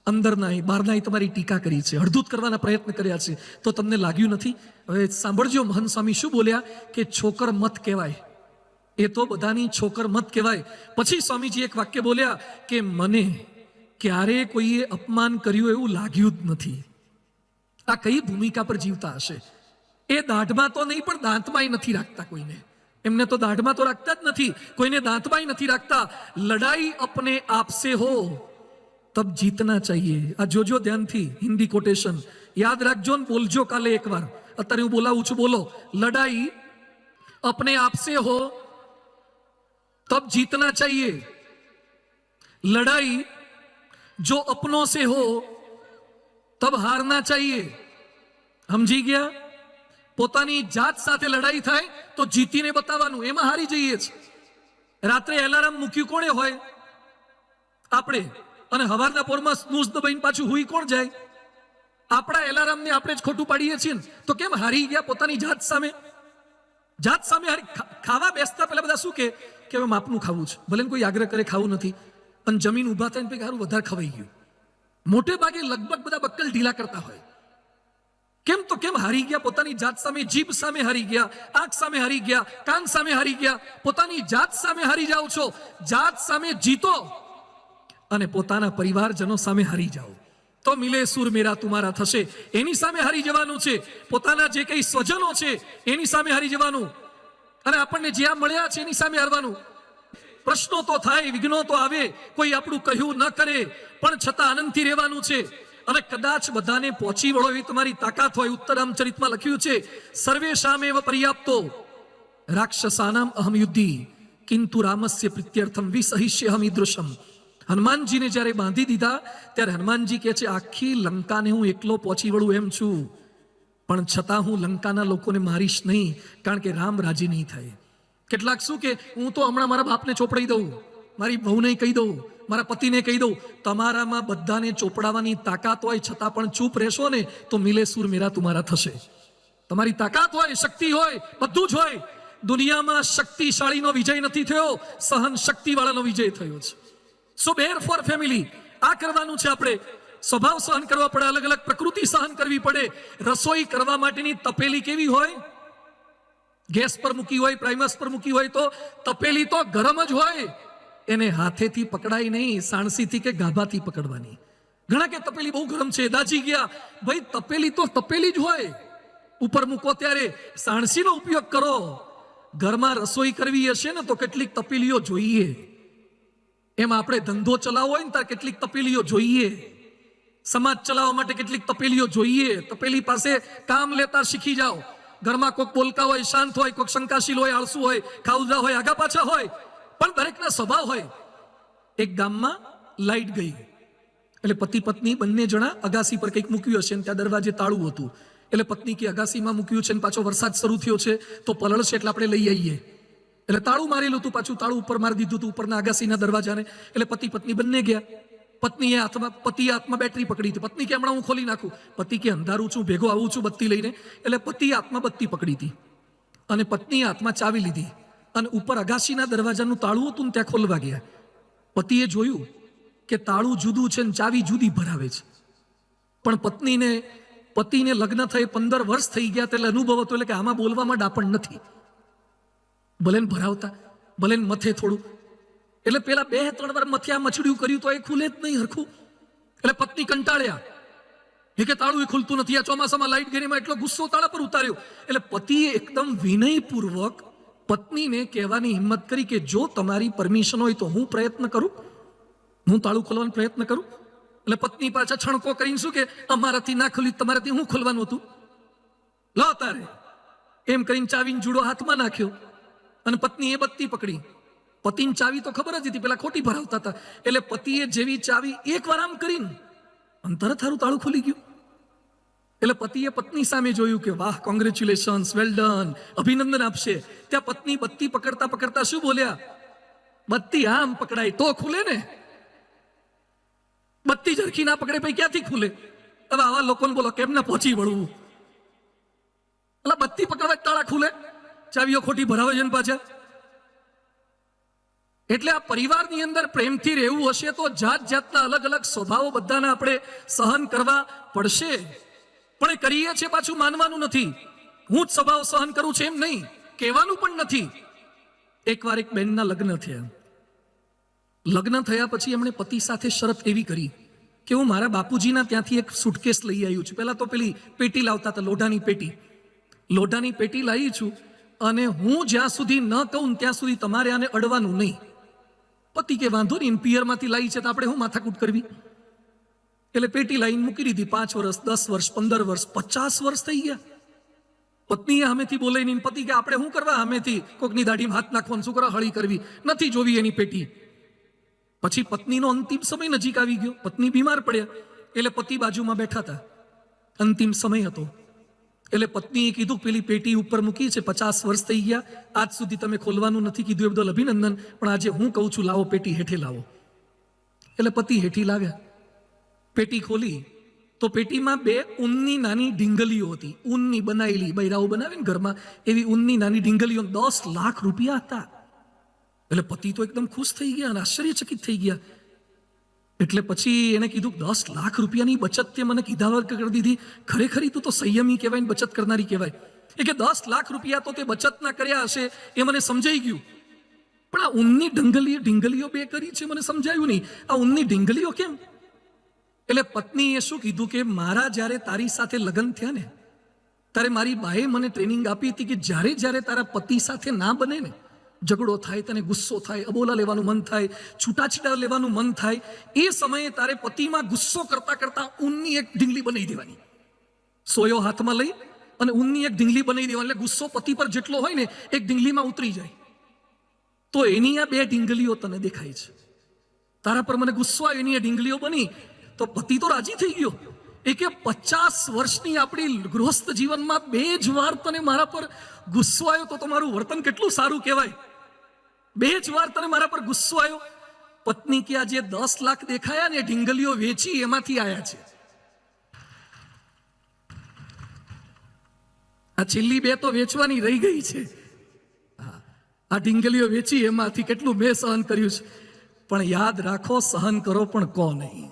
અંદરના બહારના તમારી ટીકા કરી છે, હળદૂત કરવાના પ્રયત્ન કર્યા છે, તો તમને લાગ્યું નથી? હવે સાંભળજો, મહંત સ્વામી શું બોલ્યા કે છોકર મત કહેવાય, એ તો બધાની છોકર મત કહેવાય. પછી સ્વામીજી એક વાક્ય બોલ્યા કે મને ક્યારે કોઈએ અપમાન કર્યું એવું લાગ્યું જ નથી. આ કઈ ભૂમિકા પર જીવતા હશે? એ દાઢમાં તો નહીં પણ દાંતમાંય નથી રાખતા કોઈને. એમને તો દાઢમાં તો રાખતા જ નથી, કોઈને દાંતમાંય નથી રાખતા. લડાઈ અપને આપ સે હો તબ જીતના ચાહીએ. આ જોજો ધ્યાનથી, હિન્દી કોટેશન યાદ રાખજો ને બોલજો કાલે એકવાર. અત્યારે હું બોલાવું છું, બોલો. લડાઈ અપને આપ સે હો તબ જીतना चाहिए, लड़ाई जो अपनों से हो तब हारना चाहिए. સમજી ગયા? પોતાની જાત સાથે લડાઈ થાય તો જીતીને બતાવવાનું, એમાં હારી જઈએ છે. રાત્રે એલાર્મ મૂક્યું કોણે હોય? આપણે. અને હવારના પોરમાં સ્નૂઝ દબાઈને પાછું હુઈ કોણ જાય? આપણા એલાર્મને આપણે જ ખોટું પાડીએ છીએ ને. તો કેમ હારી ગયા પોતાની જાત સામે? જાત સામે હારી. ખાવા બેસતા પહેલા બધા શું કે હવે માપનું ખાવું છે, ભલે કોઈ આગ્રહ કરે ખાવું નથી, અને જમીન ઊભા થઈને પછી સારું વધારે ખવાઈ ગયું. મોટે ભાગે લગભગ બધા બક્કલ ઢીલા કરતા હોય. કેમ? તો કેમ હારી ગયા પોતાની જાત સામે? જીભ સામે હારી ગયા, આંખ સામે હારી ગયા, કાન સામે હારી ગયા. પોતાની જાત સામે હારી જાઓ છો. જાત સામે જીતો અને પોતાના પરિવારજનો સામે હારી જાઓ તો મિલે સુર મેરા તુમારા થશે. એની સામે હારી જવાનું છે. પોતાના જે કઈ સ્વજનો છે એની સામે હારી જવાનું, અને આપણને જ્યાં મળ્યા છે એની સામે હારવાનું. પ્રશ્નો તો થાય, વિઘ્નો તો આવે, કોઈ આપણું કહ્યું ન કરે, પણ છતાં આનંદથી રહેવાનું છે. અને કદાચ બધાને પહોંચી વળો એવી તમારી તાકાત હોય. ઉત્તરામચરિતમાં લખ્યું છે, સર્વેશામેવ પર્યાપ્તો રાક્ષસાનામ અહમ યુદ્ધી કિંતુ રામસ્ય પ્રીત્યર્થમ વિસહિષ્યહમ ઈદૃશમ. હનુમાનજીને જ્યારે બાંધી દીધા ત્યારે હનુમાનજી કહે છે, આખી લંકાને હું એકલો પહોંચી વળું એમ છું, પણ છતાં હું લંકાના લોકોને મારીશ નહીં, કારણ કે રામ રાજી નહીં થાય. કેટલાક શું કે હું તો હમણાં મારા બાપને ચોપડાઈ દઉં, મારી બહુને કહી દઉં, મારા પતિને કહી દઉં. તમારામાં બધાને ચોપડાવવાની તાકાત હોય છતાં પણ ચૂપ રહેશો ને તો મિલે સુર મેરા તુમારા થશે. તમારી તાકાત હોય, શક્તિ હોય, બધું જ હોય. દુનિયામાં શક્તિશાળીનો વિજય નથી થયો, સહન શક્તિવાળાનો વિજય થયો છે. સો બેર ફોર ફેમિલી. આ કરવાનું છે આપણે. સ્વભાવ સહન કરવા પડે, અલગ અલગ પ્રકૃતિ સહન કરવી પડે. રસોઈ કરવા માટેની તપેલી કેવી હોય? ગેસ પર મૂકી હોય, પ્રાઇમસ પર મૂકી હોય તો તપેલી તો ગરમ જ હોય. એને હાથેથી પકડાય નહીં, સાણસીથી કે ગાભાથી પકડવાની. ઘણા કે તપેલી બહુ ગરમ છે, દાજી ગયા. ભાઈ તપેલી તો તપેલી જ હોય. ઉપર મૂકો ત્યારે સાણસીનો ઉપયોગ કરો. ઘરમાં રસોઈ કરવી હશે ને તો કેટલીક તપેલીઓ જોઈએ. એમાં આપણે ધંધો ચલાવવો હોય ને ત્યારે કેટલીક તપેલીઓ જોઈએ. સમાજ ચલાવવા માટે કેટલીક તપેલીઓ જોઈએ. તપેલી પાસે કામ લેતા શીખી જાઓ. ઘરમાં કોઈક બોલકા હોય, શાંત હોય, કોઈક શંકાશીલ હોય, આળસુ હોય, ખાઉદા હોય, આગા પાછા હોય, પણ દરેકના સ્વભાવ હોય. એક ગામમાં લાઈટ ગઈ એટલે પતિ પત્ની બંને જણા અગાસી પર કંઈક મૂક્યું હશે, ત્યાં દરવાજે તાળું હતું. એટલે પત્ની કે અગાસીમાં મૂક્યું છે ને પાછો વરસાદ શરૂ થયો છે તો પલળ છે એટલે આપણે લઈ આવીએ. એટલે તાળું મારેલું હતું, પાછું તાળું ઉપર મારી દીધું હતું ઉપરના અગાસીના દરવાજાને. એટલે પતિ પત્ની બંને ગયા. પત્નીએ હાથમાં બેટરી પકડી હતી. પત્ની કે હમણાં હું ખોલી નાખું. પતિ કે અંધારું છું, ભેગો આવું છું બત્તી લઈને. એટલે પતિએ હાથમાં બત્તી પકડી હતી અને પત્નીએ હાથમાં ચાવી લીધી અને ઉપર અગાસીના દરવાજાનું તાળું હતું ને ત્યાં ખોલવા ગયા. પતિએ જોયું કે તાળું જુદું છે ને ચાવી જુદી ભરાવે છે. પણ પતિને લગ્ન થઈ 15 વર્ષ થઈ ગયા એટલે અનુભવ હતો, એટલે કે આમાં બોલવામાં ડાપણ નથી. ભલે ભરાવતા, ભલે મથે થોડું. એટલે પેલા 2-3 વાર મથ્યા મચડ્યું કર્યું તો એ ખુલે જ નહીં હરખું. એટલે પત્ની કંટાળ્યા, એ કે તાળું એ ખુલતું નથી. આ ચોમાસામાં લાઈટ ગઈ, એટલો ગુસ્સો તાળા પર ઉતાર્યો. એટલે પતિએ એકદમ વિનયપૂર્વક પત્નીને કહેવાની હિંમત કરી કે જો તમારી પરમિશન હોય તો હું પ્રયત્ન કરું, હું તાળું ખોલવાનો પ્રયત્ન કરું. એટલે પત્ની પાછા છણકો કરીને શું કે અમારાથી ના ખોલ્યું, તમારાથી હું ખોલવાનું હતું, લો તારે એમ કરીને ચાવીને જુડો હાથમાં નાખ્યો અને પત્ની એ બત્તી પકડી. પતિની ચાવી તો ખબર જ હતી, પેલા ખોટી ભરાવતા હતા, એટલે પતિએ જેવી ચાવી એકવાર આમ કરીને અને તરત હારું તાળું ખુલી ગયું. એટલે પતિએ પત્ની સામે જોયું કે વાહ, કોંગ્રેચ્યુલેશન્સ, વેલ ડન, અભિનંદન આપશે. ત્યાં પત્ની બત્તી પકડતા પકડતા શું બોલ્યા, બત્તી આમ પકડાય તો ખુલે ને, બત્તી ઝરખી ના પકડે પછી ક્યાંથી ખુલે? હવે આવા લોકોને બોલો કેમ ના પહોંચી વળવું? એટલે બત્તી પકડવા તાળા ખુલે, ચાવીઓ ખોટી ભરાવે છે ને પાછા. એટલે આ પરિવારની અંદર પ્રેમથી રહેવું હશે તો જાત જાતના અલગ અલગ સ્વભાવો બધાને આપણે સહન કરવા પડશે. પણ એ કરીએ છીએ પાછું માનવાનું નથી, હું જ સ્વભાવ સહન કરું છું એમ નહીં, કહેવાનું પણ નથી. એકવાર એક બેનના લગ્ન થયા. લગ્ન થયા પછી એમણે પતિ સાથે શરત એવી કરી કે હું મારા બાપુજીના ત્યાંથી એક સુટકેસ લઈ આવ્યું છું. પહેલા તો પેલી પેટી લાવતા હતા, લોઢાની પેટી લાવી છું, અને હું જ્યાં સુધી ન કહું ત્યાં સુધી તમારે આને અડવાનું નહીં. પતિ કે વાંધો નહીં, પિયરમાંથી લાવી છે તો આપણે હું માથાકૂટ કરવી. એટલે પેટી લાવીને મૂકી દીધી. 5 વર્ષ, 10 વર્ષ, 15 વર્ષ, 50 વર્ષ થઈ ગયા. પત્નીએ સામેથી બોલાઈ નહીં, પતિ કે આપણે શું કરવા સામેથી કોકની દાઢીમાં હાથ નાખવાનું, શું કરવા હળી કરવી, નથી જોવી એની પેટી. પછી પત્નીનો અંતિમ સમય નજીક આવી ગયો, પત્ની બીમાર પડ્યા, એટલે પતિ બાજુમાં બેઠા હતા, અંતિમ સમય હતો. એટલે પત્નીએ કીધું પેલી પેટી ઉપર મૂકી છે, 50 વર્ષ થઈ ગયા, આજ સુધી તમે ખોલવાનું નથી કીધું, એ બદલ અભિનંદન, પણ આજે હું કહું છું લાવો પેટી હેઠે લાવો. એટલે પતિ હેઠી લાવ્યા. પેટી ખોલી તો પેટીમાં 2 ઊનની નાની ઢીંગલીઓ હતી, ઊનની બનાવેલી, બૈરાઓ બનાવે ને ઘરમાં એવી ઊનની નાની ઢીંગલીઓ, 10 લાખ રૂપિયા હતા. એટલે પતિ તો એકદમ ખુશ થઈ ગયા અને આશ્ચર્યચકિત થઈ ગયા. એટલે પછી એને કીધું 10 લાખ રૂપિયાની બચત તે મને કીધા વગર કરી દીધી, ખરેખર તું તો સંયમી કહેવાય ને બચત કરનારી કહેવાય. એ કે 10 લાખ રૂપિયા તો તે બચત ના કર્યા હશે એ મને સમજાઈ ગયું, પણ આ ઊનની ઢીંગલીઓ 2 કરી છે મને સમજાયું નહીં, આ ઊનની ઢીંગલીઓ કેમ? એટલે પત્નીએ શું કીધું કે મારા જ્યારે તારી સાથે લગ્ન થયા ને ત્યારે મારી બાએ મને ટ્રેનિંગ આપી હતી કે જ્યારે જ્યારે તારા પતિ સાથે ના બને ને, ઝઘડો થાય, તને ગુસ્સો થાય, અબોલા લેવાનું મન થાય, છૂટાછીટા લેવાનું મન થાય, એ સમયે તારે પતિમાં ગુસ્સો કરતા કરતા ઊનની એક ઢીંગલી બનાવી દેવાની, સોયો હાથમાં લઈ અને ઊનની એક ઢીંગલી બનાવી દેવાની, એટલે ગુસ્સો પતિ પર જેટલો હોય ને એક ઢીંગલીમાં ઉતરી જાય. તો એની આ 2 ઢીંગલીઓ તને દેખાય છે, તારા પર મને ગુસ્સો આવ્યો, એની આ ઢીંગલીઓ બની. તો પતિ તો રાજી થઈ ગયો. એ કે 50 વર્ષની આપણી ગૃહસ્થ જીવનમાં 2 જ વાર તને મારા પર ગુસ્સો આવ્યો તો તમારું વર્તન કેટલું સારું કહેવાય. 2 જ વાર તને મારા પર ગુસ્સો આવ્યો. પત્ની કે આ જે 10 લાખ દેખાયા ને ઢીંગલીઓ વેચી એમાંથી આયા છે. આ છેલ્લી 2 તો વેચવાની રહી ગઈ છે. આ ઢીંગલીઓ વેચી એમાંથી કેટલું મેં સહન કર્યું છે. પણ યાદ રાખો, સહન કરો પણ કો નહીં.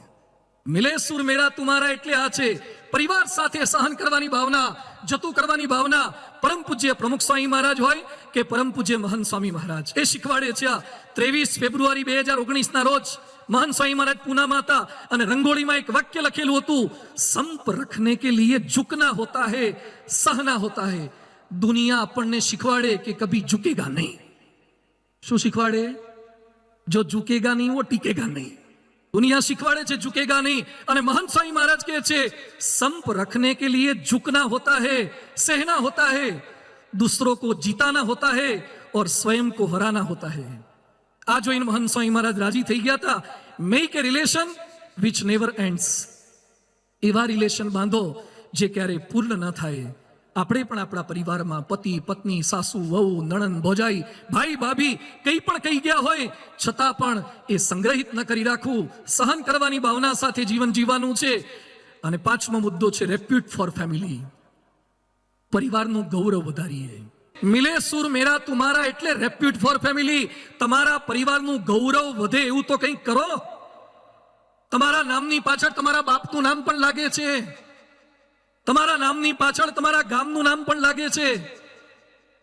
મિલે સુર મેરા તુમારા એટલે આ છે, પરિવાર સાથે સહન કરવાની ભાવના, જતું કરવાની ભાવના. પરમ પૂજ્ય પ્રમુખ સ્વામી મહારાજ હોય કે પરમ પૂજ્ય મહંત સ્વામી મહારાજ એ શીખવાડે છે. 23 ફેબ્રુઆરી 2019 ના રોજ મહંત સ્વામી મહારાજ પૂનામાં હતા અને રંગોળીમાં એક વાક્ય લખેલું હતું, સંપ રખને કે લીએ ઝુકના હોતા હૈ, સહના હોતા હૈ. દુનિયા આપણને શીખવાડે કે કભી ઝુકેગા નહીં. શું શીખવાડે? જો ઝુકેગા નહીં વો ટીકેગા નહીં. दुनिया सिखवाड़े छे झुकेगा नहीं. અને महंत स्वामी महाराज કહે છે संप रखने के लिए झुकना होता है, सहना होता है, दूसरों को जीताना होता है और स्वयं को हराना होता है. આ જોઈને महंत स्वामी महाराज राजी થઈ ગયા હતા. Make a relation which never ends. એવા રિલેશન બાંધો જે ક્યારે પૂર્ણ ન થાય. આપણે પણ આપણા પરિવારમાં પતિ પત્ની, સાસુ વહુ, નણંદ ભોજાઈ, ભાઈ ભાભી કંઈ પણ કહી ગયા હોય છતાં પણ એ સંગ્રહિત ન કરી રાખવું, સહન કરવાની ભાવના સાથે જીવન જીવવાનું છે. અને 5મો મુદ્દો છે રેપ્યુટ ફોર ફેમિલી. પરિવારનું ગૌરવ વધારીએ. મિલે સુર મેરા તુમારા એટલે રેપ્યુટ ફોર ફેમિલી. તમારા પરિવારનું ગૌરવ વધે એવું તો કંઈક કરો. તમારા નામની પાછળ તમારા બાપનું નામ પણ લાગે છે, તમારા નામની પાછળ તમારા ગામનું નામ પણ લાગે છે,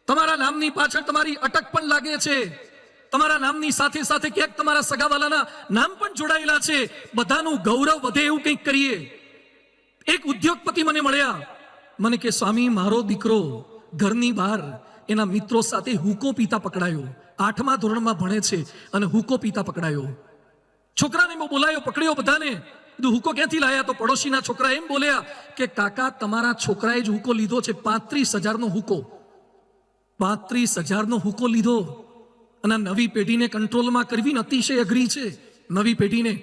તમારા નામની પાછળ તમારી અટક પણ લાગે છે, તમારા નામની સાથે સાથે ક્યાંક તમારા સગાવાલાના નામ પણ જોડાયેલા છે. બધાનું ગૌરવ વધે એવું કંઈક કરીએ. એક ઉદ્યોગપતિ મને મળ્યા, મને કે સ્વામી મારો દીકરો ઘરની બહાર એના મિત્રો સાથે હુકો પીતા પકડાયો. 8મા ધોરણમાં ભણે છે અને હુકો પીતા પકડાયો. છોકરાને મેં બોલાયો, પકડ્યો બધાને કીધું હુકો ક્યાંથી લાયા? તો પડોશીના છોકરા એમ બોલ્યા કે કાકા તમારા છોકરાએ જ હુકો લીધો છે, 35,000નો હુકો, 35,000નો હુકો લીધો. અને નવી પેઢીને કંટ્રોલમાં કરવી ને અતિશય અઘરી છે. નવી પેઢીને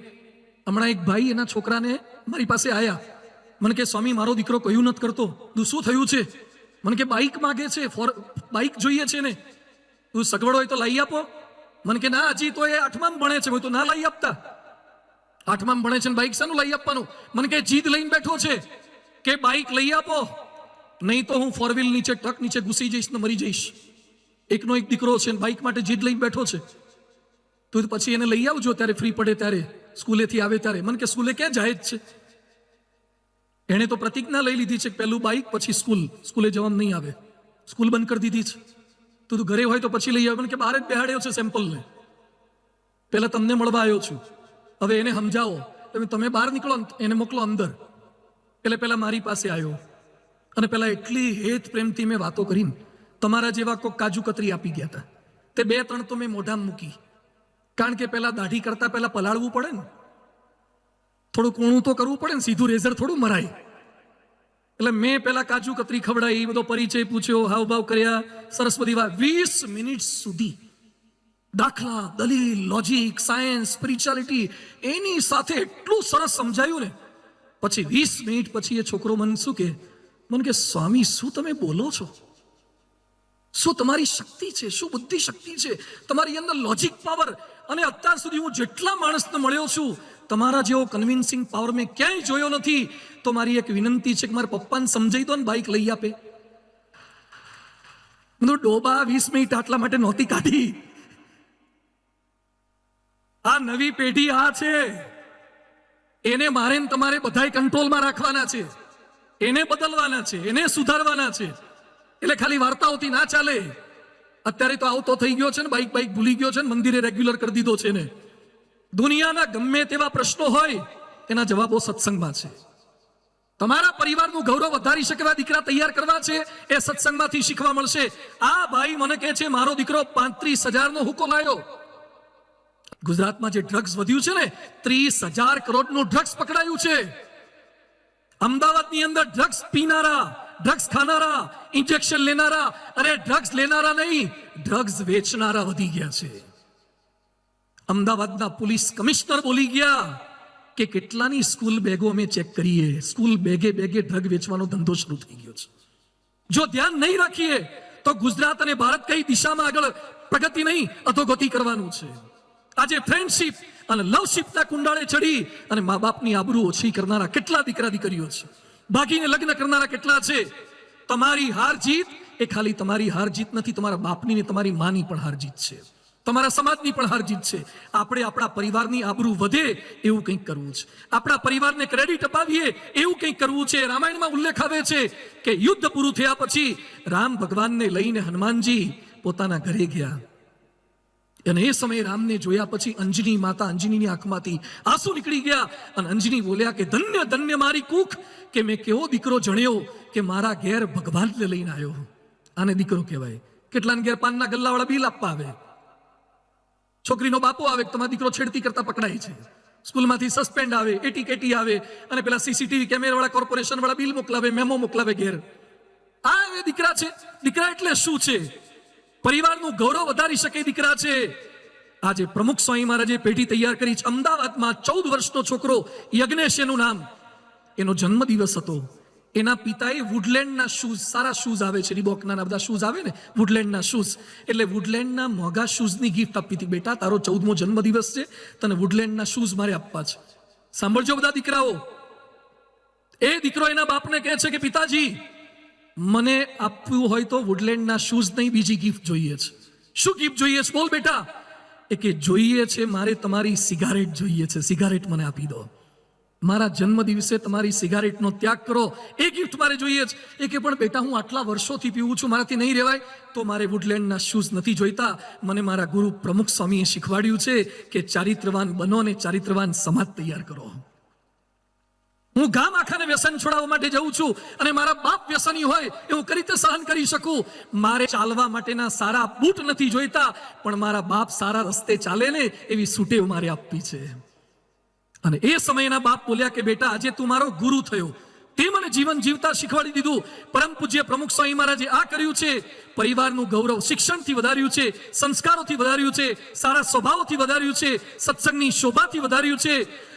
હમણાં એક ભાઈ એના છોકરાને મારી પાસે આયા, મને કે સ્વામી મારો દીકરો કયું નથી કરતો. શું થયું છે? મને કે બાઇક માગે છે, બાઇક જોઈએ છે ને. તું સગવડ હોય તો લાવી આપો. મને કે ના હજી તો એ 8માં ભણે છે, તો ના લાવી આપતા. 8માં ભણે છે ને બાઇક શાનું લાવી આપવાનું? મને કે જીદ લઈને બેઠો છે કે બાઇક લઈ આપો, નહીં તો હું 4 વ્હીલ નીચે ટ્રક નીચે ઘૂસી જઈશ ને મરી જઈશ. એકનો એક દીકરો છે, બાઇક માટે જીદ લઈને બેઠો છે. તો પછી એને લઈ આવજો ત્યારે ફ્રી પડે ત્યારે, સ્કૂલેથી આવે ત્યારે. મને કે સ્કૂલે ક્યાં જાય જ છે? એણે તો પ્રતિજ્ઞા લઈ લીધી છે કે પહેલું બાઇક પછી સ્કૂલે જવાનું નહીં આવે, સ્કૂલ બંધ કરી દીધી છે. તો તું ઘરે હોય તો પછી લઈ આવે. મને કે બહાર જ બેહાડ્યો છે સેમ્પલને, પહેલા તમને મળવા આવ્યો છું, હવે એને સમજાવો. તમે બહાર નીકળો, એને મોકલો અંદર. એટલે પહેલા મારી પાસે આવ્યો અને પહેલા એટલી હેત પ્રેમથી મેં વાતો કરીને, તમારા જેવા કોઈ કાજુ કતરી આપી ગયા હતા. તે 2-3 તો મેં મોઢામાં મૂકી, કારણ કે પહેલા દાઢી કરતા પહેલા પલાળવું પડે ને, થોડું કોણું તો કરવું પડે ને, સીધું રેઝર થોડું મરાય. એટલે મેં પહેલા કાજુ કતરી ખવડાવી, બધો પરિચય પૂછ્યો, હાવભાવ કર્યા, સરસ બધી વાત. 20 મિનિટ સુધી દાખલા, દલીલ, લોજિક, સાયન્સ, સ્પિરિચ્યુઆલિટી એની સાથે એટલું સરસ સમજાયું ને. પછી 20 મિનિટ પછી એ છોકરો મને શું કે, મને કે સ્વામી શું તમે બોલો છો? શું તમારી શક્તિ છે? શું બુદ્ધિ શક્તિ છે તમારી અંદર? Logic power. અને અત્યાર સુધી હું જેટલા માણસને મળ્યો છું, તમારા જેવો કન્વિન્સિંગ પાવર મેં ક્યાંય જોયો નથી. તો મારી એક વિનંતી છે કે મારા પપ્પાને સમજાઈ દો ને, બાઇક લઈ આપે. ડોબા 20 મિનિટ આટલા માટે નહોતી કાઢી. આ નવી પેઢી આ છે, એને મારે તમારે બધાય કંટ્રોલમાં રાખવાના છે, એને બદલવાના છે, એને સુધારવાના છે. એટલે ખાલી વાર્તાઓથી ના ચાલે. અત્યારે તો આવતો થઈ ગયો છે ને, બાઇક ભૂલી ગયો છે ને, મંદિરે રેગ્યુલર કરી દીધો છે ને. દુનિયાના ગમે તેવા પ્રશ્નો હોય એના જવાબો સત્સંગમાં છે. તમારા પરિવારનું ગૌરવ વધારી શકે એવા દીકરા તૈયાર કરવા છે, એ સત્સંગમાંથી શીખવા મળશે. આ ભાઈ મને કહે છે મારો દીકરો 35,000નો હુકો લાવ્યો. ગુજરાતમાં જે ડ્રગ્સ વધ્યું છે ને, 30,000 કરોડનું ડ્રગ્સ પકડાયું છે. અમદાવાદની અંદર ડ્રગ્સ પીનારા, ડ્રગ્સ ખાનારા, ઇન્જેક્શન લેનારા, અને ડ્રગ્સ લેનારા નહીં, ડ્રગ્સ વેચનારા વધી ગયા છે. અમદાવાદના પોલીસ કમિશનર બોલી ગયા કે કેટલાની સ્કૂલ બેગો અમે ચેક કરીએ, સ્કૂલ બેગે ડ્રગ વેચવાનો ધંધો શરૂ થઈ ગયો છે. જો ધ્યાન નહીં રાખીએ તો ગુજરાત અને ભારત કઈ દિશામાં આગળ પ્રગતિ નહીં, અધોગતિ કરવાનું છે. આજે ફ્રેન્ડશિપ અને લવશિપના કુંડાળે ચડી અને મા બાપની આબરૂ ઓછી કરનારા કેટલા દીકરા દીકરીઓ છે, ભાગીને લગ્ન કરનારા કેટલા છે. તમારી હાર જીત એ ખાલી તમારી હાર જીત નથી, તમારા બાપની ને તમારી માની પણ હાર જીત છે, તમારા સમાજની પણ હાર જીત છે. આપણે આપણા પરિવારની આબરૂ વધે એવું કંઈક કરવું છે, આપણા પરિવારને ક્રેડિટ અપાવીએ એવું કંઈક કરવું છે. રામાયણમાં ઉલ્લેખ આવે છે કે યુદ્ધ પૂરું થયા પછી રામ ભગવાનને લઈને હનુમાનજી પોતાના ઘરે ગયા અને એ સમયે રામને જોયા પછી અંજની માતા, અંજનીની આંખમાંથી આંસુ નીકળી ગયા અને અંજની બોલ્યા કે ધન્ય ધન્ય મારી કુખ, કે મેં કેવો દીકરો જણ્યો કે મારા ઘેર ભગવાનને લઈને આવ્યો. આને દીકરો કહેવાય. કેટલાને ઘેર પાનના ગલ્લાવાળા બિલ આપવા આવે, છોકરીનો બાપો આવે, તમારો દીકરો છેડતી કરતા પકડાય છે, સ્કૂલમાંથી સસ્પેન્ડ આવે, એટી આવે, અને પેલા સીસીટીવી કેમેરાવાળા કોર્પોરેશન વાળા બિલ મોકલાવે, મેમો મોકલાવે ઘેર. આ એ દીકરા છે. દીકરા એટલે શું છે? પરિવારનું ગૌરવ વધારી શકે દીકરા છે. આજે પ્રમુખ સ્વામી મહારાજે પેઢી તૈયાર કરી છે. અમદાવાદમાં 14 વર્ષનો છોકરો યજ્ઞેશ એનું નામ, એનો જન્મદિવસ હતો. એના પિતાએ વુડલેન્ડના શૂઝ, સારા શૂઝ આવે છે, રીબોકના બધા શૂઝ આવે ને, વુડલેન્ડના શૂઝ, એટલે વુડલેન્ડના મોંઘા શૂઝની ગિફ્ટ આપી હતી. બેટા તારો 14મો જન્મદિવસ છે, તને વુડલેન્ડના શૂઝ મારે આપવા છે. સાંભળજો બધા દીકરાઓ. એ દીકરો એના બાપને કહે છે કે પિતાજી મને આપવું હોય તો વુડલેન્ડના શૂઝ નહીં, બીજી ગિફ્ટ જોઈએ છે. શું ગિફ્ટ જોઈએ છે? બોલ બેટા. એ કે જોઈએ છે મારે તમારી સિગારેટ જોઈએ છે, સિગારેટ મને આપી દો. મારા જન્મ દિવસે તમારી સિગારેટનો ત્યાગ કરો, એ ગિફ્ટ મારે જોઈએ છે. એ કે પણ બેટા હું આટલા વર્ષોથી પીવું છું, મારાથી નહીં રહેવાય. તો મારે વુડલેન્ડના શૂઝ નથી જોઈતા, મને મારા ગુરુ પ્રમુખ સ્વામીએ શીખવાડ્યું છે કે ચારિત્રવાન બનો અને ચારિત્રવાન સમાજ તૈયાર કરો. હું ગામ આખાને વ્યસન છોડાવવા માટે જાઉં છું અને મારા બાપ વ્યસની હોય એ હું કઈ રીતે સહન કરી શકું? મારે ચાલવા માટેના સારા બૂટ નથી જોઈતા, પણ મારા બાપ સારા રસ્તે ચાલે ને એવી સૂટેવ મારે આપવી છે. અને એ સમયના બાપ બોલ્યા કે બેટા આજે તું મારો ગુરુ થયો, તે મને જીવન જીવતા શીખવાડી દીધું. પરમ પૂજ્ય પ્રમુખ સ્વામી મહારાજે આ કર્યું છે. પરિવારનું ગૌરવ શિક્ષણથી વધાર્યું છે, સંસ્કારોથી વધાર્યું છે, સારા સ્વભાવથી વધાર્યું છે, સત્સંગની શોભાથી વધાર્યું છે.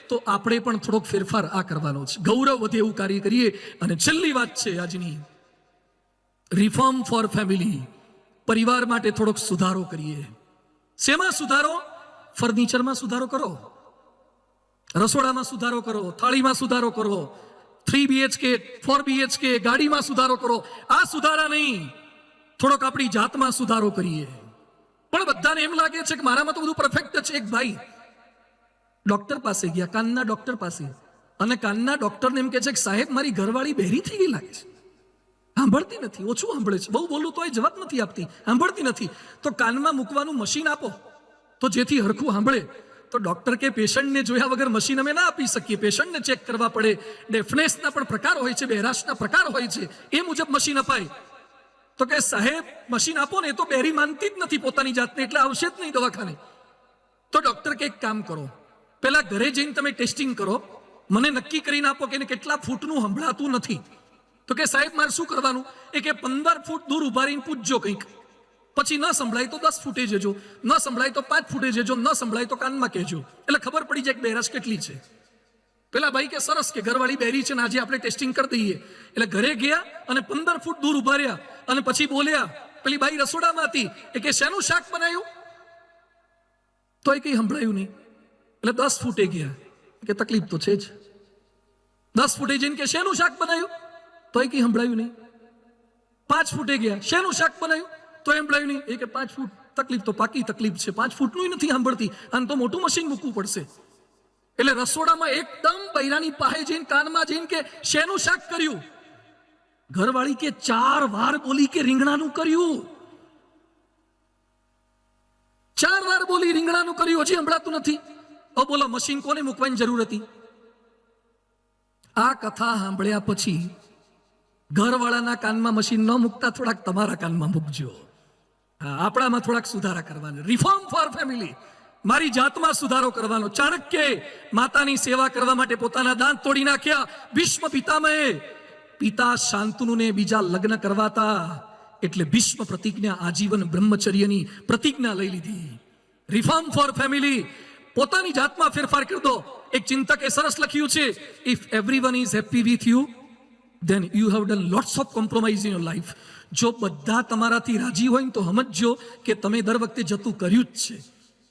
તો આપણે પણ થોડોક ફેરફાર આ કરવાનો છે, ગૌરવ વધે એવું કાર્ય કરીએ. અને છેલ્લી વાત છે આજની, રિફોર્મ ફોર ફેમિલી. પરિવાર માટે થોડોક સુધારો કરીએ. શેમાં સુધારો? ફર્નિચરમાં સુધારો કરો, રસોડામાં સુધારો કરો, થાળીમાં સુધારો કરો, 3 BHK 4 BHK ગાડીમાં સુધારો કરો. આ સુધારા નહીં, થોડોક આપણી જાતમાં સુધારો કરીએ. પણ બધાને એમ લાગે છે કે મારામાં તો બધું પરફેક્ટ છે. એક ભાઈ ડોક્ટર પાસે ગયા, કાનના ડોક્ટર પાસે, અને કાનના ડોક્ટરને એમ કહે છે કે સાહેબ મારી ઘરવાળી બહેરી થઈ ગઈ લાગે છે, સાંભળતી નથી, ઓછું સાંભળે છે, બહુ બોલું તો એ જવાબ નથી આપતી, સાંભળતી નથી. તો કાનમાં મૂકવાનું મશીન આપો તો જેથી હરખું સાંભળે. તો ડોક્ટર કે પેશન્ટને જોયા વગર મશીન અમે ના આપી શકીએ, પેશન્ટને ચેક કરવા પડે, ડેફનેસના પણ પ્રકાર હોય છે, બહેરાશના પ્રકાર હોય છે, એ મુજબ મશીન અપાય. તો કે સાહેબ મશીન આપો ને, એ તો બહેરી માનતી જ નથી પોતાની જાતને, એટલે આવશે જ નહીં દવાખાને. તો ડોક્ટર કે એક કામ કરો, પેલા ઘરે જઈને તમે ટેસ્ટિંગ કરો, મને નક્કી કરીને આપો કે એને કેટલા ફૂટનું સંભળાતું નથી. તો કે સાહેબ મારે શું કરવાનું? એ કે 15 ફૂટ દૂર ઉભા રહીને પૂછજો કંઈક, પછી ન સંભળાય તો 10 ફૂટે જજો, ન સંભળાય તો 5 ફૂટે જજો, ન સંભળાય તો કાનમાં કહેજો, એટલે ખબર પડી જાય કે બહેરાશ કેટલી છે. પેલા ભાઈ કે સરસ, કે ઘરવાળી બહેરી છે ને આજે આપણે ટેસ્ટિંગ કરી દઈએ. એટલે ઘરે ગયા અને 15 ફૂટ દૂર ઉભા રહ્યા અને પછી બોલ્યા. પેલી બાઈ રસોડામાં હતી, એ કે શેનું શાક બનાવ્યું? તો એ કઈ સંભળાયું નહીં. એટલે 10 ફૂટે ગયા, કે તકલીફ તો છે જ. 10 ફૂટે જઈને કે શેનું શાક બનાવ્યું? તો એ કઈ સંભળાયું નહીં. 5 ફૂટે ગયા, શેનું શાક બનાવ્યું? તો એમ સંભળાયું નહીં. એ કે 5 ફૂટ તકલીફ તો પાકી તકલીફ છે, 5 ફૂટનું નથી સાંભળતી, આને તો મોટું મશીન મૂકવું પડશે. એટલે રસોડામાં એકદમ બૈરાની પાસે જઈને કાનમાં જઈને કે શેનું શાક કર્યું? ઘરવાળી કે 4 વાર બોલી કે રીંગણાનું કર્યું. 4 વાર બોલી રીંગણાનું કર્યું, હજી સંભળાતું નથી. બોલો મશીન કોને મૂકવાની જરૂર હતી? આ કથા સાંભળ્યા પછી ઘરવાળાના કાનમાં મશીન ન મૂકતા થોડાક તમારા કાનમાં મૂકજો. આપણામાં થોડાક સુધારા કરવાના. રિફોર્મ ફોર ફેમિલી, મારી જાતમાં સુધારો કરવાનો. ચાણક્ય માતાની સેવા કરવા માટે પોતાના દાંત તોડી નાખ્યા. ભીષ્મ પિતામહે પિતા શાંતનુને બીજા લગ્ન કરવાતા, એટલે ભીષ્મ પ્રતિજ્ઞા, આજીવન બ્રહ્મચર્યની પ્રતિજ્ઞા લઈ લીધી. રિફોર્મ ફોર ફેમિલી, પોતાની જાતમાં ફેરફાર કરી દો. એક ચિંતકે સરસ લખ્યું છે, if everyone is happy with you then you have done lots of compromise in your life. જો બધા તમારાથી રાજી હોય તો સમજજો કે તમે દર વખતે જતું કર્યું જ છે.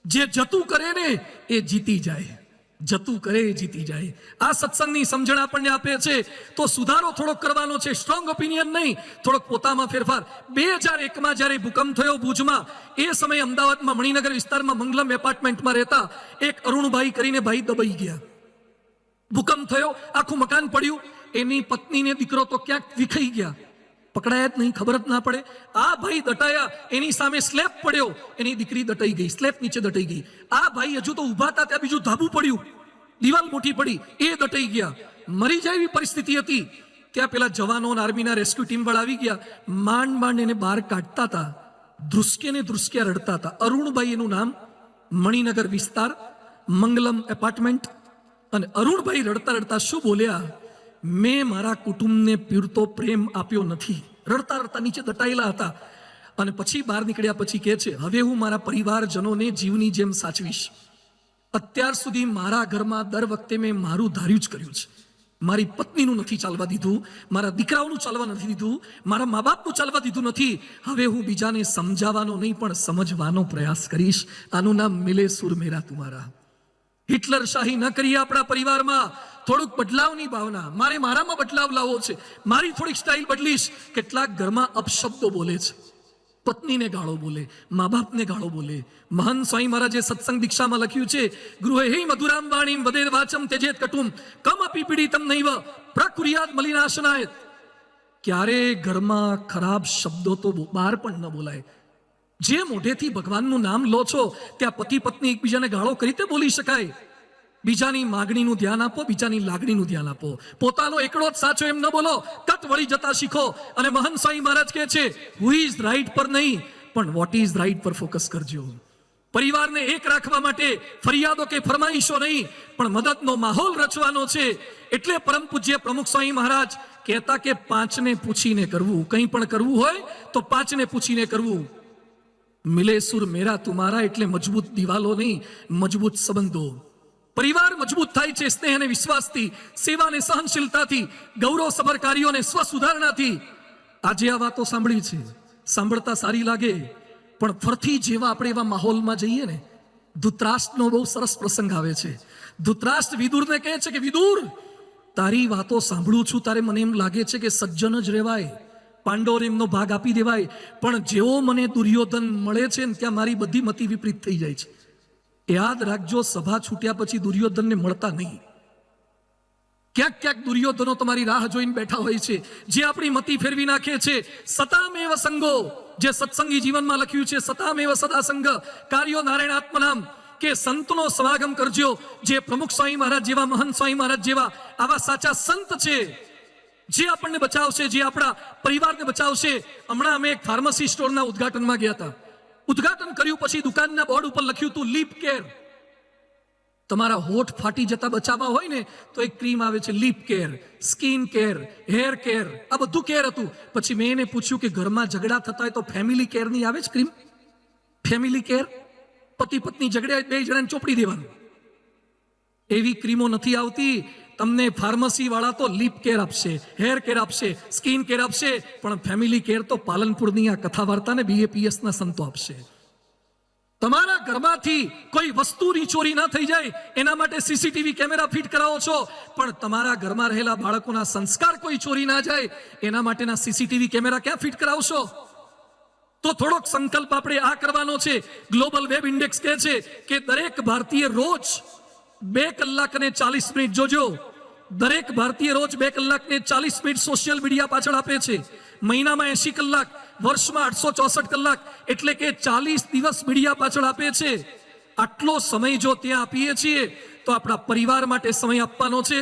જે જતું કરે ને એ જીતી જાય, જતું કરે એ જીતી જાય. આ સત્સંગની સમજણ આપણને આપે છે. તો સુધારો થોડોક કરવાનો છે, સ્ટ્રોંગ ઓપિનિયન નહીં, થોડોક પોતામાં ફેરફાર. 2001માં જ્યારે ભૂકંપ થયો ભુજમાં, એ સમયે અમદાવાદમાં મણિનગર વિસ્તારમાં મંગલમ એપાર્ટમેન્ટમાં રહેતા એક અરુણભાઈ કરીને ભાઈ દબાઈ ગયા. ભૂકંપ થયો, આખું મકાન પડ્યું. એની પત્નીને દીકરો તો ક્યાંક વિખાઈ ગયા, પકડાયા જ નહીં, ખબર જ ના પડે. આ ભાઈ દટાયા, એની સામે સ્લેબ પડ્યો, એની દીકરી દટાઈ ગઈ, સ્લેબ નીચે દટાઈ ગઈ. આ ભાઈ હજુ તો ઊભા હતા ત્યાં બીજું ધાબુ પડ્યું, દિવાલ મોટી પડી, એ દટાઈ ગયા, મરી જાય એવી પરિસ્થિતિ હતી. ત્યાં પેલા જવાનો અને આર્મીના રેસ્ક્યુ ટીમ વાળા આવી ગયા, માંડ માંડ એને બહાર કાઢતા હતા, ધ્રુસકે ને ધ્રુસકે રડતા હતા. અરુણભાઈ એનું નામ, મણિનગર વિસ્તાર, મંગલમ એપાર્ટમેન્ટ. અને અરુણભાઈ રડતા રડતા શું બોલ્યા? મેં મારા કુટુંબને પૂરતો પ્રેમ આપ્યો નથી. રડતા રડતા નીચે દટાયેલા હતા. અને પછી બહાર નીકળ્યા પછી કહે છે, હવે હું મારા પરિવારજનોને જીવની જેમ સાચવીશ. અત્યાર સુધી મારા ઘરમાં દર વખતે મેં મારું ધાર્યું જ કર્યું છે. મારી પત્નીનું નથી ચાલવા દીધું, મારા દીકરાઓનું ચાલવા નથી દીધું, મારા મા બાપનું ચાલવા દીધું નથી. હવે હું બીજાને સમજાવવાનો નહીં પણ સમજવાનો પ્રયાસ કરીશ. આનું નામ મિલે સુર મેરા તુમારા. હિટલર શાહી ન કરીએ આપણા પરિવારમાં. થોડુંક બદલાવની ભાવના, મારે મારામાં બદલાવ લાવવો છે, મારી થોડીક સ્ટાઇલ બદલીશ. કેટલાક ઘરમાં અપશબ્દો બોલે છે, પત્નીને ગાળો બોલે, મા બાપને ગાળો બોલે. મહાન સ્વામી મહારાજે સત્સંગ દીક્ષામાં લખ્યું છે, ગૃહે હે મધુરામ વાણીમ વદેર વાચમ તેજેત કટુમ કમ અપી પીડિતમ નૈવ પ્રકુર્યાદ મલિનાશનાય. ક્યારે ઘરમાં ખરાબ શબ્દો તો બહાર પણ ન બોલાય. જે મોઢેથી ભગવાનનું નામ લો છો ત્યાં પતિ પત્ની એકબીજાને ગાળો કરી તે બોલી શકાય. બીજાની માગણીનું ધ્યાન આપો, બીજાની લાગણીનું ધ્યાન આપો. પોતાનો એકડો જ સાચો એમ ન બોલો, કટ વળી જતા શીખો. અને મહાન સ્વામી મહારાજ કહે છે, હુ ઇઝ રાઈટ પર નહીં પણ વોટ ઇઝ રાઈટ પર ફોકસ કરજો. પરિવારને એક રાખવા માટે ફરિયાદો કે ફરમાઈશો નહીં, પણ મદદનો માહોલ રચવાનો છે. એટલે પરમ પૂજ્ય પ્રમુખ સ્વામી મહારાજ કહેતા કે પાંચને પૂછીને કરવું. કંઈ પણ કરવું હોય તો પાંચને પૂછીને કરવું. મિલે સુર મેરા તુમારા એટલે મજબૂત દિવાલો નહીં, મજબૂત સંબંધો. પરિવાર મજબૂત થાય છે સ્નેહ અને વિશ્વાસથી, સેવા અને સહનશીલતાથી, ગૌરવસભર કાર્યો અને સ્વસુધારણાથી. આજે આ વાતો સાંભળી છે, સાંભળતા સારી લાગે, પણ ફરથી જેવા આપણે એવા માહોલમાં જઈએ ને, ધૃતરાષ્ટ્રનો બહુ સરસ પ્રસંગ આવે છે. ધૃતરાષ્ટ્ર વિદુરને કહે છે કે વિદુર, તારી વાતો સાંભળું છું, તારે મને એમ લાગે છે કે સજ્જન જ રહેવાય, પાંડવોને એમનો ભાગ આપી દેવાય, પણ જેવો મને દુર્યોધન મળે છે ને ત્યાં મારી બધી મતિ વિપરીત થઈ જાય છે. યાદ રાખજો, સભા છૂટ્યા પછી દુર્યોધનને મળતા નહીં. ક્યાંક ક્યાંક દુર્યોધનો તમારી રાહ જોઈને બેઠા હોય છે, જે આપણી મતિ ફેરવી નાખે છે. સતામેવ સંગો, જે સત્સંગી જીવનમાં લખ્યું છે, સતામેવ સદા સંગ કાર્યો નારાયણ આત્મનામ, કે સંતનો સમાગમ કરજો. જે પ્રમુખ સ્વામી મહારાજ જેવા, મહંત સ્વામી મહારાજ જેવા આવા સાચા સંત છે, જે આપણને બચાવશે, જે આપણા પરિવારને બચાવશે. હમણાં અમે એક ફાર્મસી સ્ટોરના ઉદ્ઘાટનમાં ગયા હતા. ઉદ્ઘાટન કર્યું પછી દુકાનના બોર્ડ ઉપર લખ્યું હતું લીપ કેર. તમારા હોઠ ફાટી જતા બચાવવા હોય ને તો એક ક્રીમ આવે છે lip care, skin care, hair care, આ બધું કેર હતું. પછી મેં એને પૂછ્યું કે ઘરમાં ઝઘડા થતા હોય તો ફેમિલી કેર ની આવે છે ક્રીમ? ફેમિલી કેર, પતિ પત્ની ઝઘડે બે જણાને ચોપડી દેવાનું, એવી ક્રીમો નથી આવતી. તમને ફાર્મસી વાળા તો લીપ કેર આપશે, હેર કેર આપશે, સ્કિન કેર આપશે, પણ ફેમિલી કેર તો પાલનપુરની આ કથા વાર્તા ને BAPS ના સંતો આપશે. તમારા ઘરમાંથી કોઈ વસ્તુની ચોરી ના થઈ જાય એના માટે CCTV કેમેરા ફિટ કરાવો છો, પણ તમારા ઘરમાં રહેલા બાળકોના સંસ્કાર કોઈ ચોરી ના જાય એના માટેના CCTV કેમેરા ક્યાં ફિટ કરાવશો? તો થોડોક સંકલ્પ આપણે આ કરવાનો છે. ગ્લોબલ વેબ ઇન્ડેક્સ કહે છે કે દરેક ભારતીય રોજ 2 કલાક અને 40 મિનિટ, જોજો, દરેક ભારતીય રોજ 2 કલાક ને 40 મિનિટ સોશિયલ મીડિયા પાછળ આપે છે. મહિનામાં 80 કલાક, વર્ષમાં 864 કલાક, એટલે કે 40 દિવસ મીડિયા પાછળ આપે છે. આટલો સમય જો ત્યાં આપીએ છીએ તો આપણા પરિવાર માટે સમય આપવાનો છે,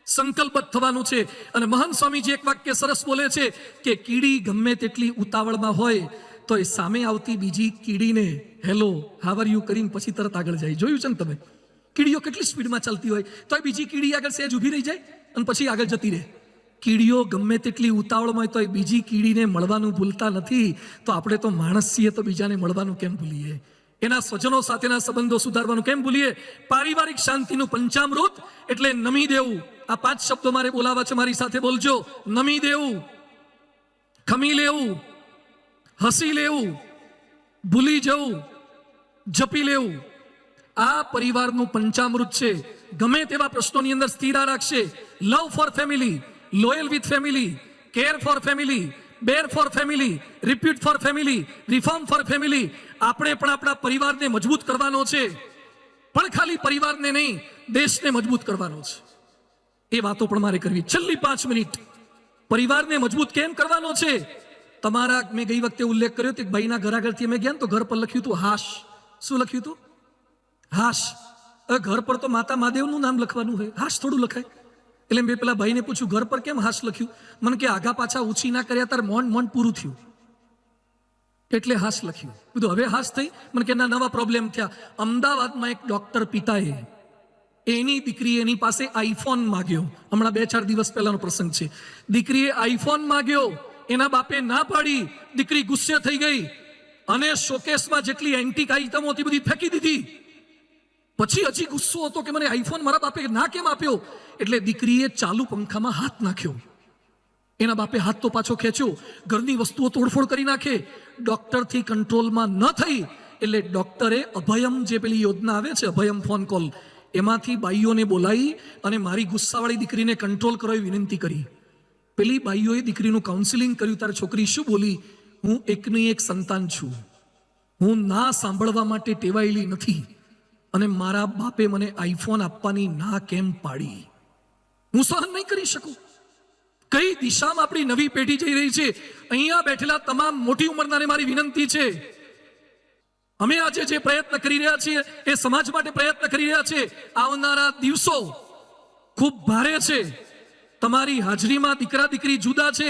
સંકલ્પબદ્ધ થવાનું છે. અને મહંત સ્વામીજી એક વાક્ય સરસ બોલે છે કે કીડી ગમે તેટલી ઉતાવળમાં હોય તો એ સામે આવતી બીજી કીડીને હેલો હાવ આર યુ કરીને પછી તરત આગળ જાય. જોયું છે ને તમે? કીડીઓ કેટલી સ્પીડમાં ચાલતી હોય તો એ બીજી કીડી આગળ સહેજ ઊભી રહી જાય અને પછી આગળ જતી રહે. કીડીઓ ગમે તેટલી ઉતાવળમાં હોય તો એ બીજી કીડીને મળવાનું ભૂલતા નથી. તો આપણે તો માણસ છીએ તો બીજાને મળવાનું કેમ ભૂલીએ? એના સ્વજનો સાથેના સંબંધો સુધારવાનું કેમ ભૂલીએ? પારિવારિક શાંતિનું પંચામૃત એટલે નમી દેવું. આ 5 શબ્દો મારે બોલાવા છે, મારી સાથે બોલજો. નમી દેવું, ખમી લેવું, હસી લેવું, ભૂલી જવું, જપી લેવું. આ પરિવારનું પંચામૃત છે. ગમે તેવા પ્રશ્નોની અંદર સ્થિર રાખશે. Love for family, loyal with family, care for family, bear for family, repeat for family, reform for family. આપણે પણ આપણા પરિવારને મજબૂત કરવાનો છે, પણ ખાલી પરિવારને નહીં, દેશને મજબૂત કરવાનો છે. એ વાતો પણ મારે કરવી. છેલ્લી 5 મિનિટ પરિવારને મજબૂત કેમ કરવાનો છે? તમારા, મેં ગઈ વખતે ઉલ્લેખ કર્યો કે ભાઈના ઘર આગળથી અમે ગયા તો ઘર પર લખ્યું હતું હાશ. શું લખ્યું હતું? હાશ. ઘર પર તો માતા મહાદેવનું નામ લખવાનું હોય, હાશ થોડું લખાય. એટલે મેં પેલા ભાઈને પૂછ્યું ઘર પર કેમ હાશ લખ્યું? મને કે આગા પાછા ઊંચી ના કર્યા તાર મોન પૂરું થયું એટલે હાશ લખ્યું. કીધું હવે હાશ થઈ? મને કે ના, નવા પ્રોબ્લેમ થયા. અમદાવાદમાં એક ડોક્ટર પિતાએ એની દીકરી એની પાસે આઈફોન માગ્યો. હમણાં 2-4 દિવસ પહેલાનો પ્રસંગ છે. દીકરીએ આઈફોન માગ્યો, એના બાપે ના પાડી. દીકરી ગુસ્સે થઈ ગઈ અને શોકેસમાં જેટલી એન્ટિક આઇટમો હતી બધી ફેંકી દીધી. પછી હજી ગુસ્સો હતો કે મને આઈફોન મારા બાપે ના કેમ આપ્યો? એટલે દીકરીએ ચાલુ પંખામાં હાથ નાખ્યો. એના બાપે હાથ તો પાછો ખેંચ્યો. ઘરની વસ્તુઓ તોડફોડ કરી નાખે. ડોક્ટરથી કંટ્રોલમાં ન થઈ એટલે ડોક્ટરે અભયમ, જે પેલી યોજના આવે છે અભયમ ફોન કોલ, એમાંથી બાઈઓને બોલાવી અને મારી ગુસ્સાવાળી દીકરીને કંટ્રોલ કરો એવી વિનંતી કરી. પેલી બાઈઓએ દીકરીનું કાઉન્સિલિંગ કર્યું. તારી છોકરી શું બોલી? હું એકની એક સંતાન છું, હું ના સાંભળવા માટે ટેવાયેલી નથી અને મારા બાપે મને આઈફોન આપવાની ના કેમ પાડી? હું સહન નહીં કરી શકું. કઈ દિશામાં આપણી નવી પેઢી જઈ રહી છે? અહીંયા બેઠેલા તમામ મોટી ઉંમરનાને મારી વિનંતી છે, અમે આજે જે પ્રયત્ન કરી રહ્યા છીએ એ સમાજ માટે પ્રયત્ન કરી રહ્યા છે. આવનારા દિવસો ખૂબ ભારે છે. તમારી હાજરીમાં દીકરા દીકરી જુદા છે,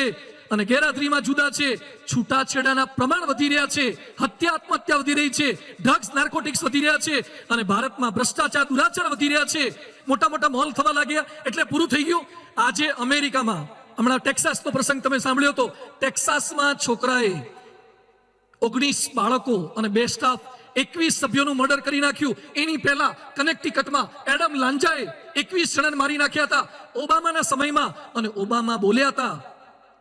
અને ગેરહાજરીમાં જુદા છે. છૂટાછેડાના પ્રમાણ વધી રહ્યા છે, હત્યા આત્મહત્યા વધી રહી છે, ડ્રગ્સ નાર્કોટિક્સ વધી રહ્યા છે, અને ભારતમાં ભ્રષ્ટાચાર દુરાચાર વધી રહ્યા છે. મોટા મોટા મોલ થવા લાગ્યા. એટલે પૂરું થઈ ગયું. આજે અમેરિકામાં હમણાં ટેક્સાસનો પ્રસંગ તમે સાંભળ્યો હતો. ટેક્સાસમાં છોકરાએ 19 બાળકો અને 2 સ્ટાફ 21 સભ્યોનું મર્ડર કરી નાખ્યું. એની પહેલા કનેક્ટિકટમાં એડમ લાંજાએ 21 જણાને મારી નાખ્યા હતા ઓબામાના સમયમાં. અને ઓબામા બોલ્યા હતા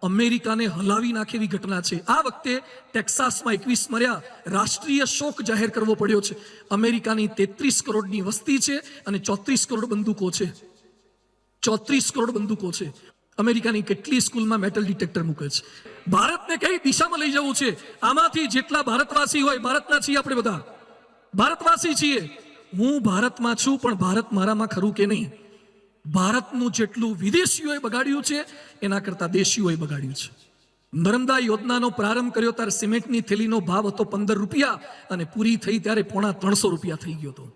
અમેરિકાને હલાવી નાખે એવી ઘટના છે. આ વખતે ટેક્સાસમાં 21 મર્યા. રાષ્ટ્રીય શોક જાહેર કરવો પડ્યો છે. અમેરિકાની 33 કરોડની વસ્તી છે અને 34 કરોડ બંદૂકો છે. 34 કરોડ બંદૂકો છે. અમેરિકાની કેટલી સ્કૂલમાં મેટલ ડિટેક્ટર મૂકે છે. ભારતને કઈ દિશામાં લઈ જવું છે? આમાંથી જેટલા ભારતવાસી હોય, ભારતના છીએ આપણે બધા, ભારતવાસી છીએ. હું ભારતમાં છું, પણ ભારત મારામાં ખરું કે નહીં? ભારતનું જેટલું વિદેશીઓએ બગાડ્યું છે એના કરતા દેશીઓએ બગાડ્યું છે. નર્મદા યોજનાનો પ્રારંભ કર્યો ત્યારે સિમેન્ટની થેલીનો ભાવ હતો 15 રૂપિયા અને પૂરી થઈ ત્યારે 350 રૂપિયા થઈ ગયો હતો.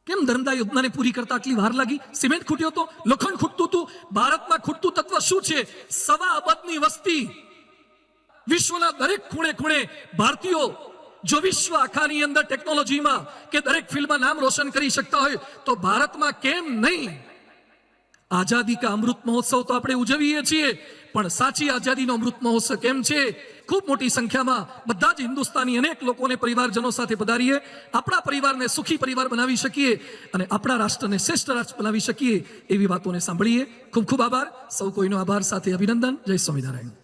કેમ નર્મદા યોજનાને પૂરી કરતા આટલી વાર લાગી? સિમેન્ટ ખૂટ્યો હતો, લોખંડ ખૂટતું હતું. ભારતમાં ખૂટતું તત્વ શું છે? 1.25 અબજની વસ્તી. વિશ્વના દરેક ખૂણે ખૂણે ભારતીયો જો વિશ્વ આખાની અંદર ટેકનોલોજીમાં કે દરેક ફિલ્ડમાં નામ રોશન કરી શકતા હોય તો ભારતમાં કેમ નહીં? આઝાદી કા અમૃત મહોત્સવ તો આપણે ઉજવીએ છીએ, પણ સાચી આઝાદીનો અમૃત મહોત્સવ કેમ છે? ખૂબ મોટી સંખ્યામાં બધા જ હિન્દુસ્તાની અનેક લોકોને પરિવારજનો સાથે પધારીએ, આપણા પરિવારને સુખી પરિવાર બનાવી શકીએ અને આપણા રાષ્ટ્રને શ્રેષ્ઠ રાષ્ટ્ર બનાવી શકીએ એવી વાતોને સાંભળીએ. ખૂબ ખૂબ આભાર. સૌ કોઈનો આભાર સાથે અભિનંદન. જય સ્વામિનારાયણ.